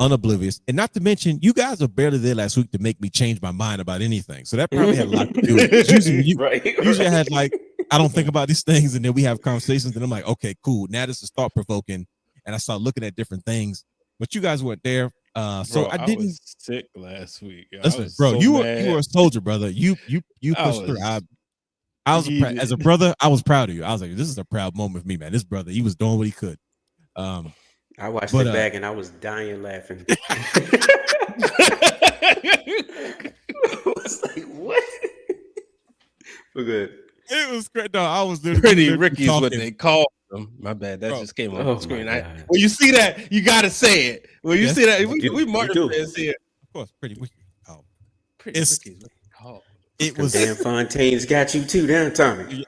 unoblivious, and not to mention, you guys are barely there last week to make me change my mind about anything. So that probably had a lot to do with it. Usually I had like, I don't think about these things, and then we have conversations, and I'm like, okay, cool. Now this is thought provoking, and I start looking at different things. But you guys weren't there. So I didn't. Was sick last week. Listen, bro, you were a soldier, brother. You pushed through. I was as a brother, I was proud of you. I was like, this is a proud moment for me, man. This brother, he was doing what he could. I watched it back and I was dying laughing. I was like, what? We're good. It was great. No, I was Pretty Ricky's what they call them. My bad. That just came on the screen. When you see that, you gotta say it. When you see that, we Martin fans here. Of course, Pretty Ricky. Pretty Ricky's what they call. It was Dan Fontaine's got you too, down Tommy.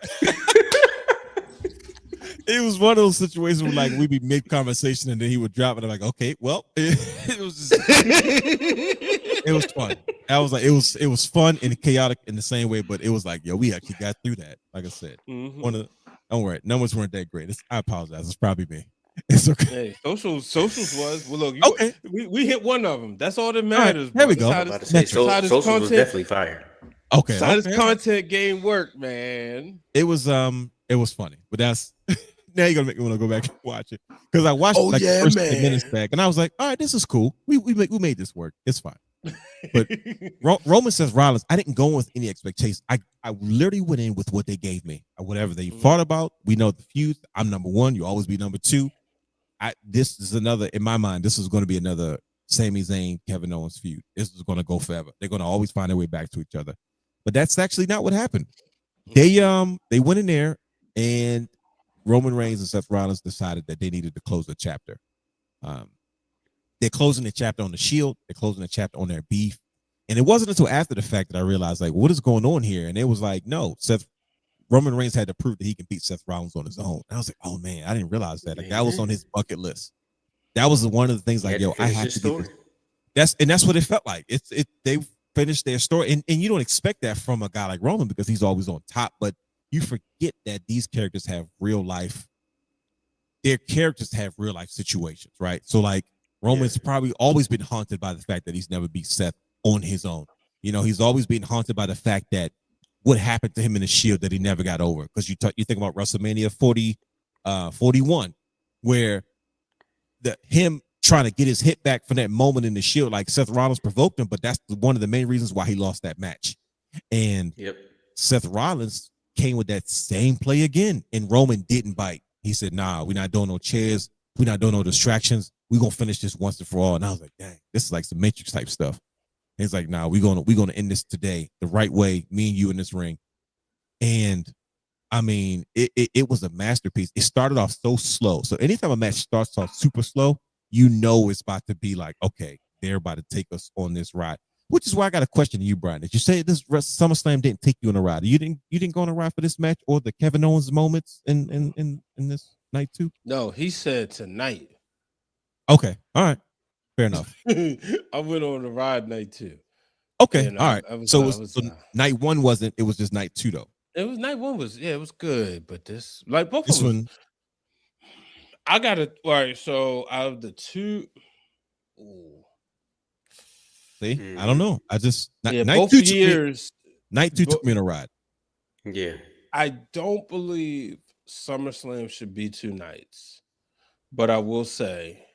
It was one of those situations where like we'd be mid conversation and then he would drop it. I'm like, okay, well, it was just, it was fun. I was like, it was fun and chaotic in the same way, but it was like, yo, we actually got through that. Like I said, don't worry, numbers weren't that great. I apologize. It's probably me. It's okay. Hey, socials was well. Look, okay, we hit one of them. That's all that matters. There we go. Socials was definitely fire. Okay, how does content game work, man? It was funny, but that's now you're gonna make me want to go back and watch it because I watched the first 10 minutes back and I was like, all right, this is cool. We made this work. It's fine. But Roman says Rollins, I didn't go in with any expectations. I literally went in with what they gave me, whatever they fought about. We know the feud. I'm number one. You always be number two. This is another, in my mind, this is going to be another Sami Zayn, Kevin Owens feud. This is going to go forever. They're going to always find their way back to each other. But that's actually not what happened. They went in there and Roman Reigns and Seth Rollins decided that they needed to close the chapter. They're closing the chapter on the Shield. They're closing the chapter on their beef. And it wasn't until after the fact that I realized, like, what is going on here? And it was like, no, Roman Reigns had to prove that he can beat Seth Rollins on his own. And I was like, oh man, I didn't realize that. Like, that was on his bucket list. That was one of the things. Like, yo, I have to do this. That's what it felt like. They finished their story, and you don't expect that from a guy like Roman because he's always on top. But you forget that these characters have real life. Their characters have real life situations, right? So like Roman's probably always been haunted by the fact that he's never beat Seth on his own. You know, he's always been haunted by the fact that what happened to him in the Shield that he never got over. Because you think about WrestleMania 41, where him trying to get his hit back from that moment in the Shield, like Seth Rollins provoked him, but that's one of the main reasons why he lost that match. And Seth Rollins came with that same play again, and Roman didn't bite. He said, nah, we're not doing no chairs. We're not doing no distractions. We're going to finish this once and for all. And I was like, dang, this is like some Matrix type stuff. And he's like, nah, we're going to end this today the right way, me and you in this ring. And I mean, it was a masterpiece. It started off so slow. So anytime a match starts off super slow, you know it's about to be like, okay, they're about to take us on this ride. Which is why I got a question to you, Brian. Did you say this SummerSlam didn't take you on a ride? You didn't go on a ride for this match or the Kevin Owens moments in this night too? No, he said tonight. Okay, all right, fair enough. I went on the ride night too. Okay, all right. So night one wasn't. It was just night two though. It was night one it was good, but this like both this of them. One. I got it. All right, so out of the two. Ooh. See, I don't know. I just night both two years. Night two took me on a ride. Yeah, I don't believe SummerSlam should be 2 nights, but I will say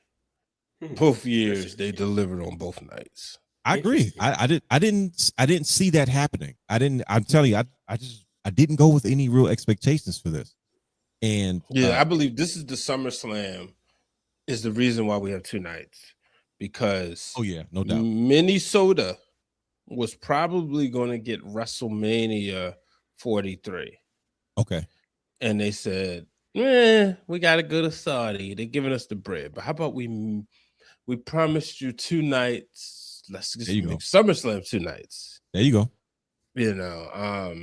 both years they delivered on both nights. I agree. I didn't see that happening. I'm telling you, I didn't go with any real expectations for this. And I believe this is the SummerSlam is the reason why we have 2 nights, because no doubt, Minnesota was probably going to get WrestleMania 43. Okay. And they said, we got to go to Saudi. They're giving us the bread. But how about we promised you 2 nights. Let's just make SummerSlam 2 nights. There you go. You know,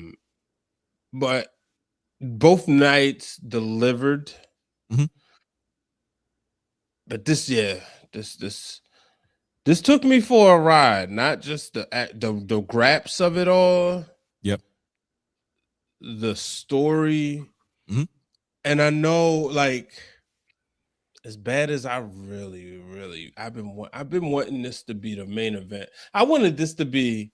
but both nights delivered. Mm-hmm. But this took me for a ride, not just the graps of it all. Yep. The story. Mm-hmm. And I know, like, as bad as I've been wanting this to be the main event. I wanted this to be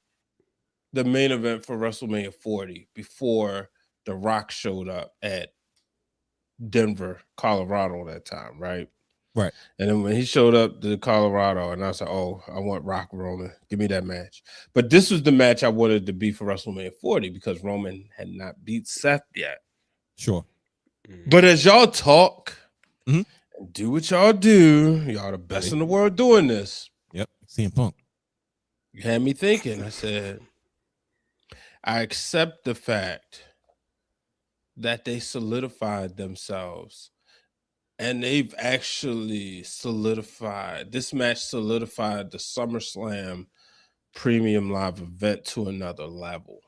the main event for WrestleMania 40 before The Rock showed up at Denver, Colorado that time, right? Right. And then when he showed up to Colorado, and I was like, oh, I want Rock Roman. Give me that match. But this was the match I wanted to be for WrestleMania 40 because Roman had not beat Seth yet. Sure. But as y'all talk mm-hmm. and do what y'all do, y'all the best in the world doing this. Yep. CM Punk. You had me thinking. I said, I accept the fact that they solidified themselves. And they've actually solidified, this match solidified the SummerSlam premium live event to another level.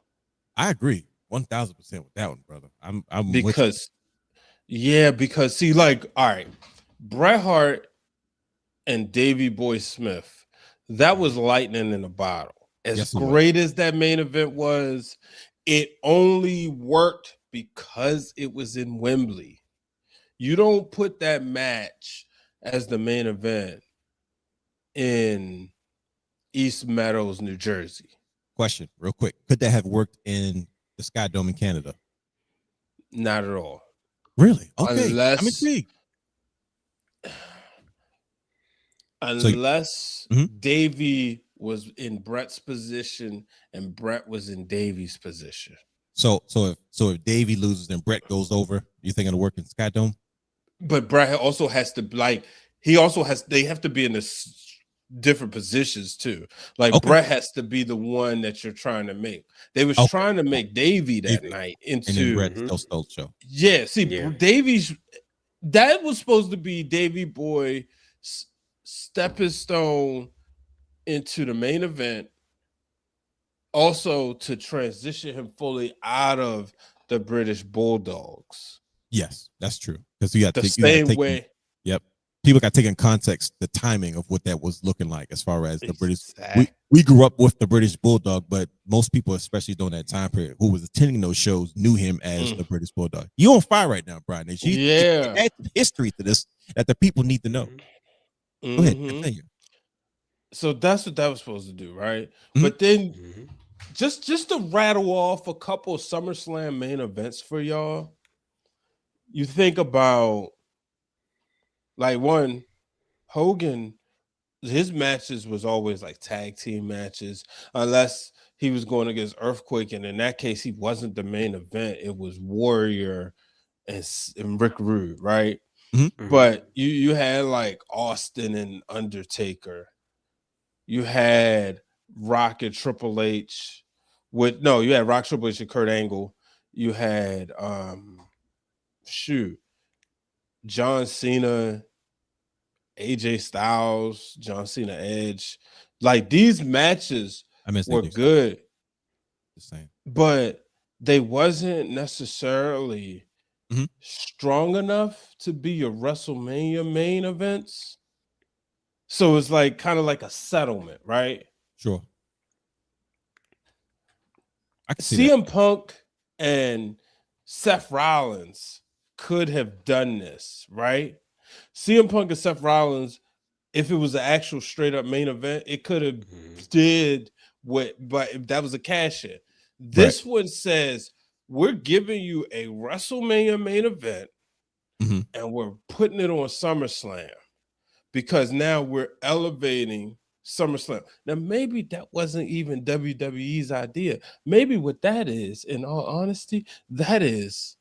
I agree 1,000% with that one, brother. I'm because see, like, all right, Bret Hart and Davey Boy Smith, that was lightning in a bottle. As great as that main event was, it only worked because it was in Wembley. You don't put that match as the main event in East Meadows, New Jersey. Question, real quick. Could that have worked in the Sky Dome in Canada? Not at all. Really? Okay. I'm intrigued. Unless Davey was in Bret's position and Bret was in Davey's position. So if Davey loses and Bret goes over, you think it'll work in Sky Dome? But Bret also has to they have to be in this different positions too. Like Bret has to be the one that you're trying to make. They was trying to make Davey that night into Bret's Stole show. Yeah, Davey's that was supposed to be Davey Boy stepping stone into the main event. Also to transition him fully out of the British Bulldogs. Yes, that's true. Because you got the same way. Yep. People got to take in context the timing of what that was looking like as far as the British. We grew up with the British Bulldog, but most people, especially during that time period, who was attending those shows, knew him as the British Bulldog. You on fire right now, Brian. Yeah. Add history to this that the people need to know. Go ahead, continue. So that's what that was supposed to do, right? But then just to rattle off a couple of SummerSlam main events for y'all. You think about, like, one, Hogan, his matches was always like tag team matches, unless he was going against Earthquake, and in that case, he wasn't the main event. It was Warrior and Rick Rude, right? But you had like Austin and Undertaker. You had Rock and Triple H you had Rock, Triple H, and Kurt Angle. You had John Cena, AJ Styles, John Cena, Edge. Like, these matches were good, but they wasn't necessarily strong enough to be your WrestleMania main events. So it's like kind of like a settlement, right? Sure. I can see CM Punk and Seth Rollins could have done this, right? CM Punk and Seth Rollins, if it was an actual straight up main event, it could have did what, but that was a cash in. This one says we're giving you a WrestleMania main event and we're putting it on SummerSlam because now we're elevating SummerSlam. Now, maybe that wasn't even WWE's idea. Maybe what that is, in all honesty, that is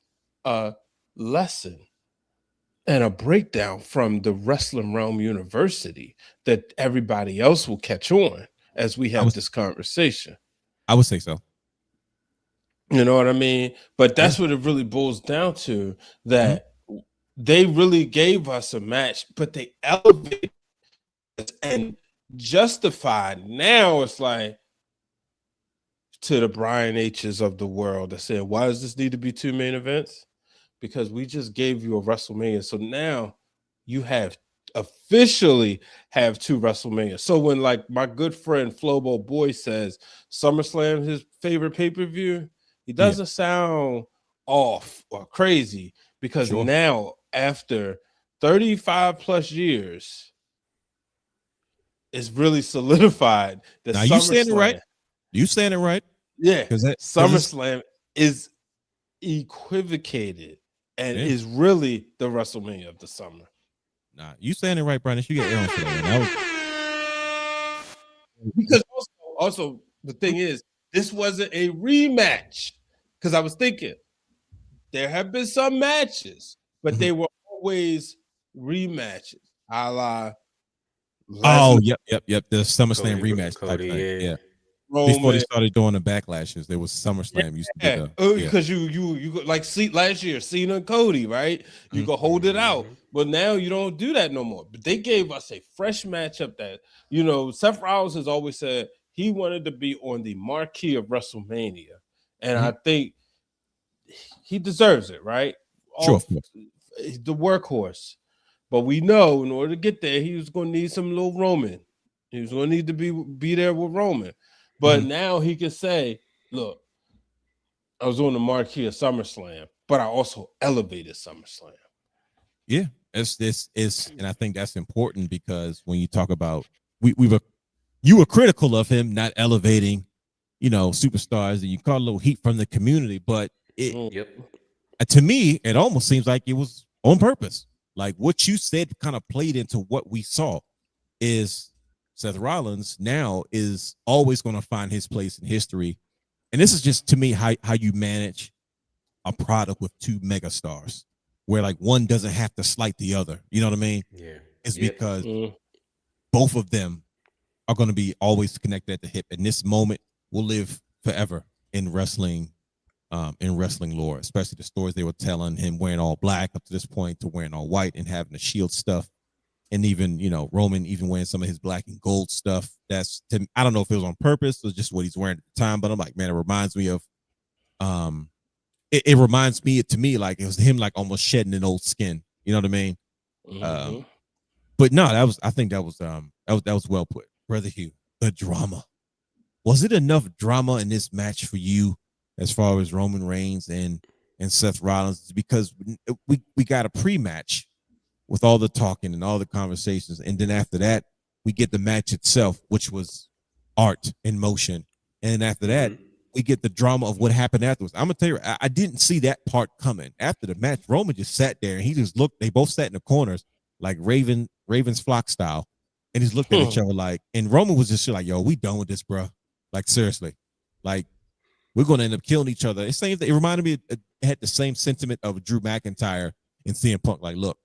a lesson and a breakdown from the Wrestling Realm University that everybody else will catch on as we have this conversation. I would say so. You know what I mean? But that's what it really boils down to, that they really gave us a match, but they elevated and justified. Now it's like, to the Brian H's of the world that said, why does this need to be 2 main events? Because we just gave you a WrestleMania. So now you have officially have 2 WrestleMania. So when, like, my good friend Flobo Boy says SummerSlam his favorite pay-per-view, he doesn't sound off or crazy, because now after 35 plus years, it's really solidified that now you saying it right. You saying it right. Yeah, because SummerSlam is equivocated and is really the WrestleMania of the summer. Nah, you saying it right, Brian. You get Aaron for that. Because also the thing is, this wasn't a rematch. Because I was thinking there have been some matches, but they were always rematches, a la Lesnar. Yep. The SummerSlam rematch type thing. Yeah. Before they started doing the backlashes, there was SummerSlam. Used to be because you like see last year, Cena and Cody, right? You could hold it out, but now you don't do that no more. But they gave us a fresh matchup that, you know, Seth Rollins has always said he wanted to be on the marquee of WrestleMania, and I think he deserves it, right? Sure, the workhorse. But we know in order to get there, he was going to need some little Roman. He was going to need to be there with Roman. But now he can say, look, I was on the marquee of SummerSlam, but I also elevated SummerSlam. Yeah, and I think that's important, because when you talk about you were critical of him not elevating, you know, superstars, and you caught a little heat from the community, but to me, it almost seems like it was on purpose. Like what you said kind of played into what we saw. Is Seth Rollins now is always going to find his place in history. And this is just, to me, how you manage a product with 2 megastars, where like one doesn't have to slight the other. You know what I mean? Yeah. It's because both of them are going to be always connected at the hip. And this moment will live forever in wrestling lore, especially the stories they were telling, him wearing all black up to this point to wearing all white and having the shield stuff. And even, you know, Roman even wearing some of his black and gold stuff. That's, I don't know if it was on purpose or just what he's wearing at the time, but I'm like, man, it reminds me of, it reminds me, to me, like it was him like almost shedding an old skin. You know what I mean? But no, I think that was well put. Brother Hugh, the drama. Was it enough drama in this match for you as far as Roman Reigns and Seth Rollins? Because we got a pre-match with all the talking and all the conversations. And then after that, we get the match itself, which was art in motion. And after that, we get the drama of what happened afterwards. I'm going to tell you, I didn't see that part coming. After the match, Roman just sat there and he just looked. They both sat in the corners like Raven's flock style. And he's looked at each other like, and Roman was just like, yo, we done with this, bro. Like, seriously. Like, we're going to end up killing each other. It reminded me, it had the same sentiment of Drew McIntyre and CM Punk. Like, look,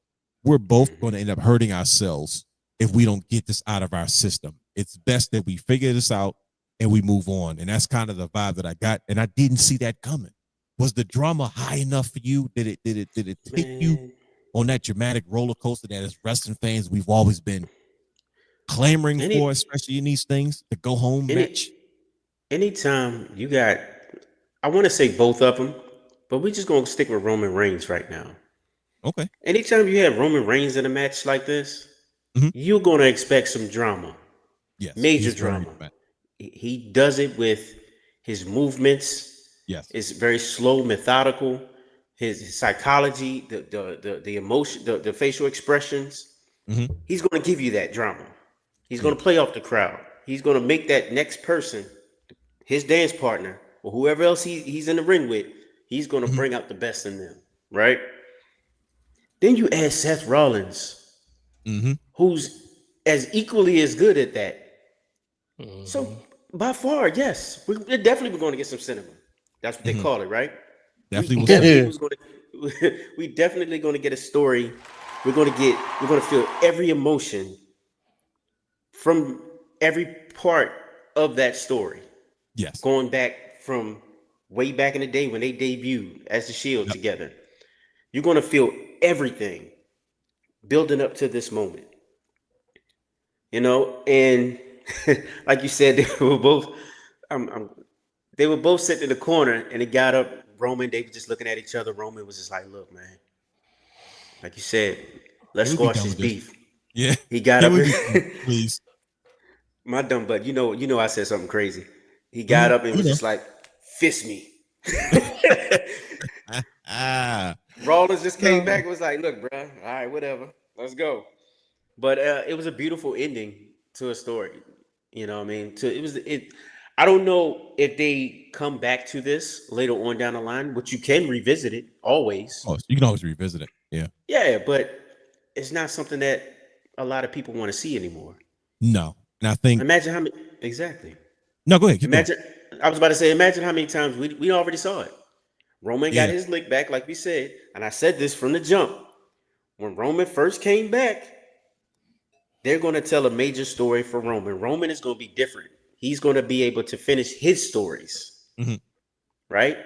we're both going to end up hurting ourselves if we don't get this out of our system. It's best that we figure this out and we move on. And that's kind of the vibe that I got. And I didn't see that coming. Was the drama high enough for you? Did it take you on that dramatic roller coaster that as wrestling fans we've always been clamoring for, especially in these things, the go home match? Anytime you got, I want to say both of them, but we're just going to stick with Roman Reigns right now. Okay. Anytime you have Roman Reigns in a match like this, you're going to expect some drama. Yes. Major drama. He does it with his movements. Yes. It's very slow, methodical. His psychology, the emotion, the facial expressions. He's going to give you that drama. He's going to play off the crowd. He's going to make that next person, his dance partner, or whoever else he's in the ring with, he's going to bring out the best in them, right? Then you add Seth Rollins, who's as equally as good at that. So by far, yes, we're definitely going to get some cinema. That's what they call it, right? Definitely We definitely going to get a story. We're going to feel every emotion from every part of that story. Yes. Going back from way back in the day when they debuted as the Shield together. You're going to feel everything building up to this moment. You know, and like you said, they were both sitting in the corner, and it got up. Roman, they were just looking at each other. Roman was just like, "Look, man, like you said, let's squash this beef." Yeah, he got up. Please, my dumb butt. You know, I said something crazy. He got up and was just like, "Fist me." Rollins just came back and was like, "Look, bro, all right, whatever, let's go." But it was a beautiful ending to a story. You know what I mean? I don't know if they come back to this later on down the line, but you can revisit it always. Oh, you can always revisit it. Yeah. Yeah, but it's not something that a lot of people want to see anymore. No. And I think imagine how many exactly. No, go ahead. Imagine I was about to say, imagine how many times we already saw it. Roman got his lick back, like we said, and I said this from the jump. When Roman first came back, they're going to tell a major story for Roman. Roman is going to be different. He's going to be able to finish his stories, right?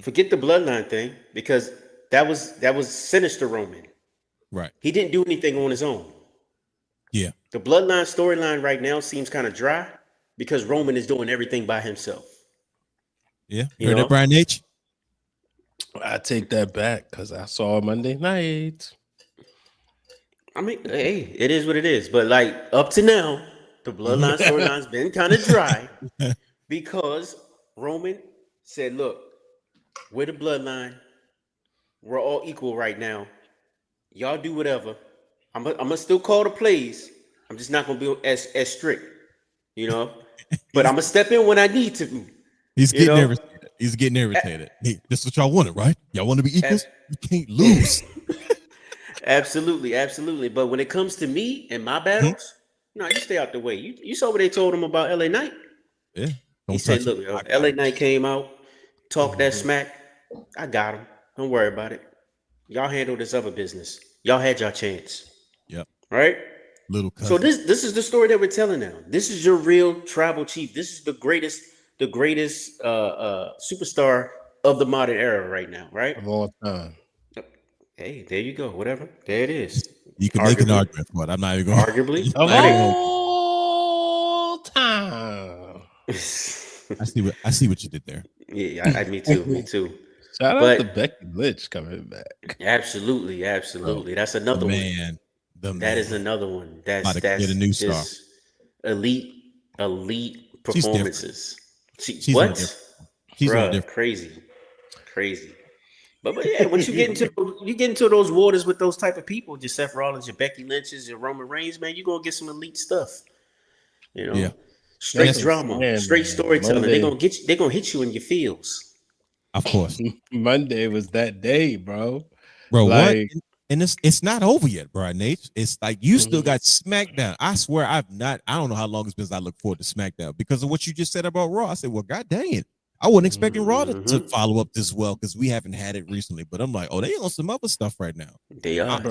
Forget the bloodline thing, because that was sinister Roman. Right. He didn't do anything on his own. Yeah. The bloodline storyline right now seems kind of dry because Roman is doing everything by himself. Yeah. You heard that, Brian H? I take that back because I saw Monday night. I mean, hey, it is what it is. But like up to now, the bloodline storyline's been kind of dry because Roman said, "Look, we're the bloodline. We're all equal right now. Y'all do whatever. I'm gonna still call the plays. I'm just not gonna be as strict, you know. But I'm gonna step in when I need to." He's getting irritated. He's getting irritated. Hey, this is what y'all wanted, right? Y'all want to be equals? You can't lose. Absolutely, absolutely. But when it comes to me and my battles, no, you stay out the way. You saw what they told him about LA Knight? Yeah. He said, "Look, LA Knight came out, talked that smack. I got him. Don't worry about it. Y'all handle this other business. Y'all had your chance." Yep. Right? Little cousin. So this is the story that we're telling now. This is your real tribal chief. This is the greatest superstar of the modern era right now, right? Of all time. Hey, there you go. Whatever. There it is. You can make an argument for it. I'm not even going to. Arguably. Of all time. I see what you did there. Yeah, me too. Me too. Shout out to Becky Lynch coming back. Absolutely. That's another one. That is another one. That's get a new star. Elite performances. She's what? She's crazy. But yeah, once you get into those waters with those type of people, your Seth Rollins, your Becky Lynch's, your Roman Reigns, man, you're gonna get some elite stuff. You know, straight drama, straight storytelling. They're gonna hit you in your feels. Of course. Monday was that day, bro. Bro, what? And it's not over yet, bro, Nate. It's like you still got SmackDown. I swear I don't know how long it's been since I look forward to SmackDown because of what you just said about Raw. I said, well, god dang it. I wasn't expecting Raw to follow up this well because we haven't had it recently. But I'm like, oh, they on some other stuff right now. They are.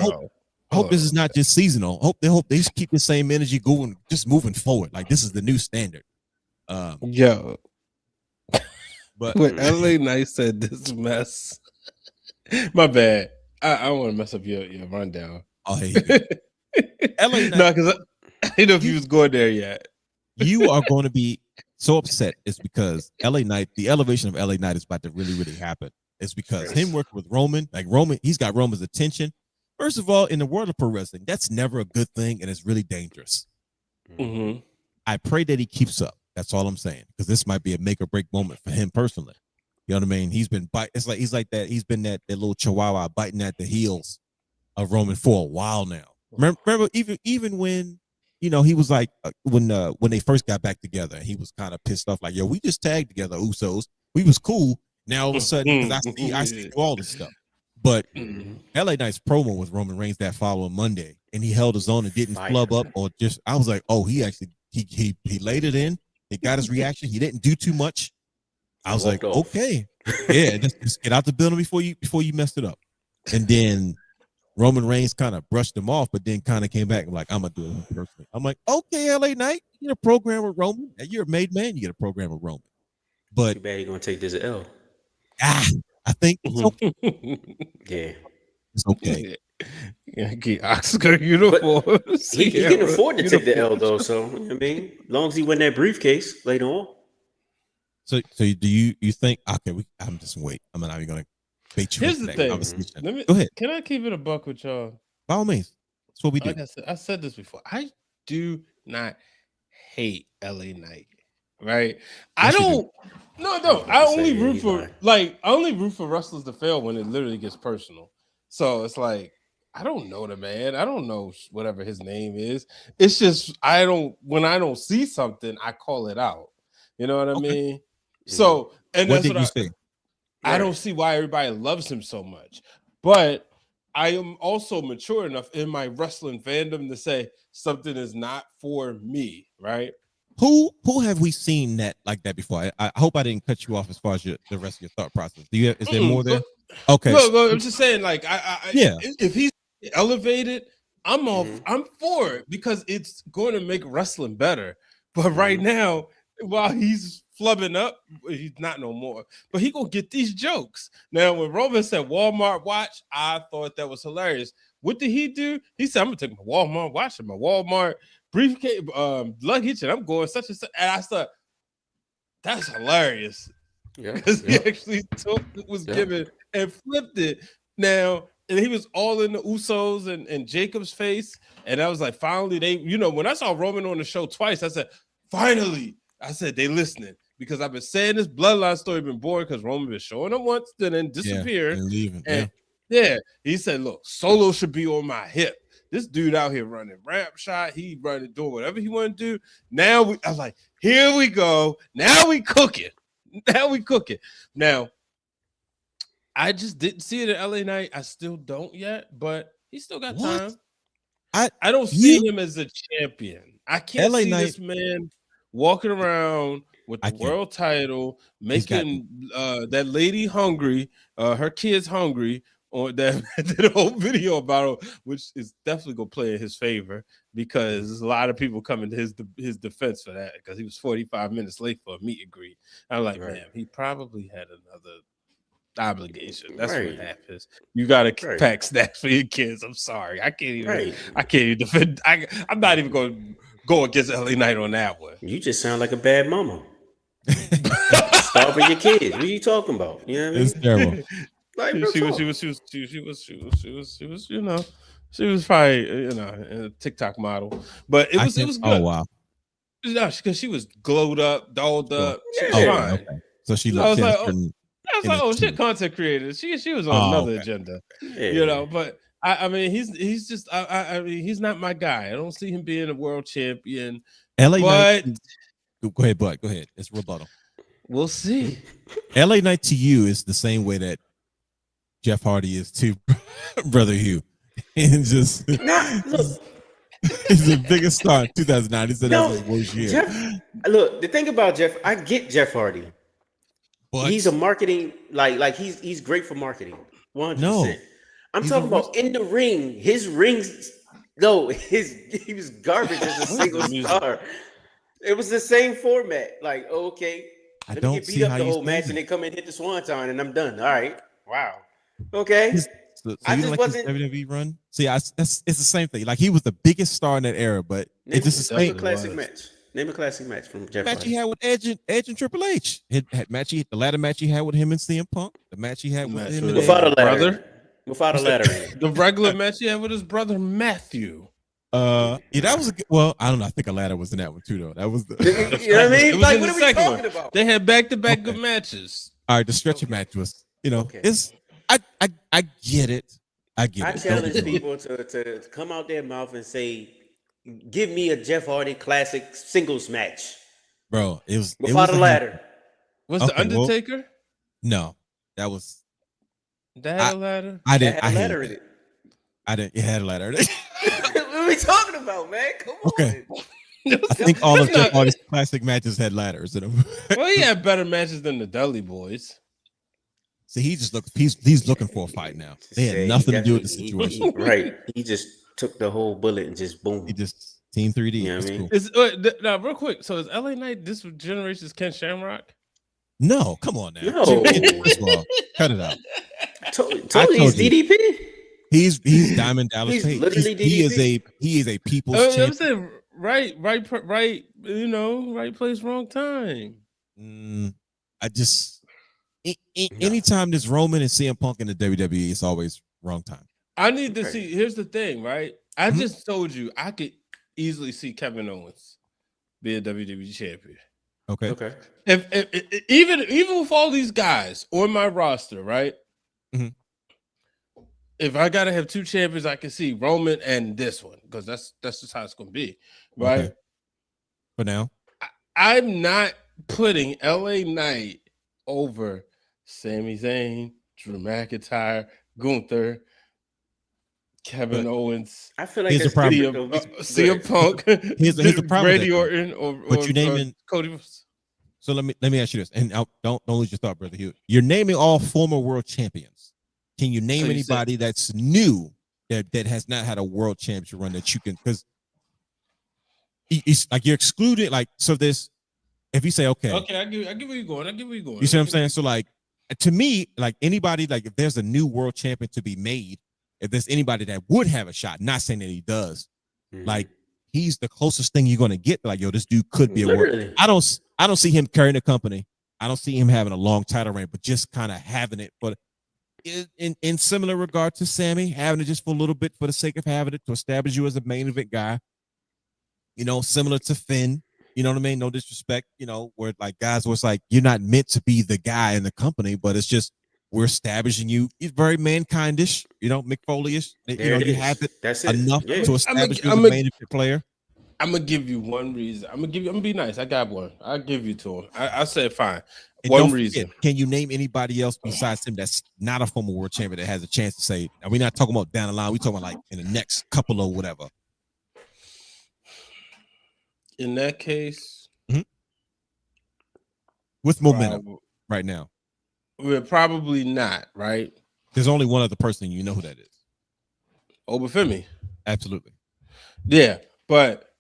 I hope this is not just seasonal. Hope they just keep the same energy going, just moving forward. Like this is the new standard. Yo. But when LA Knight said this mess, my bad. I don't want to mess up your rundown. Oh, hey. LA Knight. No, because I didn't know if you was going there yet. You are going to be so upset. It's because LA Knight, the elevation of LA Knight is about to really, really happen. It's because him working with Roman, he's got Roman's attention. First of all, in the world of pro wrestling, that's never a good thing, and it's really dangerous. Mm-hmm. I pray that he keeps up. That's all I'm saying, because this might be a make or break moment for him personally. You know what I mean? He's been he's like that. He's been that little chihuahua biting at the heels of Roman for a while now. Remember even when he was like when they first got back together, he was kind of pissed off, like, yo, we just tagged together, Usos. We was cool. Now all of a sudden, because I see all this stuff. But LA Knight's promo with Roman Reigns that following Monday, and he held his own and didn't flub up or just. I was like, oh, he actually He laid it in. He got his reaction. He didn't do too much. I was like, okay, yeah, just get out the building before you messed it up. And then Roman Reigns kind of brushed him off, but then kind of came back and like, I'm gonna do it personally. I'm like, okay, LA Knight, you get a program with Roman. You're a made man. You get a program with Roman. But too bad you're gonna take this L. I think it's okay. Yeah, it's okay. Yankee Oscar uniforms. He can afford to take the L though. So you know what I mean, as long as he win that briefcase later on. So do you think? Okay, I'm just wait. I'm not even gonna bait you. Here's the thing. Go ahead. Can I keep it a buck with y'all? By all means, that's what we do. Like I said this before. I do not hate LA Knight. Right? Yes, I don't. No. I only root for wrestlers to fail when it literally gets personal. So it's like, I don't know the man. I don't know whatever his name is. It's just when I don't see something, I call it out. You know what I mean? So, and what that's did what you say? I don't see why everybody loves him so much. But I am also mature enough in my wrestling fandom to say something is not for me, right? Who have we seen that like that before? I hope I didn't cut you off as far as the rest of your thought process. Is there more there? Okay. No, I'm just saying, like, if he's elevated, I'm for it because it's going to make wrestling better. But right now, while he's flubbing up, he's not no more. But he gonna get these jokes. Now, when Roman said Walmart watch, I thought that was hilarious. What did he do? He said, I'm gonna take my Walmart watch and my Walmart briefcase, luggage, and I'm going such and such. And I thought, that's hilarious. Because he actually took what was given and flipped it. Now, and he was all in the Usos and Jacob's face. And I was like, finally, when I saw Roman on the show twice, I said, finally, they listening. Because I've been saying this bloodline story been boring because Roman been showing up once, then disappeared. And leaving. He said, look, Solo should be on my hip. This dude out here running ramp shot. He running, doing whatever he want to do. Now I was like, here we go. Now we cooking. Now, I just didn't see it at LA Knight. I still don't yet, but he still got time. I don't see him as a champion. I can't see this man walking around with the world title, making that lady hungry, her kids hungry. On that did a whole video about him, which is definitely gonna play in his favor because there's a lot of people coming to his defense for that because he was 45 minutes late for a meet and greet. I'm like, man, he probably had another obligation. That's what happens. You gotta pack snacks for your kids. I'm sorry, I can't even defend. I'm not even gonna go against LA Knight on that one. You just sound like a bad mama. Starving your kids. What are you talking about? You know what I mean? It's terrible. Like, she was probably a TikTok model, but it was good. Oh wow! No, because she was glowed up, dolled up. She was fine. Okay. So she looked. I was like, oh shit, content creator. She was on another agenda, But I mean, he's just I mean, he's not my guy. I don't see him being a world champion. LA Knight. Go ahead, Bud. Go ahead. It's rebuttal. We'll see. LA Knight to you is the same way that Jeff Hardy is to Brother Hugh. And just he's the biggest star in 2009. He said that was his worst year. Look, the thing about Jeff, I get Jeff Hardy. But he's a marketing, like he's great for marketing. 100%. No, I'm talking about in the ring. His rings, he was garbage as a single star. It was the same format. Like, okay, let me get beat up the whole match and then come and hit the swanton and I'm done. All right. Wow. Okay. So I just wasn't WWE run. See, it's the same thing. Like he was the biggest star in that era, but it's just the same classic match. Name a classic match from Jeff Hardy. Match he had with Edge and Triple H. The ladder match he had with him and CM Punk. The match he had with him and without a ladder. Without a ladder. The regular match he had with his brother Matthew. That was I don't know. I think a ladder was in that one too, though. That was the you know what I mean? Like, what are we talking about? They had back-to-back good matches. All right, the stretcher match was, it's I get it. I challenge people to come out their mouth and say, give me a Jeff Hardy classic singles match. Bro, it was without a ladder. Was the Undertaker? Well, no, that was that a ladder? I didn't. I had a ladder in it. I didn't. It had a ladder in it. What are we talking about, man? Come on. Okay. I think all these classic matches had ladders in them. Well, he had better matches than the Dudley Boys. See, he's looking for a fight now. They had nothing to do with the situation. Right. He just took the whole bullet and just boom. He just Team 3D. You know what I mean? Cool. Now, real quick. So is LA Knight this generation's Ken Shamrock? No, come on now. No. Cut it out. Totally he's DDP. He's Diamond Dallas He's Page. literally DDP. He is a people's champion. I'm saying right, you know, right place, wrong time. Anytime there's Roman and CM Punk in the WWE, it's always wrong time. I need to see. Here's the thing, right? I just told you I could easily see Kevin Owens be a WWE champion. Okay. If even with all these guys on my roster, right? Mm-hmm. If I gotta have two champions, I can see Roman and this one because that's just how it's gonna be, right? Okay. For now, I'm not putting LA Knight over Sami Zayn, Drew McIntyre, Gunther, Kevin Owens. I feel like there's CM Punk. Here's the problem. Randy Orton or you naming Cody. So let me ask you this, and don't lose your thought, brother Hugh. You're naming all former world champions. Can you name anybody that's new that has not had a world championship run that you can? Because it's like you're excluded. Like so, this if you say okay, I give where you're going. You see what I'm saying? So like to me, like anybody, like if there's a new world champion to be made, if there's anybody that would have a shot, not saying that he does, like he's the closest thing you're gonna get. Like yo, this dude could be a world. I don't see him carrying the company. I don't see him having a long title reign, but just kind of having it. But in similar regard to Sammy, having it just for a little bit for the sake of having it to establish you as a main event guy. You know, similar to Finn. You know what I mean? No disrespect. You know, where like guys was like you're not meant to be the guy in the company, but it's just we're establishing you. He's very mankindish. You know, Mick Foley-ish. You know, you have it. That's it. Enough to establish you as a main event player. I'm gonna give you one reason. I'm gonna be nice. I got one. I'll give you to him. I said fine. And one reason. Can you name anybody else besides him that's not a former world champion that has a chance to say? And we're not talking about down the line. We're talking about like in the next couple or whatever. In that case, with momentum right now, we're probably not right. There's only one other person you know who that is. Femi. Absolutely. Yeah, but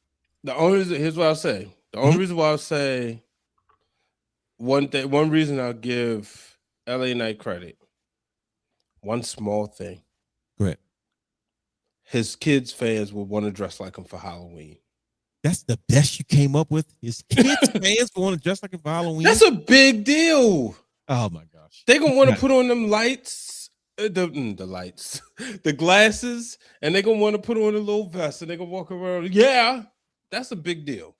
the only reason, here's what I'll say. The only reason why I'll say one reason I'll give LA Knight credit. One small thing. Go ahead. His kids' fans will want to dress like him for Halloween. That's the best you came up with? His kids' fans want to dress like him for Halloween? That's a big deal. Oh my gosh. They're gonna want to put on them lights, the lights, the glasses, and they're gonna want to put on a little vest and they're gonna walk around. Yeah, that's a big deal.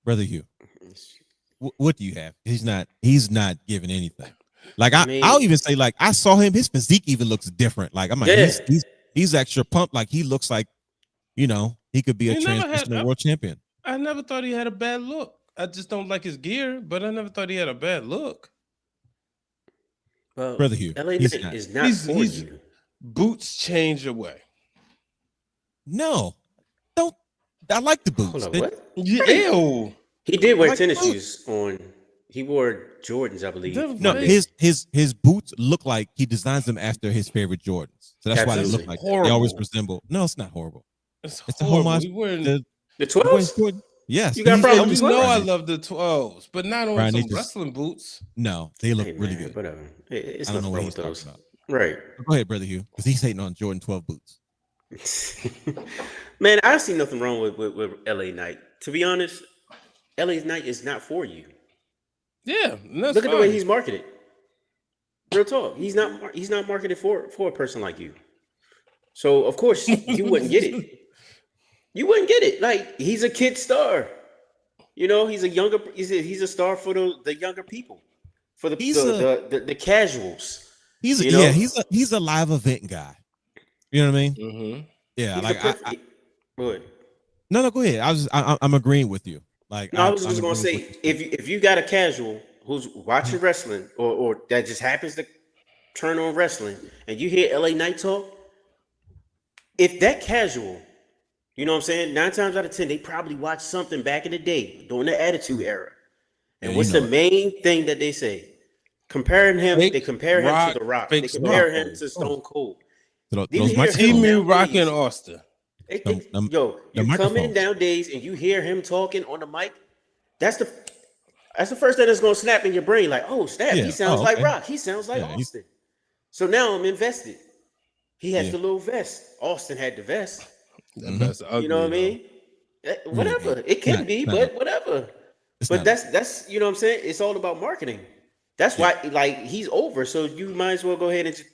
Brother Hugh, what do you have? He's not giving anything. Like I'll even say, like I saw him, his physique even looks different. Like I'm like, he's extra pumped. Like he looks like, you know, he could be a transitional world champion. I never thought he had a bad look. I just don't like his gear, but I never thought he had a bad look. Well, Brother Hugh, LA is not for you. Boots change your way. No, don't. I like the boots. Hold on, what? Ew. He did wear tennis shoes on. He wore Jordans, I believe. No, his boots look like he designs them after his favorite Jordans. So that's why they look like they always resemble. No, it's not horrible. It's a homage. The 12s? Yes. You got problems. You know I love the 12s, but not on some wrestling boots. No, they look really good. Whatever. It's I don't know what he's those. talking about. Right. Go ahead, Brother Hugh, because he's hating on Jordan 12 boots. Man, I see nothing wrong with LA Knight. To be honest, LA Knight is not for you. Yeah, look at the way he's marketed. Real talk. He's not marketed for a person like you. So of course you wouldn't get it. You wouldn't get it. Like he's a kid star. You know, he's a star for the younger people, for the casuals. He's a live event guy. You know what I mean? Mm-hmm. Yeah, go ahead. No, go ahead. I'm agreeing with you. Like I was just gonna say, if you got a casual who's watching wrestling or that just happens to turn on wrestling and you hear LA Knight talk, if that casual You know what I'm saying? 9 times out of 10, they probably watched something back in the day during the Attitude Era. And what's the main thing that they say? Comparing him, they compare him to The Rock. They compare him to Stone Cold. See me rocking Austin. You come in nowadays and you hear him talking on the mic. That's the first thing that's gonna snap in your brain. Like, oh, snap! He sounds like Rock. He sounds like Austin. So now I'm invested. He has the little vest. Austin had the vest. Ugly, you know what I mean? Whatever it can be, but whatever. But that's you know what I'm saying. It's all about marketing. That's why, like, he's over. So you might as well go ahead and just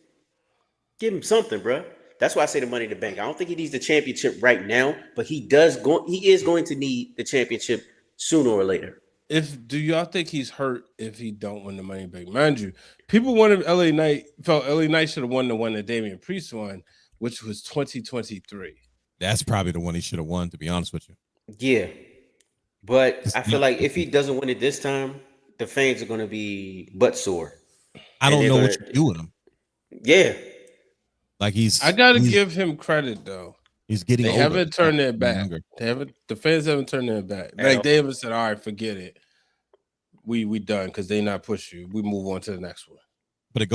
give him something, bro. That's why I say the Money in the Bank. I don't think he needs the championship right now, but he is going to need the championship sooner or later. Do y'all think he's hurt if he don't win the Money in the Bank? Mind you, people wanted LA Knight should have won the one that Damian Priest won, which was 2023. That's probably the one he should have won, to be honest with you. Yeah. But I feel like if he doesn't win it this time, the fans are going to be butt sore. I don't know what you do with him. Yeah. Like I got to give him credit, though. He's getting They haven't turned their back. The fans haven't turned their back. Like, they haven't said, all right, forget it. We done because they not push you. We move on to the next one. But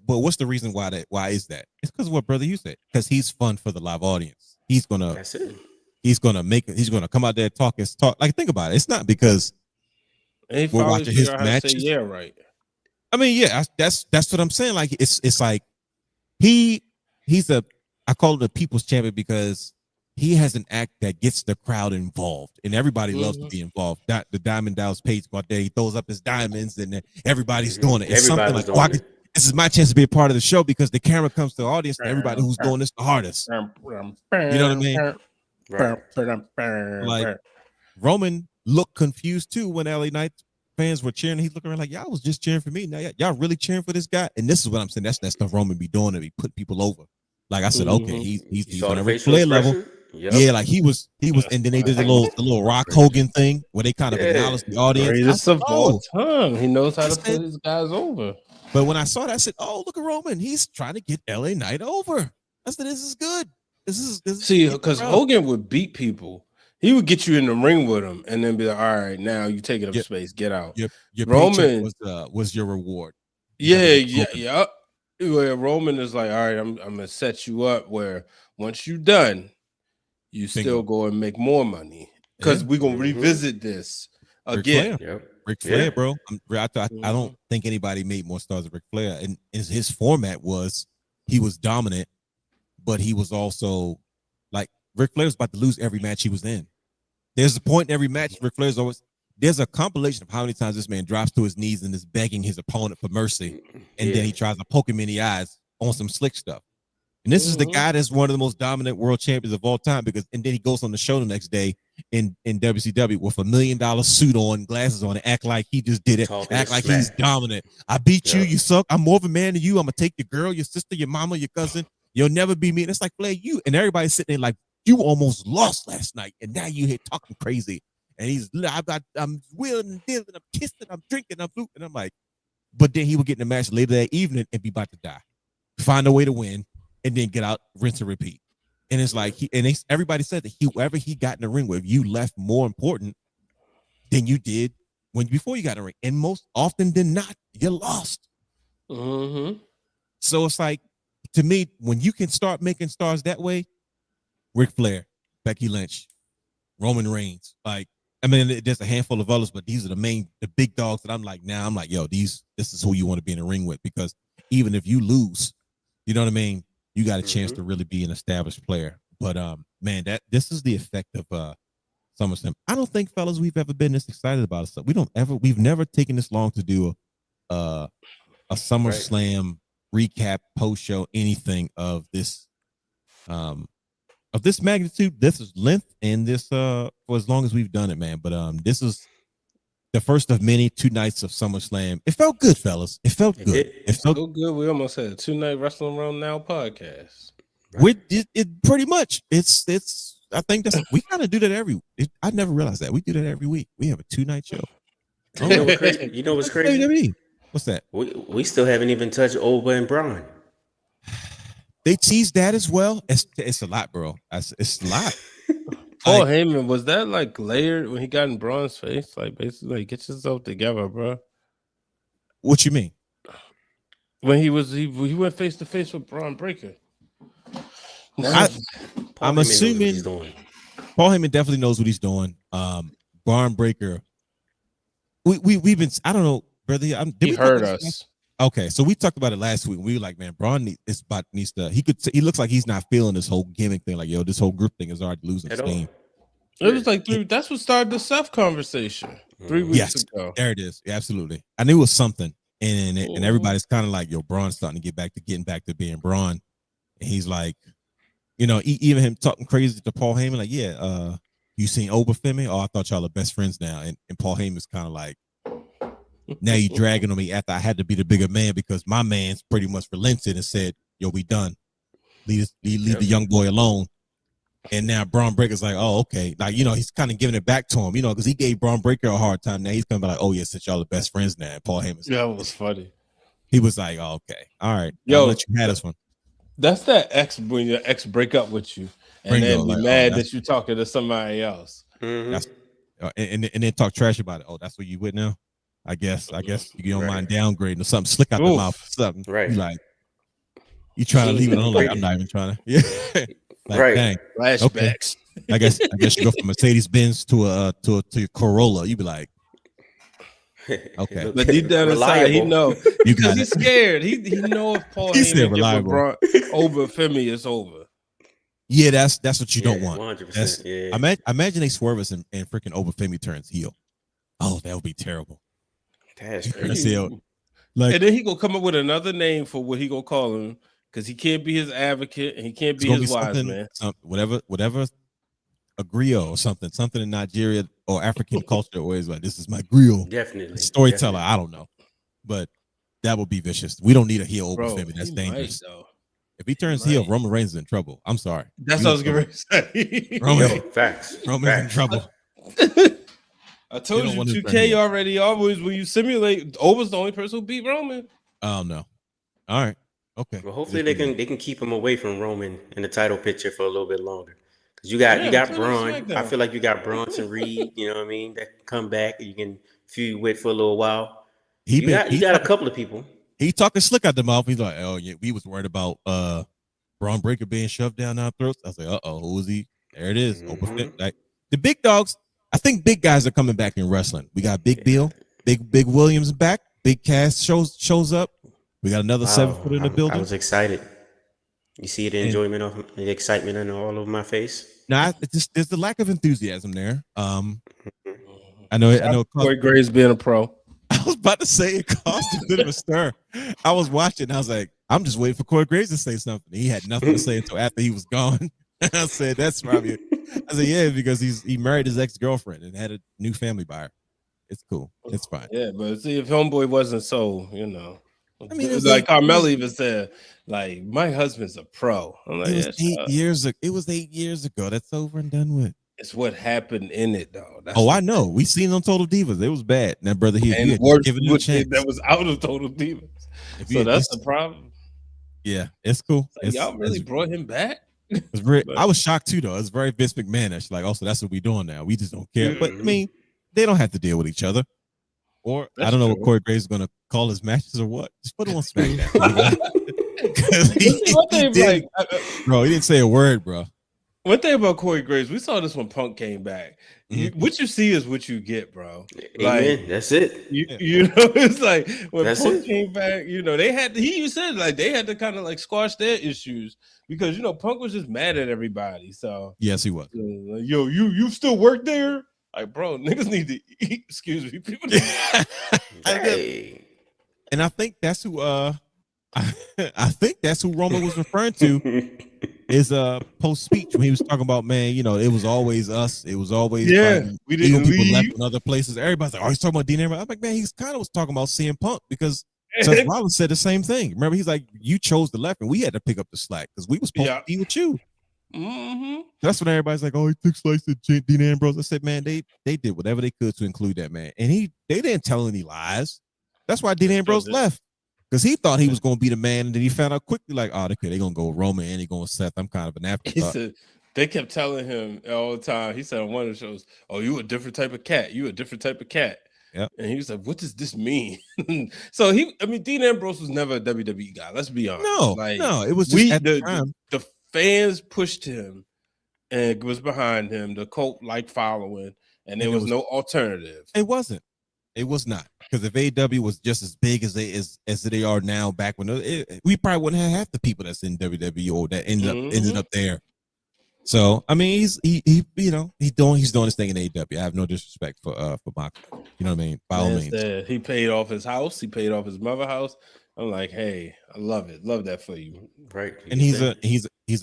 what's the reason why is that? It's because of what brother you said. Because he's fun for the live audience. That's it. He's gonna come out there talk. Like, think about it. It's not because we're watching his matches. Yeah, right. I mean, yeah, that's what I'm saying. Like, it's like he's I call it a people's champion because he has an act that gets the crowd involved, and everybody loves to be involved. The Diamond Dallas Page out there, he throws up his diamonds, and everybody's doing it. It's something like, this is my chance to be a part of the show because the camera comes to the audience, and everybody who's doing this the hardest. You know what I mean? Right. Like, Roman looked confused too when LA Knight fans were cheering. He's looking around like, y'all was just cheering for me. Now y'all really cheering for this guy? And this is what I'm saying. That's stuff Roman be doing to be put people over. Like I said, okay, he's on a Ric Flair level. Yep. Yeah, like he was, and then they did the little Rock Hogan thing where they kind of acknowledged the audience. Greatest of all time. He knows how to put his guys over. But when I saw that, I said, "Oh, look at Roman. He's trying to get LA Knight over." I said, "This is good. This is see, because Hogan would beat people. He would get you in the ring with him, and then be like, "All right, now you taking up space. Get out." Your Roman was your reward. Yeah. Where Roman is like, "All right, I'm gonna set you up where once you're done, you still go and make more money because we're gonna revisit this again." Ric Flair, bro. I don't think anybody made more stars than Ric Flair, and his format was he was dominant, but he was also like Ric Flair was about to lose every match he was in. There's a point in every match Ric Flair's always. There's a compilation of how many times this man drops to his knees and is begging his opponent for mercy, and then he tries to poke him in the eyes on some slick stuff. And this is the guy that's one of the most dominant world champions of all time and then he goes on the show the next day in WCW with $1 million suit on, glasses on, and act like he just did it, act like he's dominant. I beat you, you suck. I'm more of a man than you. I'm gonna take your girl, your sister, your mama, your cousin. You'll never be me. And it's like, Flair, you and everybody's sitting there like, you almost lost last night, and now you here talking crazy. And I'm wheeling and dealing, I'm kissing, I'm drinking, I'm fluting. I'm like, but then he would get in the match later that evening and be about to die, find a way to win, and then get out, rinse and repeat. And it's like everybody said that whoever he got in the ring with, you left more important than you did before you got in the ring. And most often than not, you lost. So it's like, to me, when you can start making stars that way, Ric Flair, Becky Lynch, Roman Reigns, like, I mean, there's a handful of others, but these are the big dogs that I'm like, yo, this is who you want to be in the ring with, because even if you lose, you know what I mean? You got a chance to really be an established player. But man, this is the effect of SummerSlam. I don't think, fellas, we've ever been this excited about it. We've never taken this long to do a SummerSlam recap, post show, anything of this magnitude. This is length, and this for as long as we've done it, man. But this is the first of many 2 nights of SummerSlam. It felt good, fellas. It felt good. It felt so good. We almost had a 2-night Wrestling Around Now podcast. Right. It pretty much. It's. I think we kind of do that I never realized that we do that every week. We have a 2-night show. You know what's crazy? You know what's crazy? What's that? We still haven't even touched Oba and Braun. They teased that as well. It's a lot, bro. It's a lot. Paul Heyman, was that like layered when he got in Braun's face? Like basically, like, get yourself together, bro. What you mean? When he went face to face with Braun Breaker. I'm assuming Paul Heyman definitely knows what he's doing. Braun Breaker. We've been, I don't know, brother. He heard us. Okay, so we talked about it last week. We were like, man, Braun needs to. He looks like he's not feeling this whole gimmick thing. Like, yo, this whole group thing is already losing steam. It was like that's what started the Seth conversation 3 weeks ago. There it is. Yeah, absolutely. I knew it was something, and everybody's kind of like, yo, Braun's starting to getting back to being Braun, and he's like, you know, even him talking crazy to Paul Heyman, like, yeah, you seen Oba Femi? Oh, I thought y'all are best friends now, and Paul Heyman's kind of like, now you dragging on me after I had to be the bigger man because my man's pretty much relented and said, yo, we done. Leave the young boy alone. And now Braun Breaker's like, oh, okay. Like, you know, he's kind of giving it back to him, you know, because he gave Braun Breaker a hard time. Now he's coming like, oh, yeah, since y'all the best friends now. And Paul Heyman's that was funny. He was like, oh, okay. All right. Yo, I'll let you have this one. That's that ex when your ex break up with you and then be mad that you're talking to somebody else. Mm-hmm. And then talk trash about it. Oh, that's what you with now? I guess you don't mind downgrading or something, slick out the mouth or something. Right. You like, you trying to leave it alone. Like, I'm not even trying to. Yeah. Like, right. Dang. Flashbacks. Okay. I guess you go from Mercedes Benz to a Corolla. You be like, okay. But deep down inside, he know you got he's scared. He know if Paul Heyman get over Femi, it's over. Yeah, that's what you don't want. 100%. Yeah. Imagine they swerve us and freaking Oba Femi turns heel. Oh, that would be terrible. That's crazy. Like, and then he gonna come up with another name for what he gonna call him because he can't be his advocate and he can't be his wise man. Whatever a griot or something in Nigeria or African culture always like, this is my griot. Definitely. Storyteller, I don't know. But that would be vicious. We don't need a heel over Femi. That's dangerous. If he turns heel, Roman Reigns is in trouble. I'm sorry. That's what I was going to say. Roman's in trouble. I told you 2K already. Always when you simulate, Oba's the only person who beat Roman. Oh no. All right. Okay. Well, hopefully they can keep him away from Roman in the title picture for a little bit longer. Because you got Braun. I feel like you got Bronson Reed, you know what I mean, that can come back and you can feud with for a little while. You got a couple of people. He talking slick out the mouth. He's like, oh yeah, we was worried about Braun Breaker being shoved down our throats. I was like, who is he? There it is. Mm-hmm. Like the big dogs. I think big guys are coming back in wrestling. We got Big Bill, Big Williams back. Big Cass shows up. We got another 7 foot in the building. I was excited. You see the enjoyment of the excitement in all over my face. No, there's the lack of enthusiasm there. I know. Corey Graves being a pro. I was about to say it caused a bit of a stir. I was watching. I was like, I'm just waiting for Corey Graves to say something. He had nothing to say until after he was gone. I said, that's probably. I said, yeah, because he married his ex-girlfriend and had a new family by her. It's cool. It's fine. Yeah, but see, if homeboy wasn't so, you know. I mean, it's like Carmella even said, like, my husband's a pro. I'm like, it was 8 years ago. It was 8 years ago. That's over and done with. It's what happened in it, though. I know. We seen on Total Divas. It was bad. Now, brother, he had given it a chance. That was out of Total Divas. So that's the problem. Yeah, it's cool. Like, y'all really brought him back? I was shocked too, though. It's very Vince McMahonish. Like, also, that's what we're doing now. We just don't care. Mm-hmm. But I mean, they don't have to deal with each other. Or I don't know what Corey Graves is going to call his matches or what. Just put him on SmackDown. Bro, he didn't say a word, bro. One thing about Corey Graves, we saw this when Punk came back. What you see is what you get, bro. Like, that's it. You know, it's like when Punk came back, you know, he said like they had to kind of like squash their issues because, you know, Punk was just mad at everybody. So yes, he was. Yo, you still work there? Like, bro, niggas need to eat. Excuse me, people. And I think that's who. I think that's who Roman was referring to. Is post speech when he was talking about, man, you know, it was always us. It was always we didn't leave. People left in other places. Everybody's like, oh, he's talking about Dean Ambrose. I'm like, man, he's kind of was talking about CM Punk because Seth Rollins said the same thing. Remember, he's like, you chose the left and we had to pick up the slack because we was supposed to be with you. Mm-hmm. That's when everybody's like, oh, he took slice at Dean Ambrose. I said, man, they did whatever they could to include that man, and they didn't tell any lies. That's why Dean Ambrose left. Because he thought he was going to be the man, and then he found out quickly, like, oh, they're going to go Roman and they're going Seth. I'm kind of an afterthought. They kept telling him all the time. He said on one of the shows, "Oh, you a different type of cat. You a different type of cat." Yep. And he was like, "What does this mean?" So Dean Ambrose was never a WWE guy. Let's be honest. No, it was just at the time. The fans pushed him and was behind him. The cult like following, and there was no alternative. It wasn't. It was not, because if AEW was just as big as they are now, back when we probably wouldn't have half the people that's in WWE or that ended up there. So I mean, he's doing his thing in AEW. I have no disrespect for Moxley. You know what I mean? By all means, he paid off his house. He paid off his mother house. I'm like, hey, I love it. Love that for you. Right. And he's a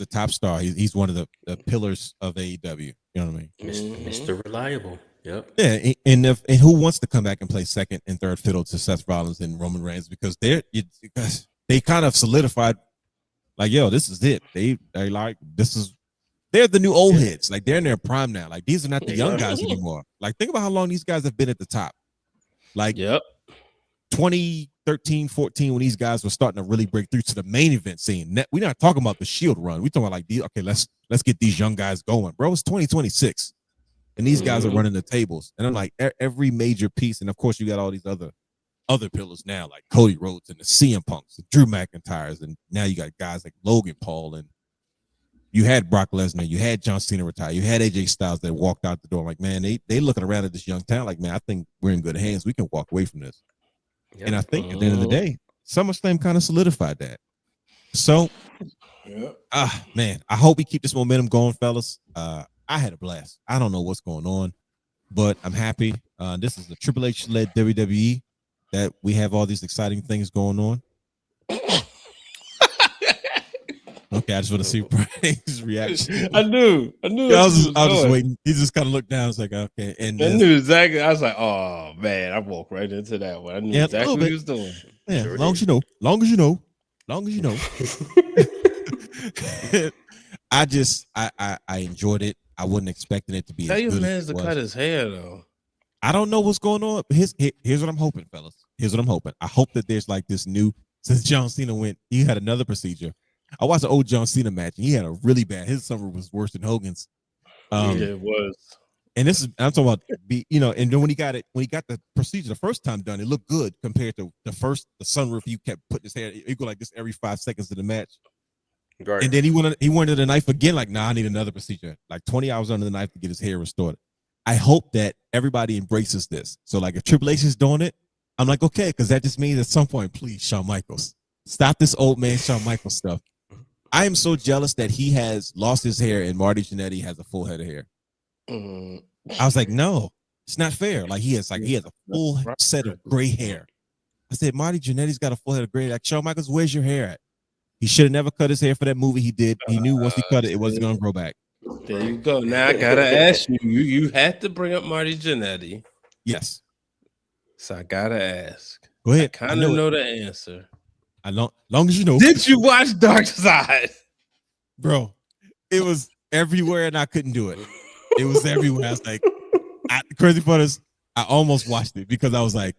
top star. He's one of the pillars of AEW. You know what I mean? Mr. Reliable. Yep. Yeah, and who wants to come back and play second and third fiddle to Seth Rollins and Roman Reigns, because they kind of solidified, like, yo, this is it. They're the new old heads. Like, they're in their prime now. Like, these are not the young guys anymore. Like, think about how long these guys have been at the top. Like, 2013, 14, when these guys were starting to really break through to the main event scene. We're not talking about the Shield run. We're talking about let's get these young guys going, bro. It's 2026. And these guys are running the tables. And I'm like, every major piece, and of course you got all these other pillars now, like Cody Rhodes and the CM Punks, the Drew McIntyres, and now you got guys like Logan Paul, and you had Brock Lesnar, you had John Cena retire, you had AJ Styles that walked out the door. I'm like, man, they looking around at this young talent like, man, I think we're in good hands. We can walk away from this. Yep. And I think at the end of the day, SummerSlam kind of solidified that. So, man, I hope we keep this momentum going, fellas. I had a blast. I don't know what's going on, but I'm happy. This is the Triple H-led WWE that we have all these exciting things going on. Okay, I just want to see Brian's reaction. I knew. I was just waiting. He just kind of looked down. I was like, okay. And I knew exactly. I was like, oh man, I walked right into that one. I knew exactly what he was doing. Yeah, sure, long as you know. I enjoyed it. I wasn't expecting it to be. Tell your man to cut his hair though. I don't know what's going on. Here's what I'm hoping, fellas. Here's what I'm hoping. I hope that there's like this new, since John Cena he had another procedure. I watched an old John Cena match, and he had a really bad. His summer was worse than Hogan's. Yeah, it was. And I'm talking about and then when he got the procedure the first time done, it looked good compared to the sunroof. You kept putting his hair. It go like this every 5 seconds of the match. Right. And then he wanted the knife again. Like, nah, I need another procedure. Like 20 hours under the knife to get his hair restored. I hope that everybody embraces this. So like if Triple H is doing it, I'm like, okay, because that just means at some point, please, Shawn Michaels, stop this old man Shawn Michaels stuff. I am so jealous that he has lost his hair and Marty Jannetty has a full head of hair. I was like, no, it's not fair. Like he has a full set of gray hair. I said, Marty Jannetty's got a full head of gray. Like, Shawn Michaels, where's your hair at? He should have never cut his hair for that movie he did. He knew once he cut it, it wasn't going to grow back. There you go. Now I got to ask you. You had to bring up Marty Jannetty. Yes. So I got to ask. Go ahead. I kind of know the answer. Long as you know. Did you watch Dark Side? Bro, it was everywhere and I couldn't do it. It was everywhere. I was like, the crazy part is I almost watched it because I was like,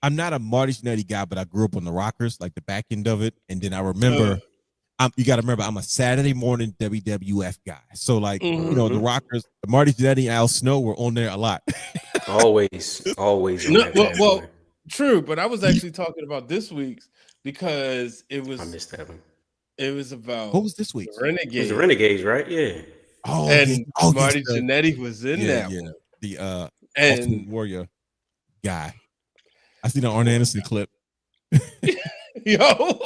I'm not a Marty Jannetty guy, but I grew up on the Rockers, like the back end of it. And then I remember, you got to remember, I'm a Saturday morning WWF guy. So like, the Rockers, Marty Jannetty and Al Snow were on there a lot. always. Well, true. But I was actually talking about this week's because it was. I missed that one. It was about. What was this week's? Renegades. It was the Renegades, right? Yeah. Oh, and Marty Jannetty was in that one. The Ultimate Warrior guy. I seen an Arn Anderson clip. Yo,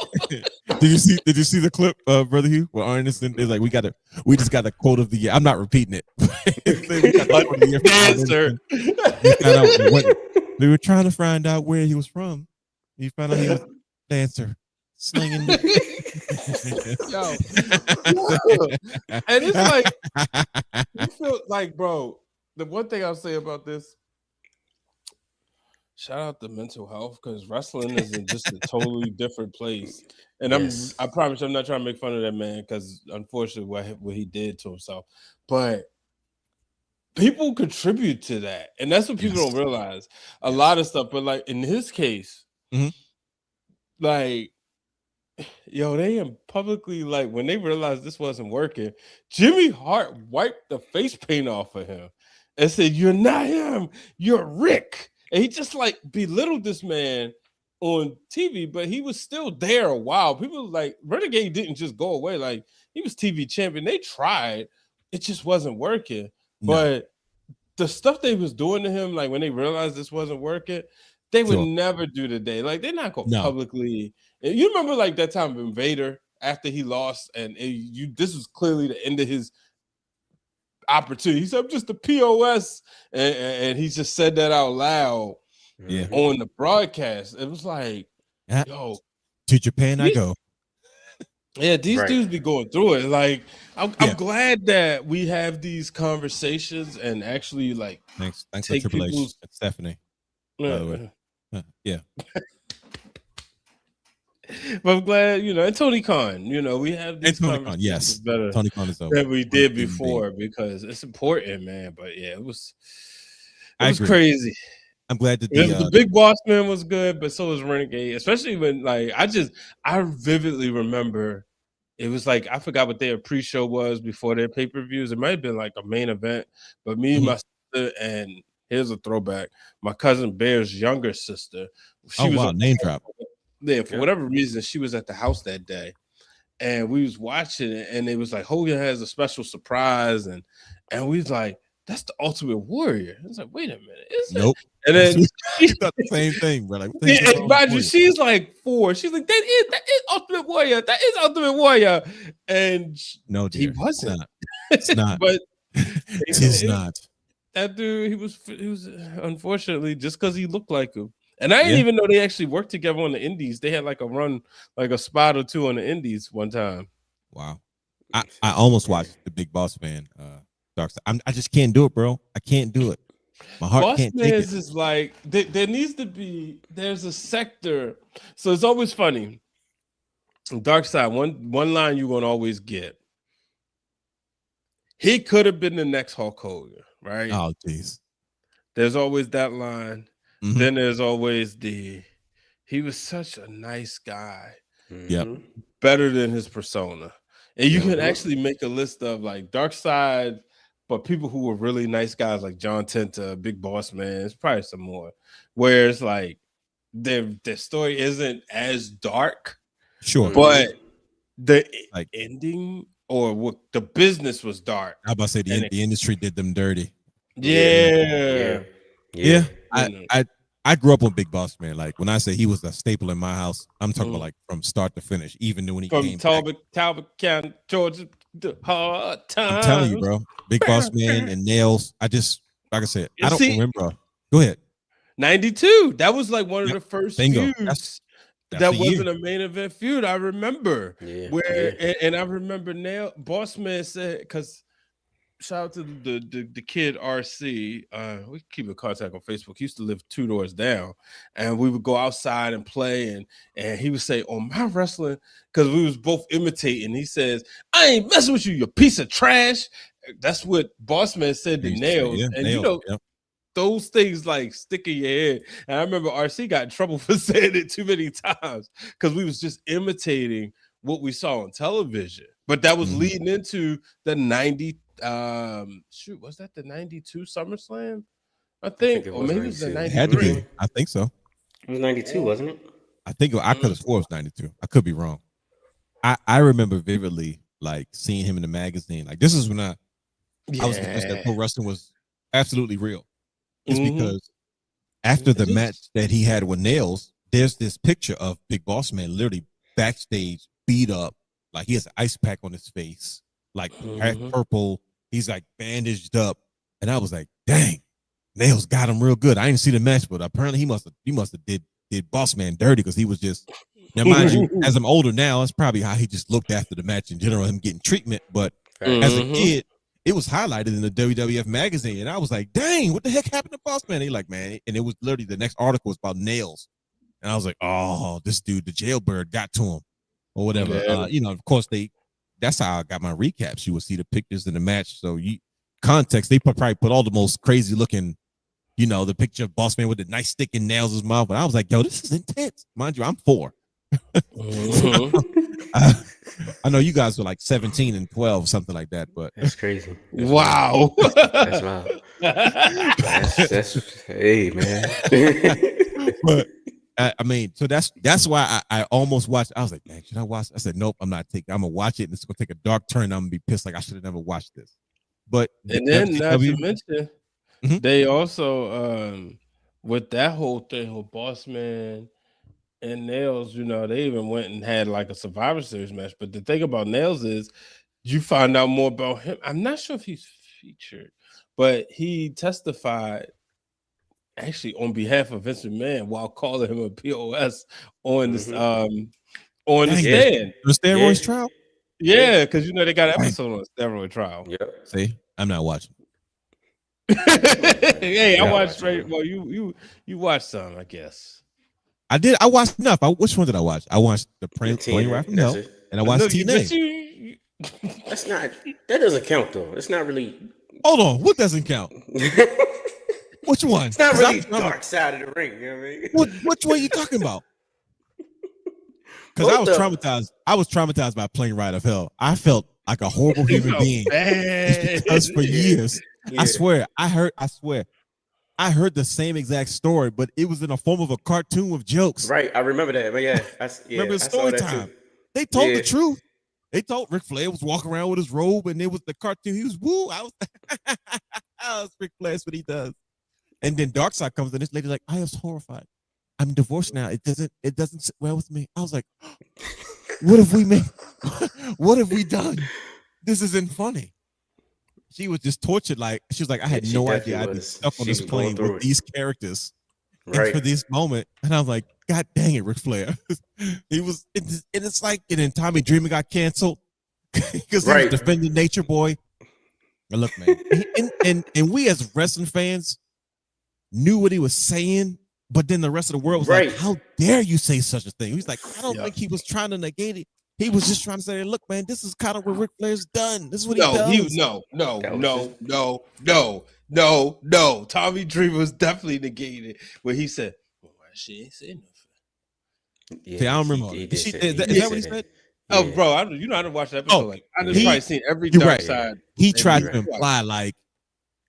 did you see the clip, Brother Hugh? Where Arn Anderson is like, we just got the quote of the year. I'm not repeating it. We were trying to find out where he was from. You found out he was a dancer, slinging. Yo, and it's like, you feel like, bro. The one thing I'll say about this. Shout out to mental health because wrestling is in just a totally different place. And I promise I'm not trying to make fun of that man because unfortunately what he did to himself. But people contribute to that. And that's what people don't realize. A lot of stuff. But like in his case, like they publicly, like, when they realized this wasn't working, Jimmy Hart wiped the face paint off of him and said, "You're not him, you're Rick." And he just like belittled this man on TV, but he was still there a while. People like Renegade didn't just go away. Like, he was TV champion. They tried, it just wasn't working. No. But the stuff they was doing to him, like when they realized this wasn't working, they would never do today. Like, they're not going to publicly. You remember like that time of Invader after he lost, and this was clearly the end of his opportunity. He said, "I'm just a POS," and he just said that out loud on the broadcast. It was like, yo, to Japan I go. Yeah, these dudes be going through it. Like, I'm glad that we have these conversations and actually like thanks for Triple H, Stephanie. By the way. Yeah. But I'm glad, and Tony Khan, we have these conversations better Tony Khan is than we did before because it's important, man. But yeah, it was crazy. I'm glad that the Big Boss Man was good, but so was Renegade, especially when like I vividly remember it was like I forgot what their pre-show was before their pay-per-views. It might have been like a main event, but me and my sister, and here's a throwback, my cousin Bear's younger sister. She was name drop. Yeah, for whatever reason, she was at the house that day, and we was watching it, and it was like Hogan has a special surprise, and we was like, "That's the Ultimate Warrior." I was like, "Wait a minute, is it?" Nope. And then she thought the same thing, bro. Like, she's like 4. She's like, "That is Ultimate Warrior. That is Ultimate Warrior." And no, dear, he wasn't. It's not. But it's not. That dude, he was unfortunately just because he looked like him. And I didn't even know they actually worked together on the Indies. They had like a run, like a spot or two on the Indies one time. Wow. I almost watched the Big Boss Man Dark Side. I just can't do it, bro. I can't do it. My heart can't take it. Is like there needs to be, there's a sector. So it's always funny. Dark Side, one line you're gonna always get. He could have been the next Hulk Hogan, right? Oh, jeez. There's always that line. Mm-hmm. Then there's always he was such a nice guy. Yep. Better than his persona. And you can actually make a list of like Dark Side, but people who were really nice guys like John Tenta, Big Boss Man, it's probably some more. Where it's like their story isn't as dark. Sure. But the ending or what the business was dark. How about to say the industry did them dirty? Yeah. I grew up on Big Boss Man. Like when I say he was a staple in my house, I'm talking about like from start to finish. Even when he came Talbot County, Georgia, the hard time. I'm telling you, bro. Big Boss Man and Nails. I just, like I said, I don't remember. Go ahead. 92. That was like one of the first feuds. That's that wasn't a main event feud. I remember and I remember Boss Man said, because shout out to the kid RC. We keep in contact on Facebook. He used to live 2 doors down, and we would go outside and play. And he would say, "On my wrestling," because we was both imitating. He says, "I ain't messing with you, you piece of trash." That's what Boss Man said to Nails, and Nails, those things like stick in your head. And I remember RC got in trouble for saying it too many times because we was just imitating what we saw on television. But that was leading into the 90. Was that the 92 SummerSlam? I think or maybe it was the 93. It had to be. I think so. It was 92, wasn't it? I think I could have swore it was 92. I could be wrong. I remember vividly like seeing him in the magazine. Like this is when I was convinced that pro wrestling was absolutely real. It's because after the match that he had with Nails, there's this picture of Big Boss Man literally backstage, beat up, like he has an ice pack on his face, like purple. He's like bandaged up, and I was like, "Dang, Nails got him real good." I didn't see the match, but apparently he must have did Boss Man dirty because he was just. Now, mind you, as I'm older now, it's probably how he just looked after the match in general, him getting treatment. But as a kid, it was highlighted in the WWF magazine, and I was like, "Dang, what the heck happened to Boss Man?" He like, man, and it was literally the next article was about Nails, and I was like, "Oh, this dude, the jailbird, got to him, or whatever." Of course that's how I got my recaps. You would see the pictures in the match. So context, they probably put all the most crazy looking, the picture of Boss Man with the nice sticking nails in his mouth. But I was like, yo, this is intense. Mind you, I'm 4. So, I know you guys were like 17 and 12, something like that, but that's crazy. That's wow. Wild. That's wild. That's hey man. But I mean, so that's why I almost watched. I was like, man, should I watch? I said, nope, I'm not taking. I'm gonna watch it, and it's gonna take a dark turn. I'm gonna be pissed. Like I should have never watched this. But and then not to mention, they also with that whole thing with Boss Man and Nails, you know, they even went and had like a Survivor Series match. But the thing about Nails is you find out more about him. I'm not sure if he's featured, but he testified actually on behalf of Vince McMahon while calling him a POS on this on the stand. The steroids trial? Yeah, because you know they got an episode on steroid trial. Yeah. See, I'm not watching. Hey, I watched straight. Well, you watched some, I guess. I did. I watched enough. Which one did I watch? I watched the Plane Ride from Hell, and I watched TNA. That's not. That doesn't count though. It's not really. Hold on. What doesn't count? Which one? It's not really dark side of the ring. You know what I mean? Which one are you talking about? Because I was traumatized. I was traumatized by Plane Ride of Hell. I felt like a horrible human being. Because for years, I swear, I heard the same exact story, but it was in the form of a cartoon with jokes. Right, I remember that. But remember story time. They told the truth. They told Ric Flair was walking around with his robe, and it was the cartoon. He was woo. I was Ric Flair. That's what he does. And then Darkseid comes in. This lady like, I was horrified. I'm divorced now. It doesn't sit well with me. I was like, what have we made? What have we done? This isn't funny. She was just tortured. Like she was like, I had no idea I'd be stuck on this plane with these characters for this moment. And I was like, God dang it, Ric Flair. He was, and it's like, and then Tommy Dreamer got canceled because he was defending Nature Boy. And look, man, and we as wrestling fans knew what he was saying, but then the rest of the world was like, how dare you say such a thing? He's like, I don't think he was trying to negate it. He was just trying to say, look, man, this is kind of what Ric Flair's done. This is what he does. No. Tommy Dreamer was definitely negated where he said, well, she ain't saying nothing. Yeah, see, I don't remember. Is that what he said? Oh, bro, I didn't watch that episode. Like, I just probably seen every dark side. He tried to imply, like,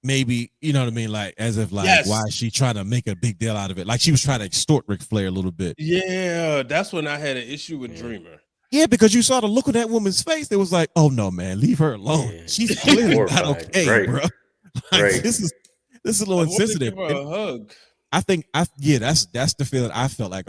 maybe, you know what I mean? Like, as if, like, why is she trying to make a big deal out of it? Like, she was trying to extort Ric Flair a little bit. Yeah, that's when I had an issue with Dreamer. Yeah, because you saw the look on that woman's face. It was like, oh, no, man, leave her alone. Yeah. She's clearly not okay, bro. Like, this is a little insensitive. Give her a hug. I think, that's the feeling I felt like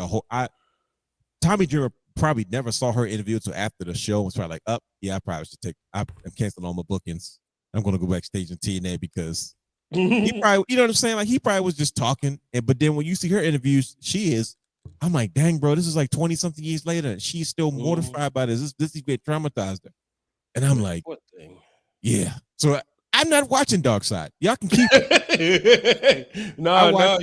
Tommy Dreamer probably never saw her interview until after the show and was probably like, I probably should I'm canceling all my bookings. I'm going to go backstage in TNA because he probably, you know what I'm saying? Like, he probably was just talking. But then when you see her interviews, I'm like, dang, bro, this is like 20 something years later. And she's still mortified by this. This event traumatized her. And I'm like, what thing? Yeah. So I'm not watching Darkseid. Y'all can keep it. No,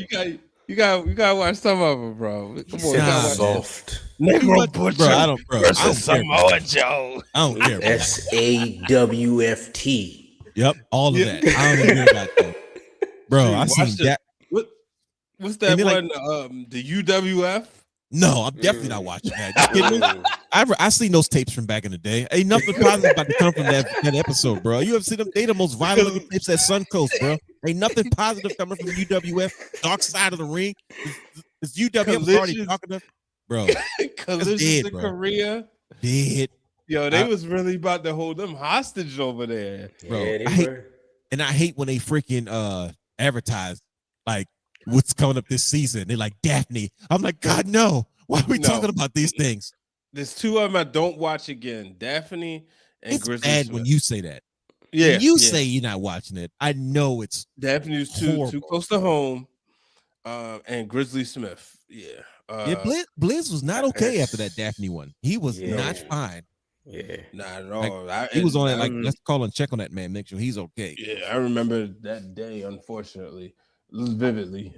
you gotta watch some of them, bro. Come on, soft. Negro Butcher. Bro, I don't Samoa Joe. I don't care. SAWFT. Yep, all of that. I don't even care about that. Bro, I seen that. What's that one? The UWF? No, I'm definitely not watching that. You kidding me? I seen those tapes from back in the day. Ain't nothing positive about to come from that episode, bro. You ever see them? They the most violent looking tapes at Suncoast, bro. Ain't nothing positive coming from UWF. Dark Side of the Ring. Is UWF already talking to, bro? Collisions in Korea. Dead. Yo, they was really about to hold them hostage over there, bro. I hate when they freaking advertise like what's coming up this season. They're like Daphne. I'm like, God, no. Why are we talking about these things? There's two of them I don't watch again. Daphne and Grizzly bad Smith. when you say that. Yeah. When you say you're not watching it, I know it's Daphne's too close to home. And Grizzly Smith. Yeah. Blizz was not okay after that Daphne one. He was not fine. Yeah, not at all. Like, he was on it. Like, let's call and check on that man, make sure he's okay. Yeah, I remember that day, unfortunately, vividly.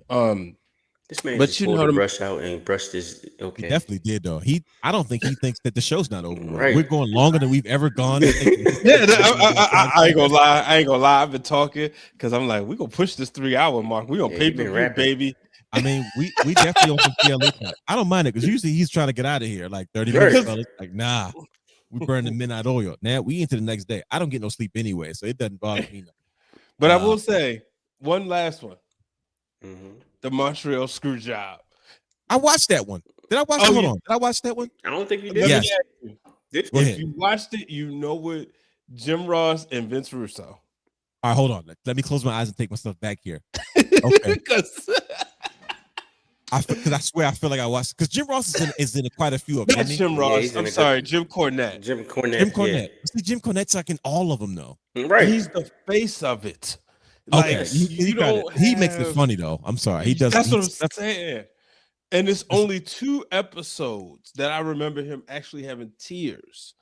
This man just pulled the brush out and brushed his. Okay, he definitely did though. I don't think he thinks that the show's not over. Right, we're going longer than we've ever gone. I ain't gonna lie. I've been talking because I'm like, we're gonna push this 3-hour mark. We're gonna pay per view, baby. I mean, we definitely on some PLA time. I don't mind it because usually he's trying to get out of here like 30 minutes. Like, nah. We burn the midnight oil. Now we into the next day. I don't get no sleep anyway, so it doesn't bother me. But I will say one last one. The Montreal screw job. I watched that one. Did I watch that? Hold on. Did I watch that one? I don't think you did. Yes. If you watched it, you know what Jim Ross and Vince Russo. All right, hold on. Let me close my eyes and take myself back here. Okay. Because I swear I feel like I watched, because Jim Ross is in quite a few of them. Not Jim Ross. I'm sorry, Jim Cornette. Jim Cornette. Yeah. See, Jim Cornette's like in all of them though. Right. He's the face of it. Okay. Like, he makes it funny though. I'm sorry. He does. That's what I'm saying. And it's only 2 episodes that I remember him actually having tears.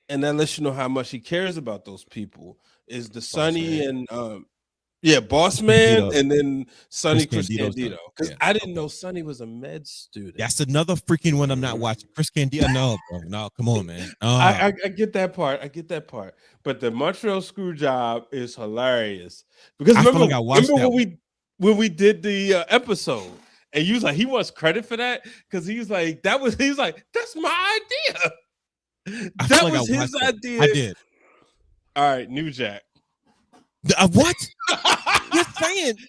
And that lets you know how much he cares about those people. Is the Sonny and Boss Man, and then Sonny Chris Candido. Because I didn't know Sonny was a med student. That's another freaking one I'm not watching. Chris Candido. No, bro. No, come on, man. I get that part. But the Montreal screw job is hilarious. Because remember when we did the episode, and you was like, he wants credit for that because he was like, that's my idea. That was his idea. I did. All right, New Jack. What?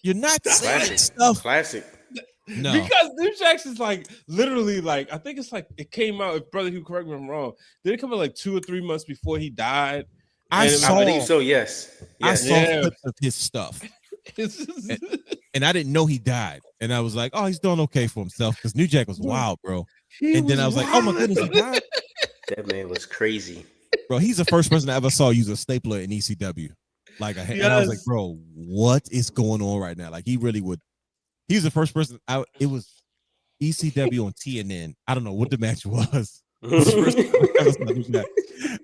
You're not saying stuff. Classic. No, because New Jack's is like literally like, I think it's like it came out. If brother, who correct me if I'm wrong, did it come out like 2 or 3 months before he died? I believe so. Yes. I saw clips of his stuff, and I didn't know he died. And I was like, oh, he's doing okay for himself, because New Jack was wild, bro. Then I was like, oh my goodness, he died. That man was crazy, bro. He's the first person I ever saw use a stapler in ECW. Like, and I was like, bro, what is going on right now? Like, he really would. He's the first person. It was ECW on TNN. I don't know what the match was.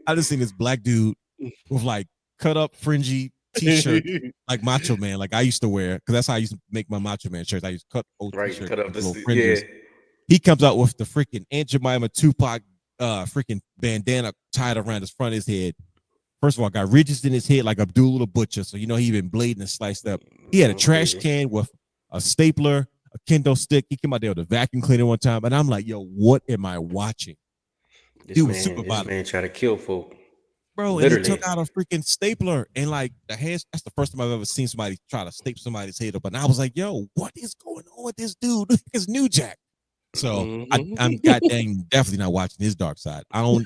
I just seen this black dude with like cut up fringy t-shirt, like Macho Man, like I used to wear, because that's how I used to make my Macho Man shirts. I used to cut old t-shirts, cut up fringes. He comes out with the freaking Aunt Jemima Tupac freaking bandana tied around his front of his head. First of all, got ridges in his head like Abdul the Butcher, so you know he been blading and sliced up. He had a trash can with a stapler, a kendo stick. He came out there with a vacuum cleaner one time, and I'm like, yo, what am I watching? This man tried to kill folk. Bro, and he took out a freaking stapler, and like the hands, that's the first time I've ever seen somebody try to staple somebody's head up. And I was like, yo, what is going on with this dude? It's New Jack. So I'm goddamn definitely not watching his dark side. We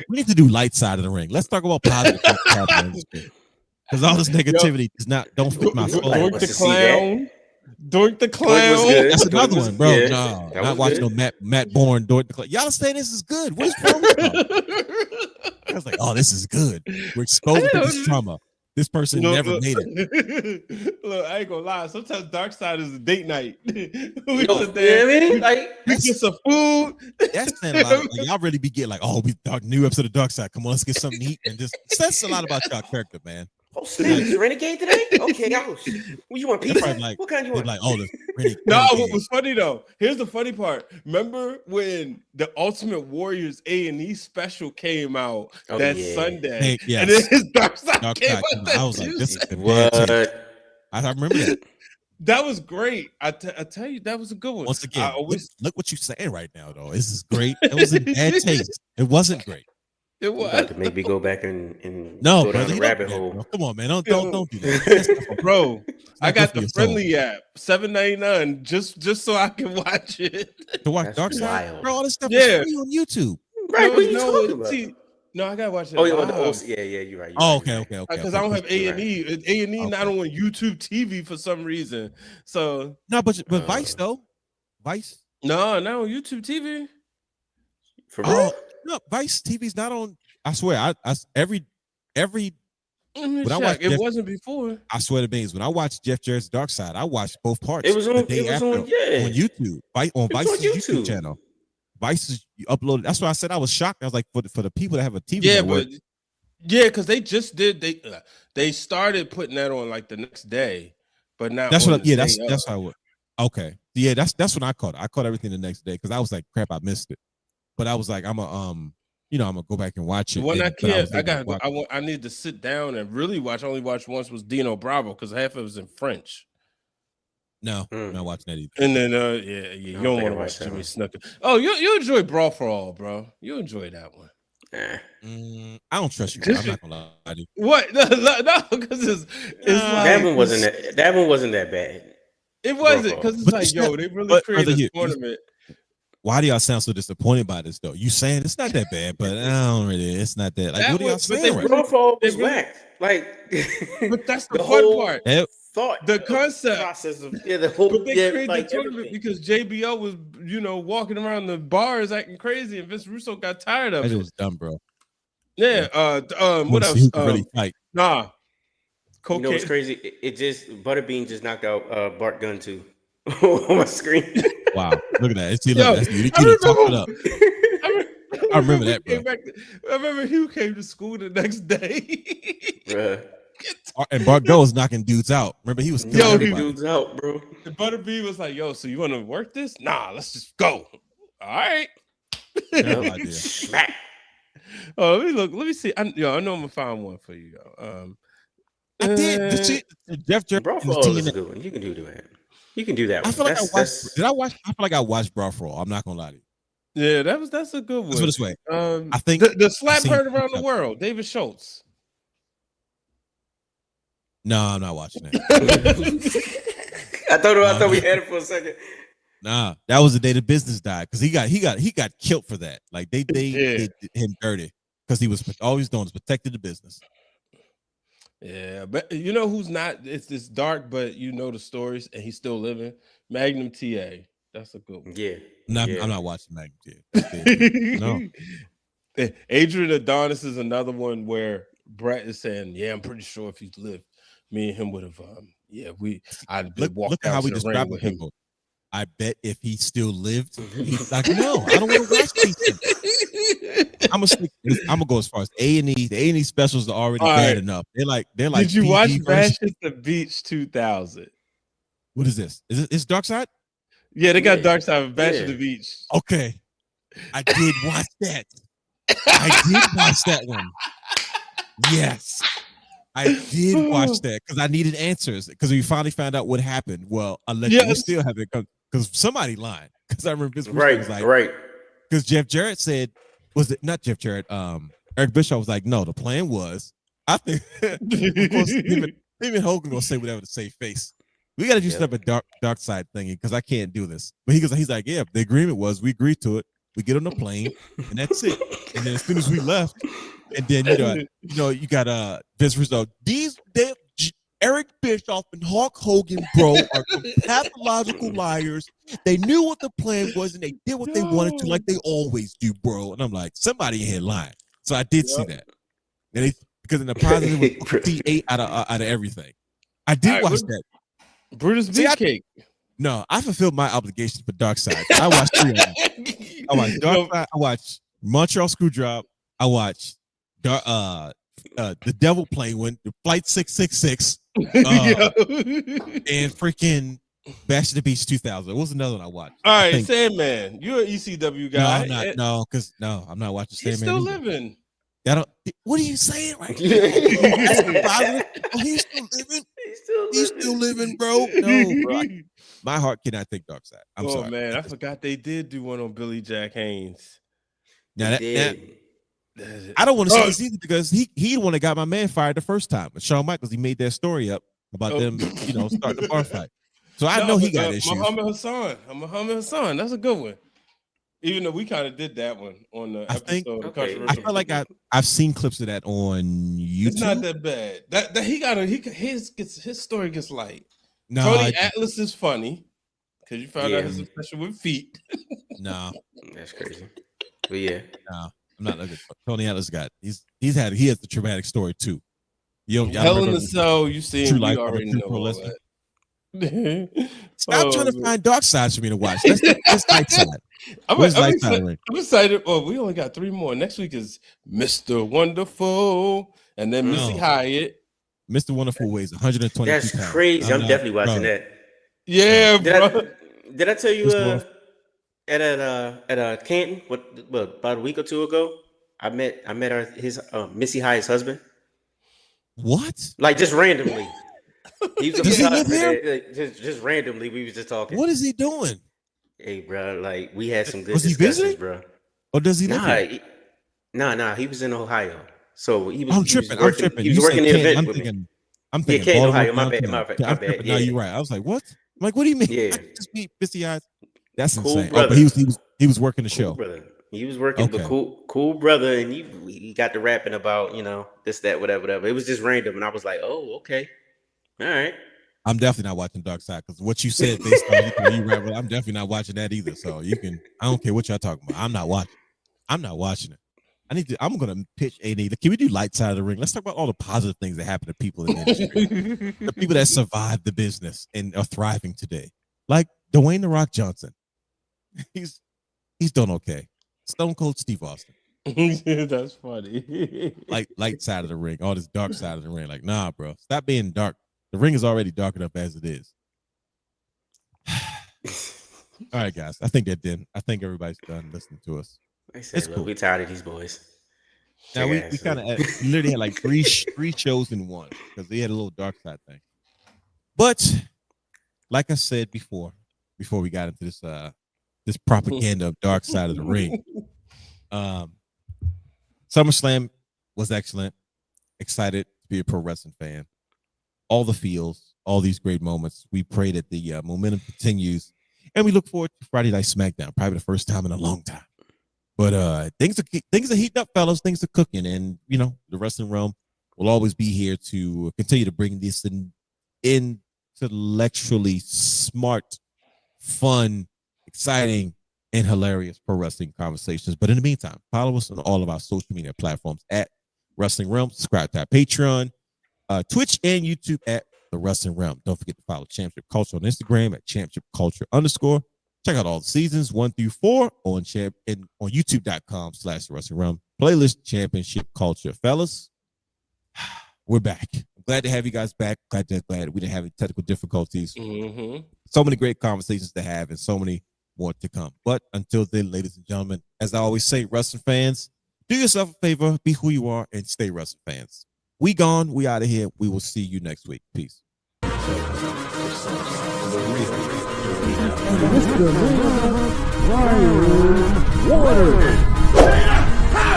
need to do light side of the ring. Let's talk about positive, because all this negativity don't fit my soul. Doink the clown. That's another one, bro. Yeah, no, not watching no Matt Bourne Doink the clown. Y'all saying this is good. What is wrong with y'all? I was like, oh, this is good. We're exposed to this trauma. This person never made it. Look, I ain't gonna lie. Sometimes dark side is a date night. We get some food. That's saying a lot. Like, y'all really be getting like, oh, new episode of Dark Side. Come on, let's get something to eat, and just says a lot about y'all character, man. Oh, snap, is Renegade today? Okay, what you want, pizza? Like, what kind you want? Like, oh, the no, what was funny though? Here's the funny part. Remember when the Ultimate Warriors A&E special came out Sunday? And then his Dark Side came out. I was like, this is what? I remember that. That was great. I tell you, that was a good one. Once again, look what you're saying right now, though. This is great. It was in bad taste. It wasn't great. It was about to make me go back and go down the rabbit hole. Bro. Come on, man. Don't do that. Bro, I got the friendly app, $7.99, just so I can watch it. To watch Dark Side? Bro, all this stuff is free on YouTube. Right, what are you talking about? No, I gotta watch it. Oh, you're right. Okay. Because I don't have A&E. A&E not on YouTube TV for some reason. So no, but Vice though. Vice? No, not on YouTube TV. For real? No, Vice TV's not on. I swear, I every when I watch it wasn't before. I swear to beans, when I watched Jeff Jarrett's Dark Side, I watched both parts. It was on the day after on YouTube, on Vice's YouTube channel. Vice is uploaded. That's why I said I was shocked. I was like, for the people that have a TV network. Because they just did. They started putting that on like the next day, but now that's what. That's how. Okay, yeah, that's when I caught it. I caught everything the next day because I was like, crap, I missed it. But I was like, I'm gonna go back and watch it. When I need to sit down and really watch. I only watched once was Dino Bravo because half of it was in French. No, I'm not watching that either. And then you don't want to watch Jimmy Snuka. Oh, you enjoy Brawl for All, bro. You enjoy that one. I don't trust you. Bro. I'm not gonna lie to you. What? No, because it's like that one wasn't that one wasn't that bad. It wasn't because it's like, yo, they really created a tournament. Why do y'all sound so disappointed by this though? You saying it's not that bad, but I don't really. It's not that. Like, what are y'all saying? Brawl for was whack. Like, but that's the fun part. Thought the concept process of the whole. But they created the tournament because JBL was, walking around the bars acting crazy, and Vince Russo got tired of it. It was dumb, bro. Yeah. What else? Really fight. Nah. Cocaine. You know what's crazy? It just Butterbean just knocked out Bart Gunn too on my screen. Wow, look at that. See, look, you didn't talk it up. I remember that, bro. I remember Hugh came to school the next day. Bruh. And Bart Gunn was knocking dudes out. Remember, he was killing dudes out, bro. The Butterbean was like, "Yo, so you want to work this? Nah, let's just go. All right." Smack. Oh, let me look. Let me see. I know I'm gonna find one for you. I did. The shit, Jeff Jarrett. Brawl for All is a good one. You can do that. You can do that. I feel like I watched. Did I watch? I feel like I watched Brawl for All. I'm not gonna lie to you. Yeah, that's a good one. Let's put it this way. I think the slap heard around the world. David Schultz. No, I'm not watching that. I thought we had it for a second. Nah, that was the day the business died because he got killed for that. Like they did him dirty because he was always doing is protected the business. Yeah, but you know who's not? It's dark, but you know the stories, and he's still living. Magnum TA. That's a good one. Yeah. No, I'm not watching Magnum TA. No. Adrian Adonis is another one where Brett is saying, "Yeah, I'm pretty sure if he's lived, me and him would have. I'd been walked look at how we describe with him. I bet if he still lived, he's like, no, I don't want to watch these things. I'm gonna go as far as A&E. The A&E specials are already bad enough. They're like. Did you watch Bash at the Beach 2000? What is this? Is Dark Side? Yeah, they got Dark Side of Bash at the Beach. Okay, I did watch that. I did watch that one. Yes. I did watch that because I needed answers because we finally found out what happened. Well, we still haven't because somebody lied. Because I remember this was like, right. Because Jeff Jarrett said, was it not Jeff Jarrett? Eric Bischoff was like, no, the plan was. I think of course him and Hogan gonna say whatever to save face. We got to do stuff at dark side thingy because I can't do this. But he's like, yeah, the agreement was we agreed to it. We get on the plane and that's it. And then as soon as we left. And then you got Vince Russo. Eric Bischoff and Hulk Hogan, bro, are pathological liars. They knew what the plan was and they did what they wanted to, like they always do, bro. And I'm like, somebody in here lying. So I did see that. And because in the positive was T8 out of everything. I did watch that. Brutus Beefcake. No, I fulfilled my obligations for Dark Side. I watched 3 of them. I watched Dark Side. I watched Montreal Screwjob. I watched the Devil Plane when the Flight 666 and freaking Bash at the Beach 2000. What was another one I watched? All right, Sandman. You're an ECW guy. No, I'm not watching Sandman. He's still living. What are you saying right now? He's still living. He's still living, bro. No, bro. My heart cannot take Dark Side. I'm sorry. Oh man, I forgot they did do one on Billy Jack Haynes. Now I don't want to say this either because he the one that got my man fired the first time. But Shawn Michaels, he made that story up about them, starting the bar fight. So I know he got issues. Muhammad Hassan. That's a good one. Even though we kind of did that one on the episode. I feel like I've seen clips of that on YouTube. It's not that bad. His story gets light. No, Tony Atlas is funny because you found out his obsession with feet. No, that's crazy. But yeah, no. I'm not looking for Tony Atlas. He has the traumatic story too. Hell in the Cell. You see, you already know all that. Stop trying to find dark sides for me to watch. That's light side. I'm excited. Oh, we only got 3 more. Next week is Mr. Wonderful, and then Missy Hyatt. Mr. Wonderful weighs 122 pounds. That's crazy. I'm definitely watching that. Yeah, bro. Did I tell you? At Canton, about a week or 2 ago, I met his Missy Hyatt's husband. What? Like just randomly. Does he live here? Just randomly, we was just talking. What is he doing? Hey, bro, like we had some good discussions, bro. Or does he live here? Nah, he was in Ohio. So he was. I'm He was tripping. I'm working. tripping. He was You said working the Canton. event with me. I'm Yeah, thinking Canton, Baltimore Ohio. My bad. downtown. I'm My bad. tripping. Now Yeah, you're right. I was like, what? I'm like, what do you mean? yeah. I just meet Misty Eyes. That's Cool insane. Oh, but brother. he was working the Cool show. brother. He was working, but Okay. cool brother, and he got to rapping about this, that, whatever. It was just random, and I was like, oh, okay, all right. I'm definitely not watching Dark Side because what you said based on you rap, I'm definitely not watching that either. So you can, I don't care what y'all talking about. I'm not watching it. I'm gonna pitch AD. Can we do light side of the ring? Let's talk about all the positive things that happen to people in the industry. The people that survived the business and are thriving today. Like Dwayne The Rock Johnson. He's done okay. Stone Cold Steve Austin. That's funny. Like light side of the ring, all this dark side of the ring. Like, nah, bro. Stop being dark. The ring is already dark enough as it is. All right, guys. I think everybody's done listening to us. It's cool. We're tired of these boys. Now we kind of literally had like three shows in one because they had a little dark side thing. But like I said before we got into this propaganda of dark side of the ring, SummerSlam was excellent. Excited to be a pro wrestling fan. All the feels, all these great moments. We pray that the momentum continues, and we look forward to Friday Night SmackDown, probably the first time in a long time. But things are heating up, fellas. Things are cooking, and the wrestling realm will always be here to continue to bring this intellectually smart, fun, exciting, and hilarious pro wrestling conversations. But in the meantime, follow us on all of our social media platforms at Wrestling Realm. Subscribe to our Patreon, Twitch, and YouTube at The Wrestling Realm. Don't forget to follow Championship Culture on Instagram at Championship Culture _. Check out all the seasons 1 through 4 on YouTube.com/The Wrestling Realm. Playlist Championship Culture. Fellas, we're back. I'm glad to have you guys back. Glad we didn't have any technical difficulties. Mm-hmm. So many great conversations to have and so many more to come. But until then, ladies and gentlemen, as I always say, wrestling fans, do yourself a favor, be who you are, and stay wrestling fans. We gone. We out of here. We will see you next week. Peace.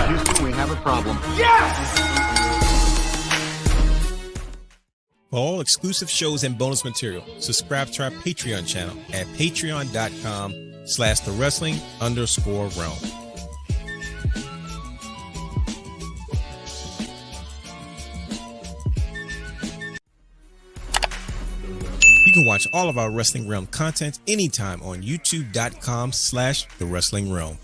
Houston, we have a problem. For all exclusive shows and bonus material, subscribe to our Patreon channel at patreon.com/thewrestling_realm. You can watch all of our Wrestling Realm content anytime on youtube.com/thewrestling realm.